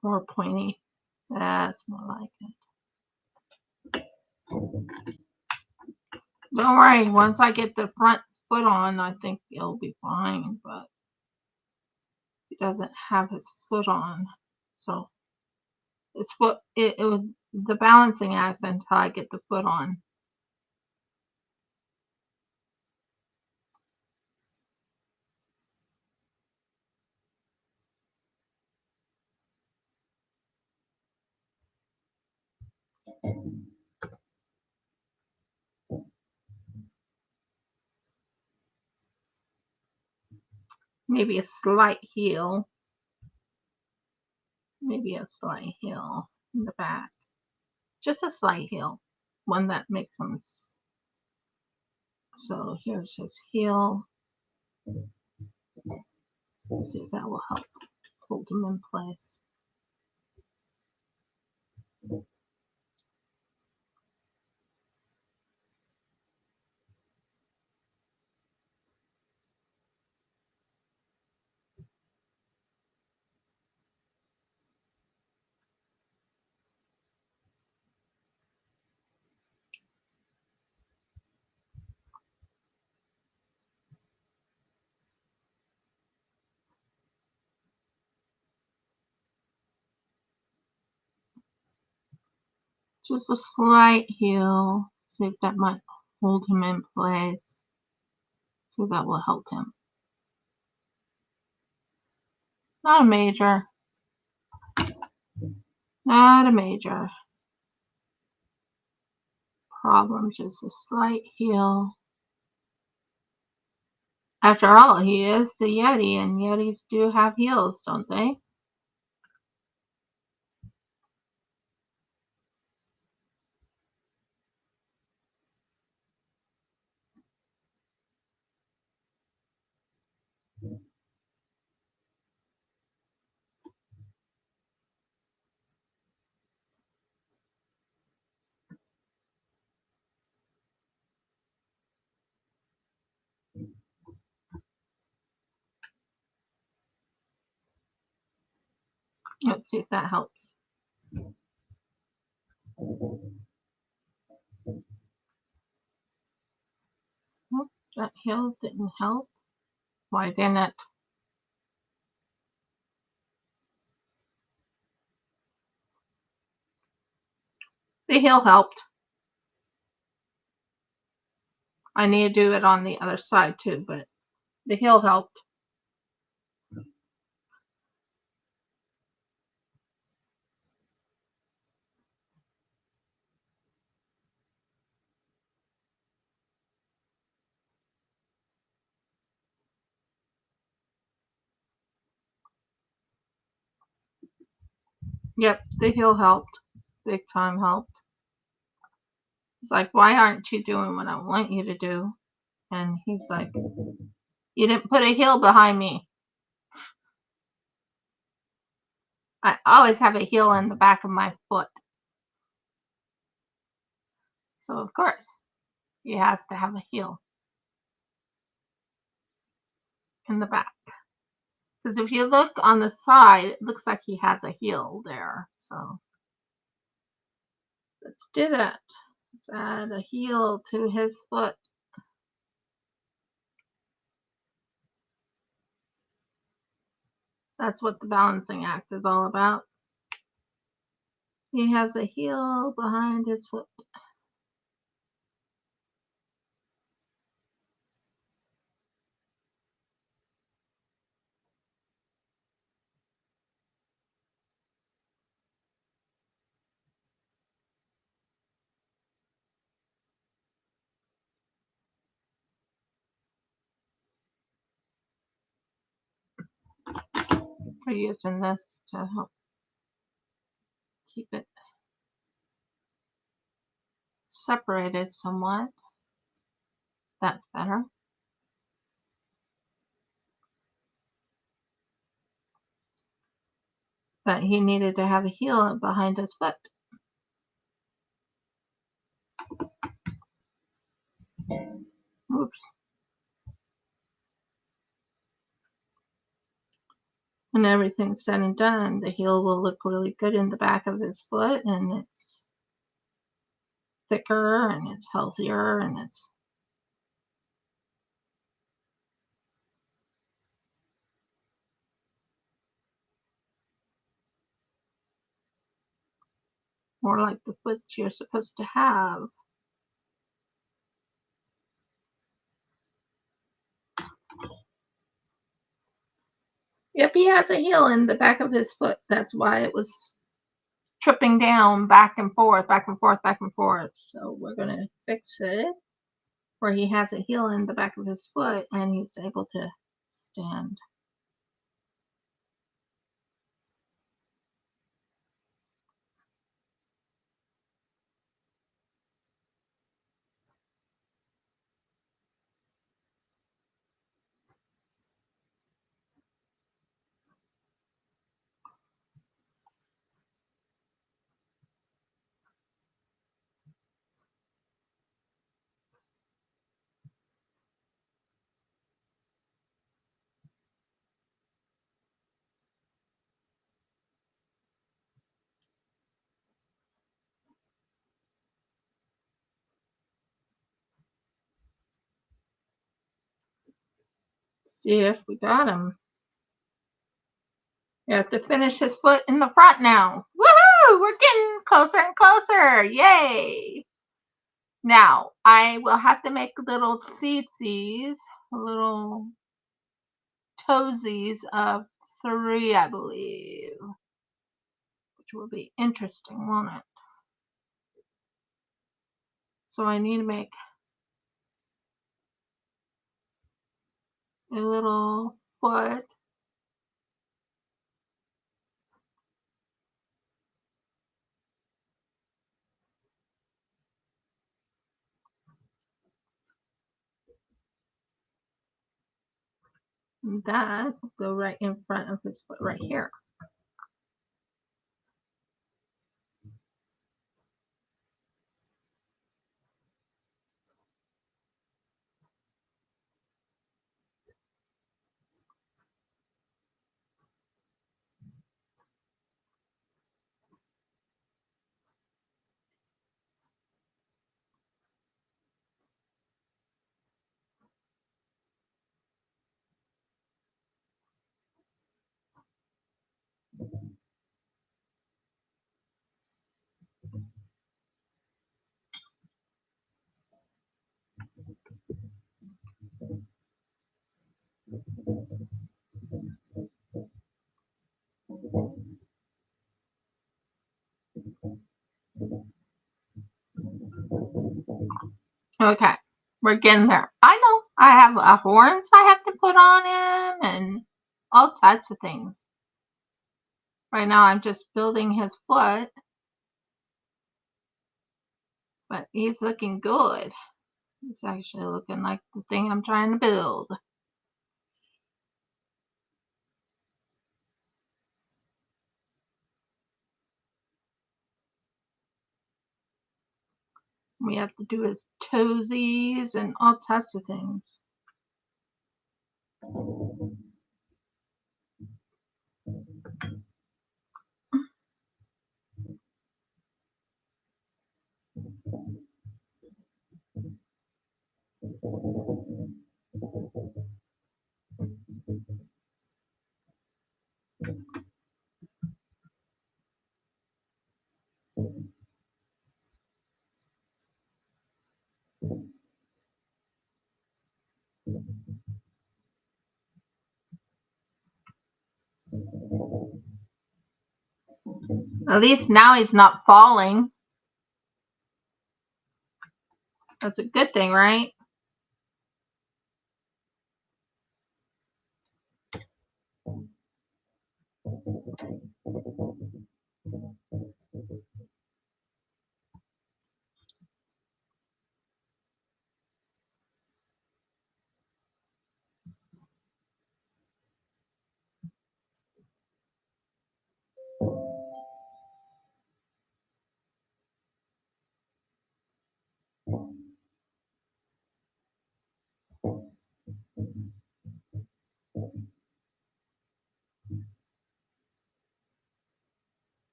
More pointy. That's more like it. Don't worry. Once I get the front foot on, I think it'll be fine. But he doesn't have his foot on. So it's foot. It was the balancing act until I get the foot on. Maybe a slight heel. Maybe a slight heel in the back. Just a slight heel. One that makes him. So here's his heel. Let's see if that will help hold him in place. Just a slight heel. See if that might hold him in place. So that will help him. Not a major. Not a major problem. Just a slight heel. After all, he is the Yeti, and Yetis do have heels, don't they? Let's see if that helps. Nope, that heel didn't help. Why didn't it? The heel helped. I need to do it on the other side too, but the heel helped. Yep, the heel helped. Big time helped. He's like, why aren't you doing what I want you to do? And he's like, you didn't put a heel behind me. I always have a heel in the back of my foot. So, of course, he has to have a heel in the back. Because if you look on the side, it looks like he has a heel there. So, let's do that. Let's add a heel to his foot. That's what the balancing act is all about. He has a heel behind his foot. We're using this to help keep it separated somewhat. That's better. But he needed to have a heel behind his foot. Oops. When everything's said and done, the heel will look really good in the back of his foot, and it's thicker and it's healthier and it's more like the foot you're supposed to have. Yep, he has a heel in the back of his foot. That's why it was tripping down back and forth, back and forth, back and forth. So we're going to fix it where he has a heel in the back of his foot and he's able to stand. See if we got him. You have to finish his foot in the front now. Woohoo! We're getting closer and closer. Yay! Now, I will have to make little feetsies, little toesies of 3, I believe, which will be interesting, won't it? So I need to make a little foot. And that will go right in front of his foot right here. Okay, we're getting there. I know I have horns I have to put on him and all types of things. Right now I'm just building his foot. But he's looking good. It's actually looking like the thing I'm trying to build. We have to do his toesies and all types of things. At least now he's not falling. That's a good thing, right?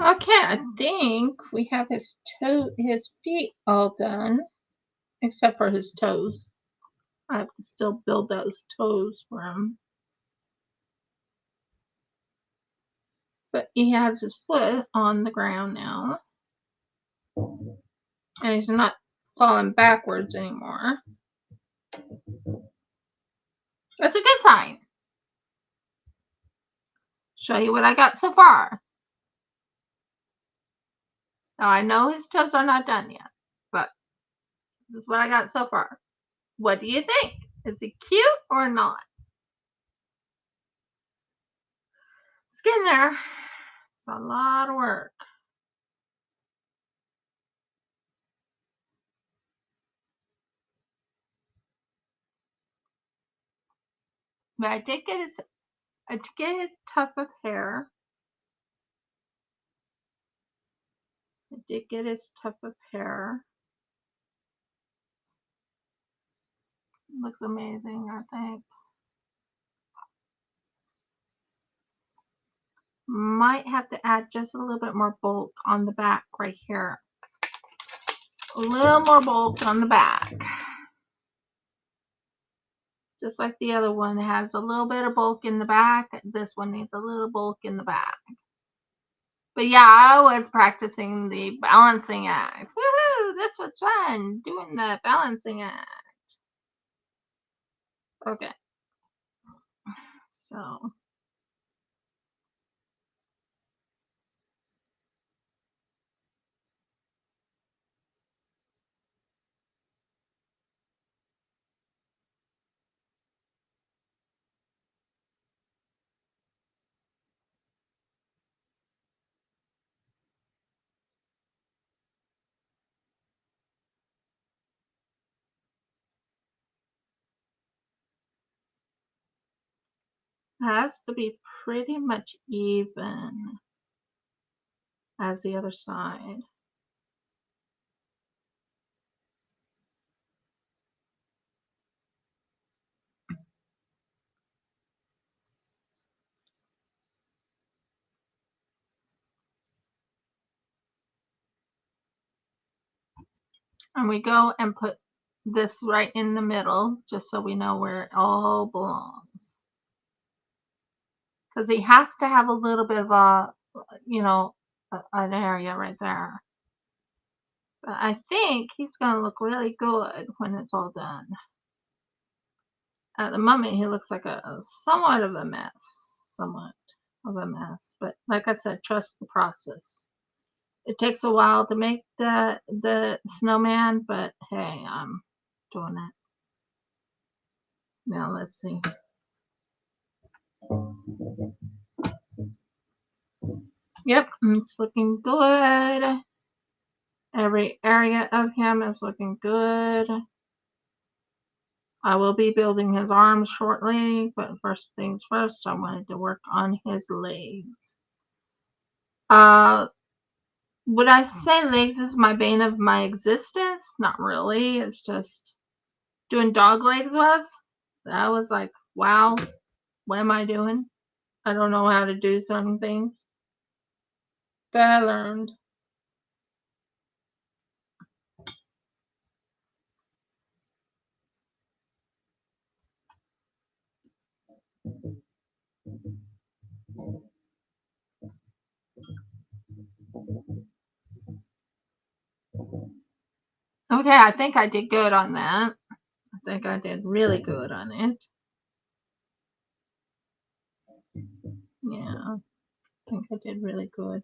Okay, I think we have his feet all done, except for his toes. I have to still build those toes for him. But he has his foot on the ground now. And he's not falling backwards anymore. That's a good sign. Show you what I got so far. Now I know his toes are not done yet, but this is what I got so far. What do you think? Is he cute or not? It's getting there. It's a lot of work. But I did get his tuft of hair. I did get his tuft of hair. Looks amazing, I think. Might have to add just a little bit more bulk on the back right here. A little more bulk on the back. Just like the other one has a little bit of bulk in the back. This one needs a little bulk in the back. But yeah, I was practicing the balancing act. Woohoo! This was fun, doing the balancing act. Okay. So. Has to be pretty much even as the other side. And we go and put this right in the middle, just so we know where it all belongs. Because he has to have a little bit of an area right there. But I think he's going to look really good when it's all done. At the moment, he looks like a somewhat of a mess. But like I said, trust the process. It takes a while to make the snowman, but hey, I'm doing it. Now let's see. Yep, it's looking good. Every area of him is looking good. I will be building his arms shortly, but first things first, I wanted to work on his legs. Would I say legs is my bane of my existence? Not really. It's just doing dog legs that was like, wow, what am I doing? I don't know how to do certain things, but I learned. Okay, I think I did good on that. I think I did really good on it. Yeah, I think I did really good.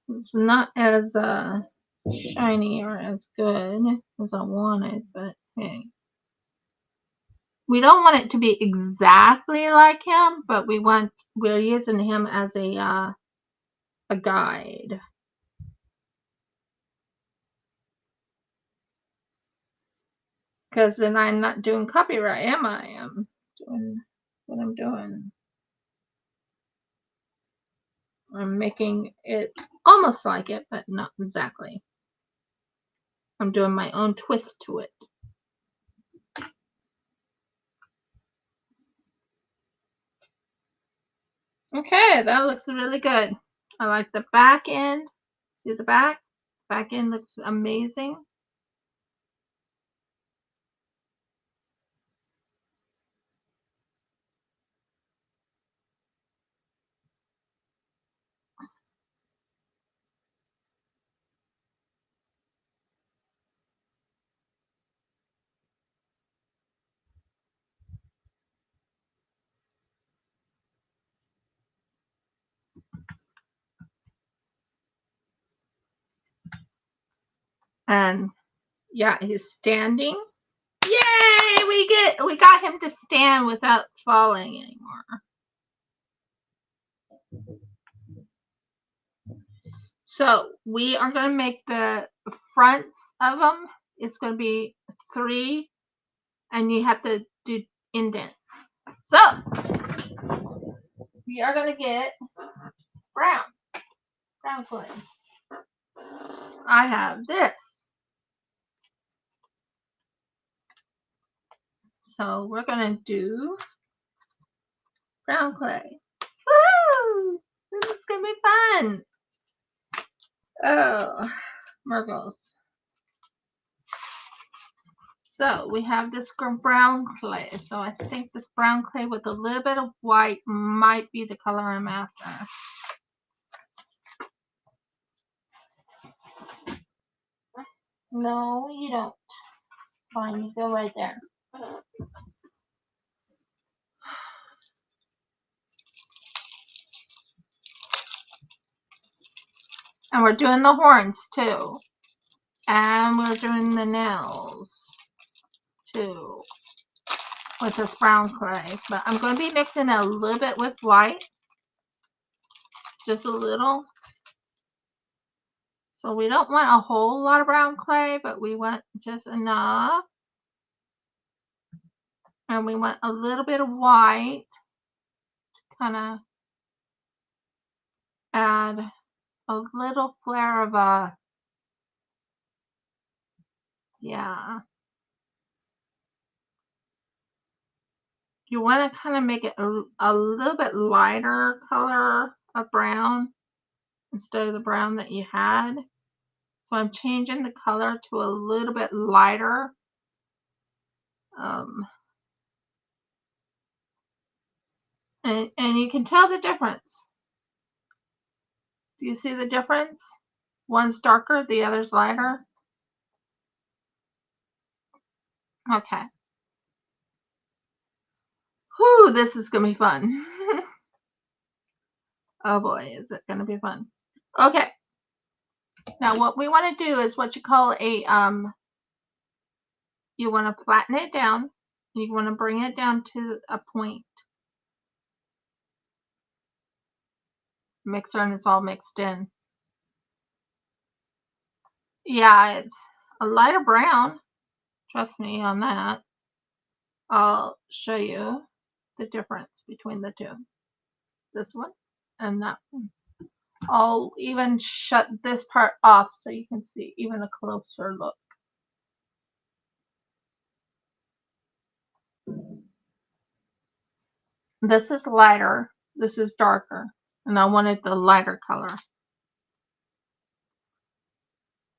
It's not as shiny or as good as I wanted, but hey. We don't want it to be exactly like him, but we're using him as a guide. Because then I'm not doing copyright, am I? I'm doing what I'm doing. I'm making it almost like it, but not exactly. I'm doing my own twist to it. Okay, that looks really good. I like the back end. See the back? Back end looks amazing. And yeah, he's standing. Yay! We got him to stand without falling anymore. So we are going to make the fronts of them. It's going to be 3, and you have to do indents. So we are going to get brown clay. I have this. So we're going to do brown clay. Woo! This is going to be fun. Oh, Mergles. So we have this brown clay. So I think this brown clay with a little bit of white might be the color I'm after. No, you don't. Fine, you go right there. And we're doing the horns too. And we're doing the nails too with this brown clay. But I'm going to be mixing a little bit with white. Just a little. So we don't want a whole lot of brown clay, but we want just enough. And we want a little bit of white to kind of add a little flare of a, yeah. You want to kind of make it a little bit lighter color of brown instead of the brown that you had. So I'm changing the color to a little bit lighter. And you can tell the difference. Do you see the difference? One's darker, the other's lighter. Okay. Whew, this is going to be fun. Oh boy, is it going to be fun. Okay, Now what we want to do is what you call a, you want to flatten it down. You want to bring it down to a point. Mixer, and it's all mixed in. Yeah, it's a lighter brown. Trust me on that. I'll show you the difference between the two. This one and that one. I'll even shut this part off so you can see even a closer look. This is lighter, this is darker, and I wanted the lighter color.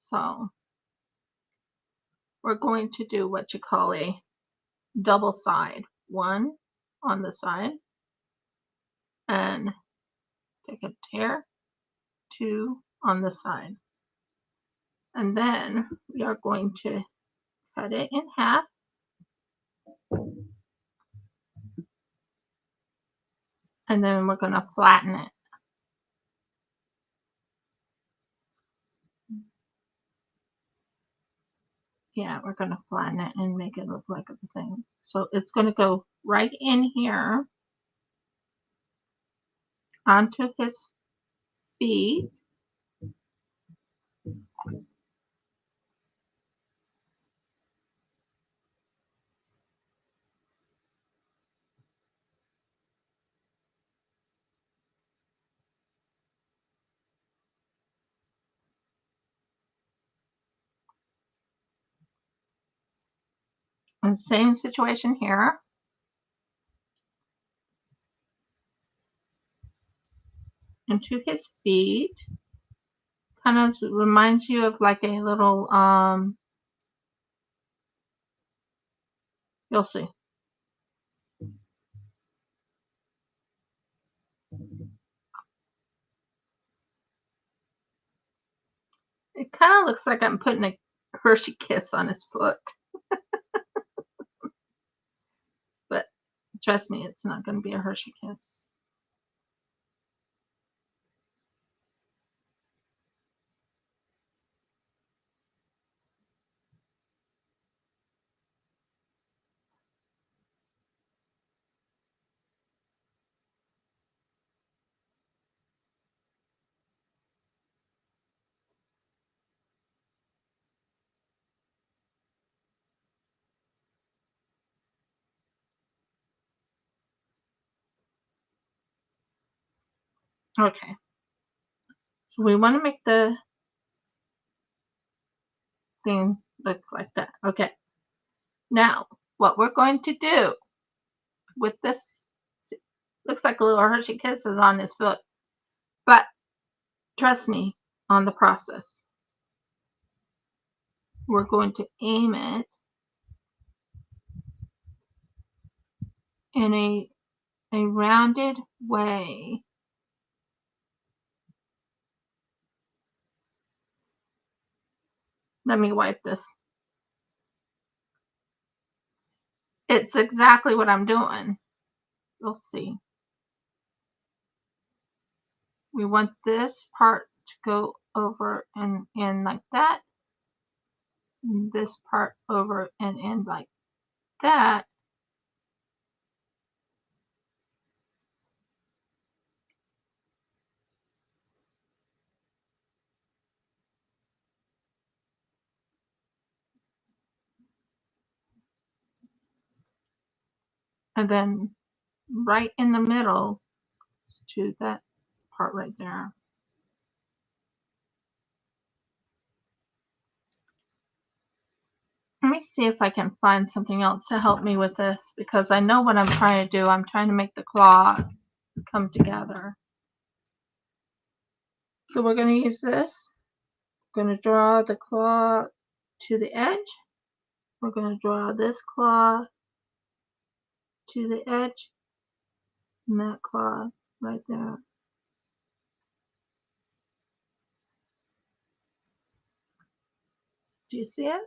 So we're going to do what you call a double side. One on the side, and take a tear, two on the side. And then we are going to cut it in half. And then we're going to flatten it. Yeah, we're going to flatten it and make it look like a thing. So it's going to go right in here onto his feet. And same situation here. Into his feet. Kind of reminds you of like a little, you'll see. It kind of looks like I'm putting a Hershey kiss on his foot. But trust me, it's not going to be a Hershey kiss. Okay. So we want to make the thing look like that. Okay. Now, what we're going to do with this, looks like a little Hershey Kisses on his foot, but trust me on the process. We're going to aim it in a rounded way. Let me wipe this. It's exactly what I'm doing. You'll see. We want this part to go over and in like that. And this part over and in like that. And then right in the middle to that part right there. Let me see if I can find something else to help me with this, because I know what I'm trying to do. I'm trying to make the claw come together. So we're going to use this. We're going to draw the claw to the edge. We're going to draw this claw to the edge and that claw right there. Do you see it?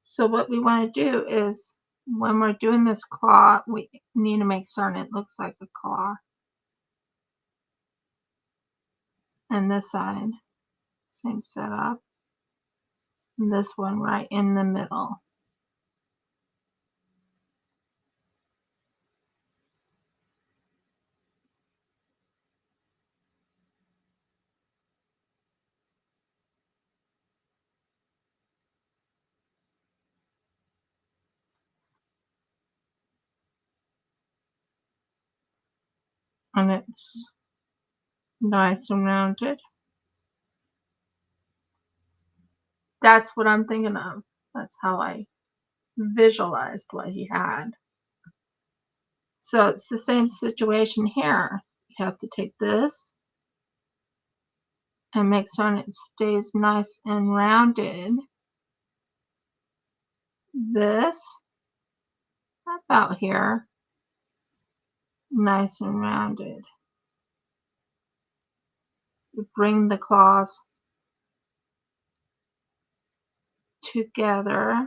So what we want to do is when we're doing this claw, we need to make certain it looks like a claw. And this side, same setup. And this one right in the middle. And it's nice and rounded. That's what I'm thinking of. That's how I visualized what he had. So it's the same situation here. You have to take this and make certain it stays nice and rounded. This about here, nice and rounded. You bring the claws together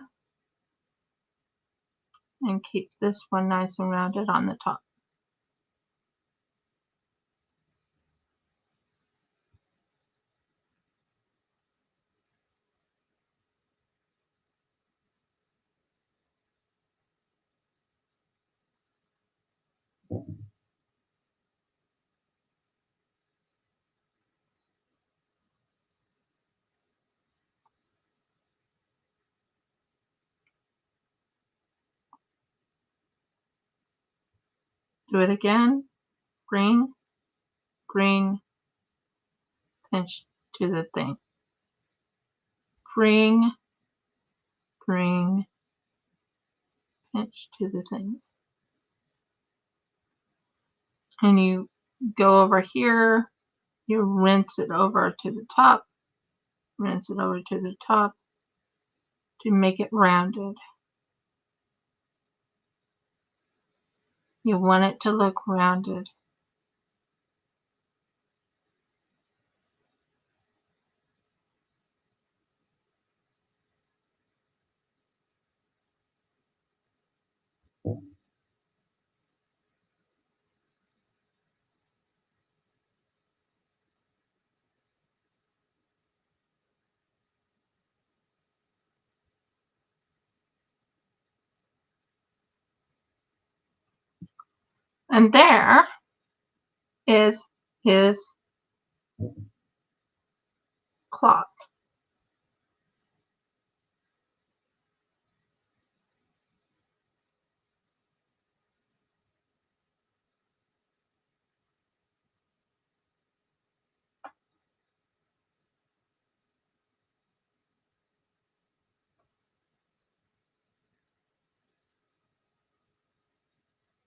and keep this one nice and rounded on the top. Do it again. Green, green, pinch to the thing. Bring, bring, pinch to the thing. And you go over here, you rinse it over to the top, rinse it over to the top to make it rounded. You want it to look rounded. And there is his claws.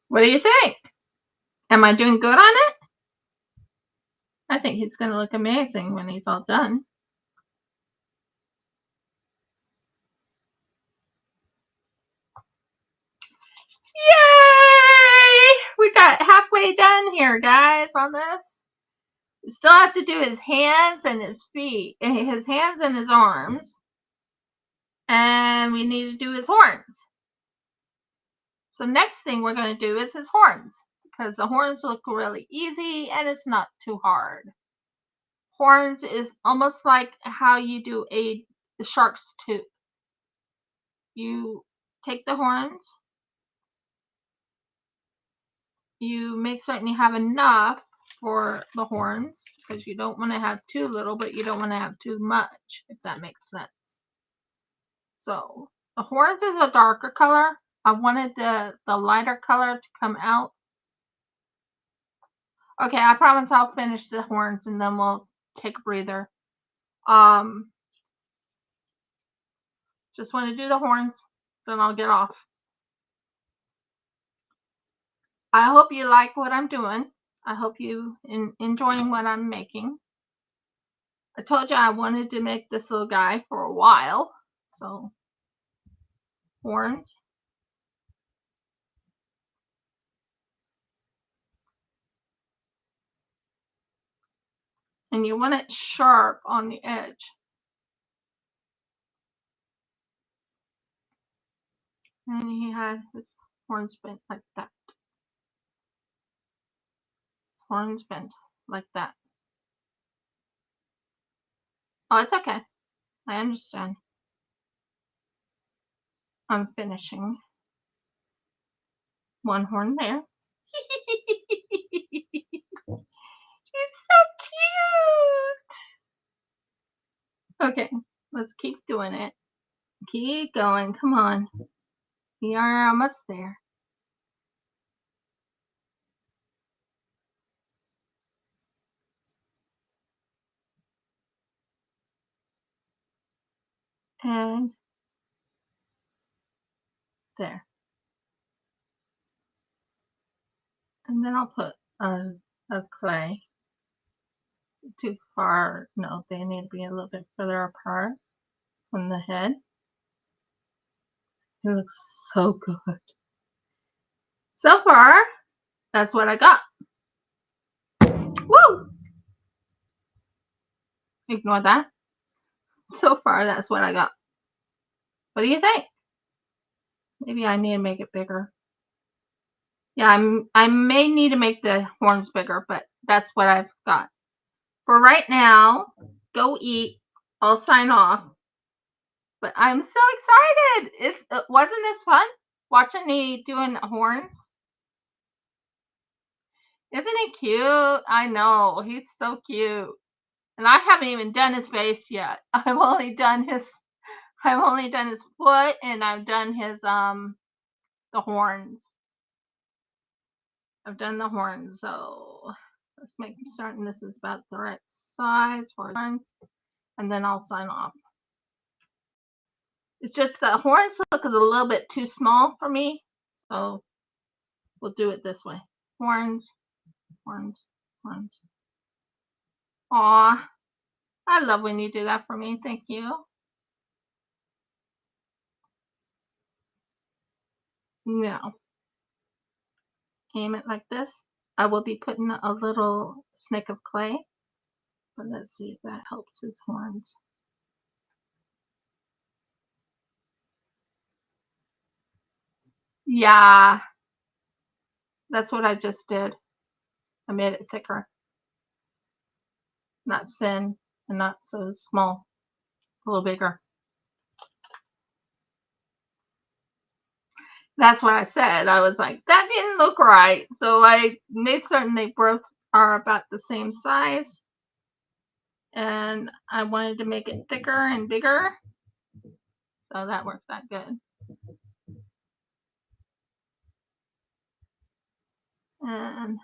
What do you think? Am I doing good on it? I think he's going to look amazing when he's all done. Yay! We got halfway done here, guys, on this. We still have to do his hands and his feet, his hands and his arms. And we need to do his horns. So next thing we're going to do is his horns, because the horns look really easy and it's not too hard. Horns is almost like how you do the shark's tooth. You take the horns, you make certain you have enough for the horns, because you don't want to have too little, but you don't want to have too much, if that makes sense. So the horns is a darker color. I wanted the lighter color to come out. Okay, I promise I'll finish the horns and then we'll take a breather. Just want to do the horns, then I'll get off. I hope you like what I'm doing. I hope you enjoying what I'm making. I told you I wanted to make this little guy for a while. So, horns. And you want it sharp on the edge. And he had his horns bent like that. Horns bent like that. Oh, it's okay. I understand. I'm finishing. One horn there. It's so cute. Okay, let's keep doing it. Keep going. Come on. We are almost there. And there. And then I'll put a clay. Too far. No, they need to be a little bit further apart from the head. It looks so good. So far, that's what I got. Woo! Ignore that. So far, that's what I got. What do you think? Maybe I need to make it bigger. Yeah, I may need to make the horns bigger, but that's what I've got. For right now, go eat. I'll sign off. But I'm so excited. Wasn't this fun? Watching me doing horns? Isn't he cute? I know. He's so cute. And I haven't even done his face yet. I've only done his foot, and I've done his the horns. I've done the horns, so let's make certain this is about the right size for horns, and then I'll sign off. It's just the horns look a little bit too small for me, so we'll do it this way. Horns, horns, horns. Aw, I love when you do that for me. Thank you. Now, aim it like this. I will be putting a little snake of clay, but let's see if that helps his horns. Yeah, that's what I just did. I made it thicker, not thin and not so small, a little bigger. That's what I said. I was like, that didn't look right. So I made certain they both are about the same size. And I wanted to make it thicker and bigger. So that worked out good. And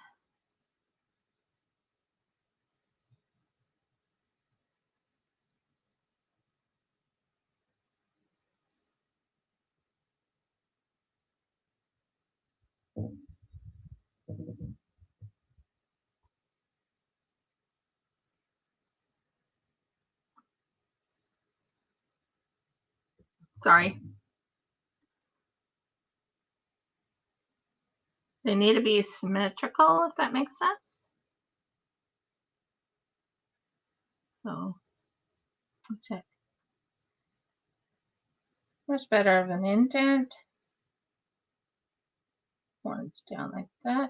sorry. They need to be symmetrical, if that makes sense. So let's check. Much better of an indent. Horns down like that.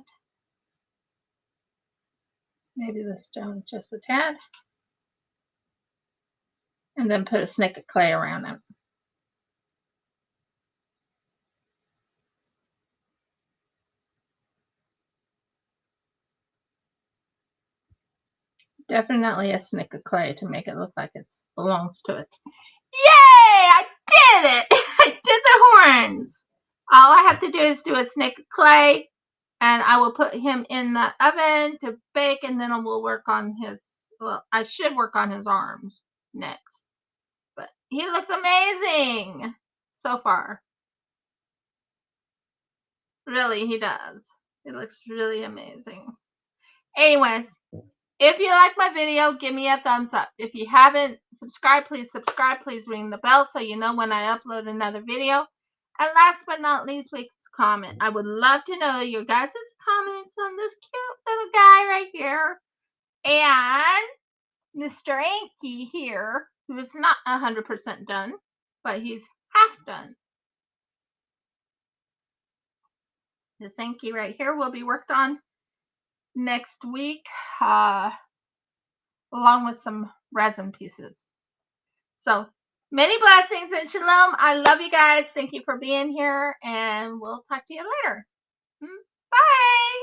Maybe this down just a tad. And then put a snake of clay around them. Definitely a snake of clay to make it look like it belongs to it. Yay! I did it! I did the horns. All I have to do is do a snake of clay, and I will put him in the oven to bake, and then we'll work on his, well, I should work on his arms next. But he looks amazing so far. Really, he does. It looks really amazing. Anyways, if you like my video, give me a thumbs up. If you haven't subscribed, please subscribe. Please ring the bell so you know when I upload another video. And last but not least, please comment. I would love to know your guys' comments on this cute little guy right here. And Mr. Anky here, who is not 100% done, but he's half done. This Anky right here will be worked on next week, along with some resin pieces. So many blessings and shalom. I love you guys. Thank you for being here, and we'll talk to you later. Bye.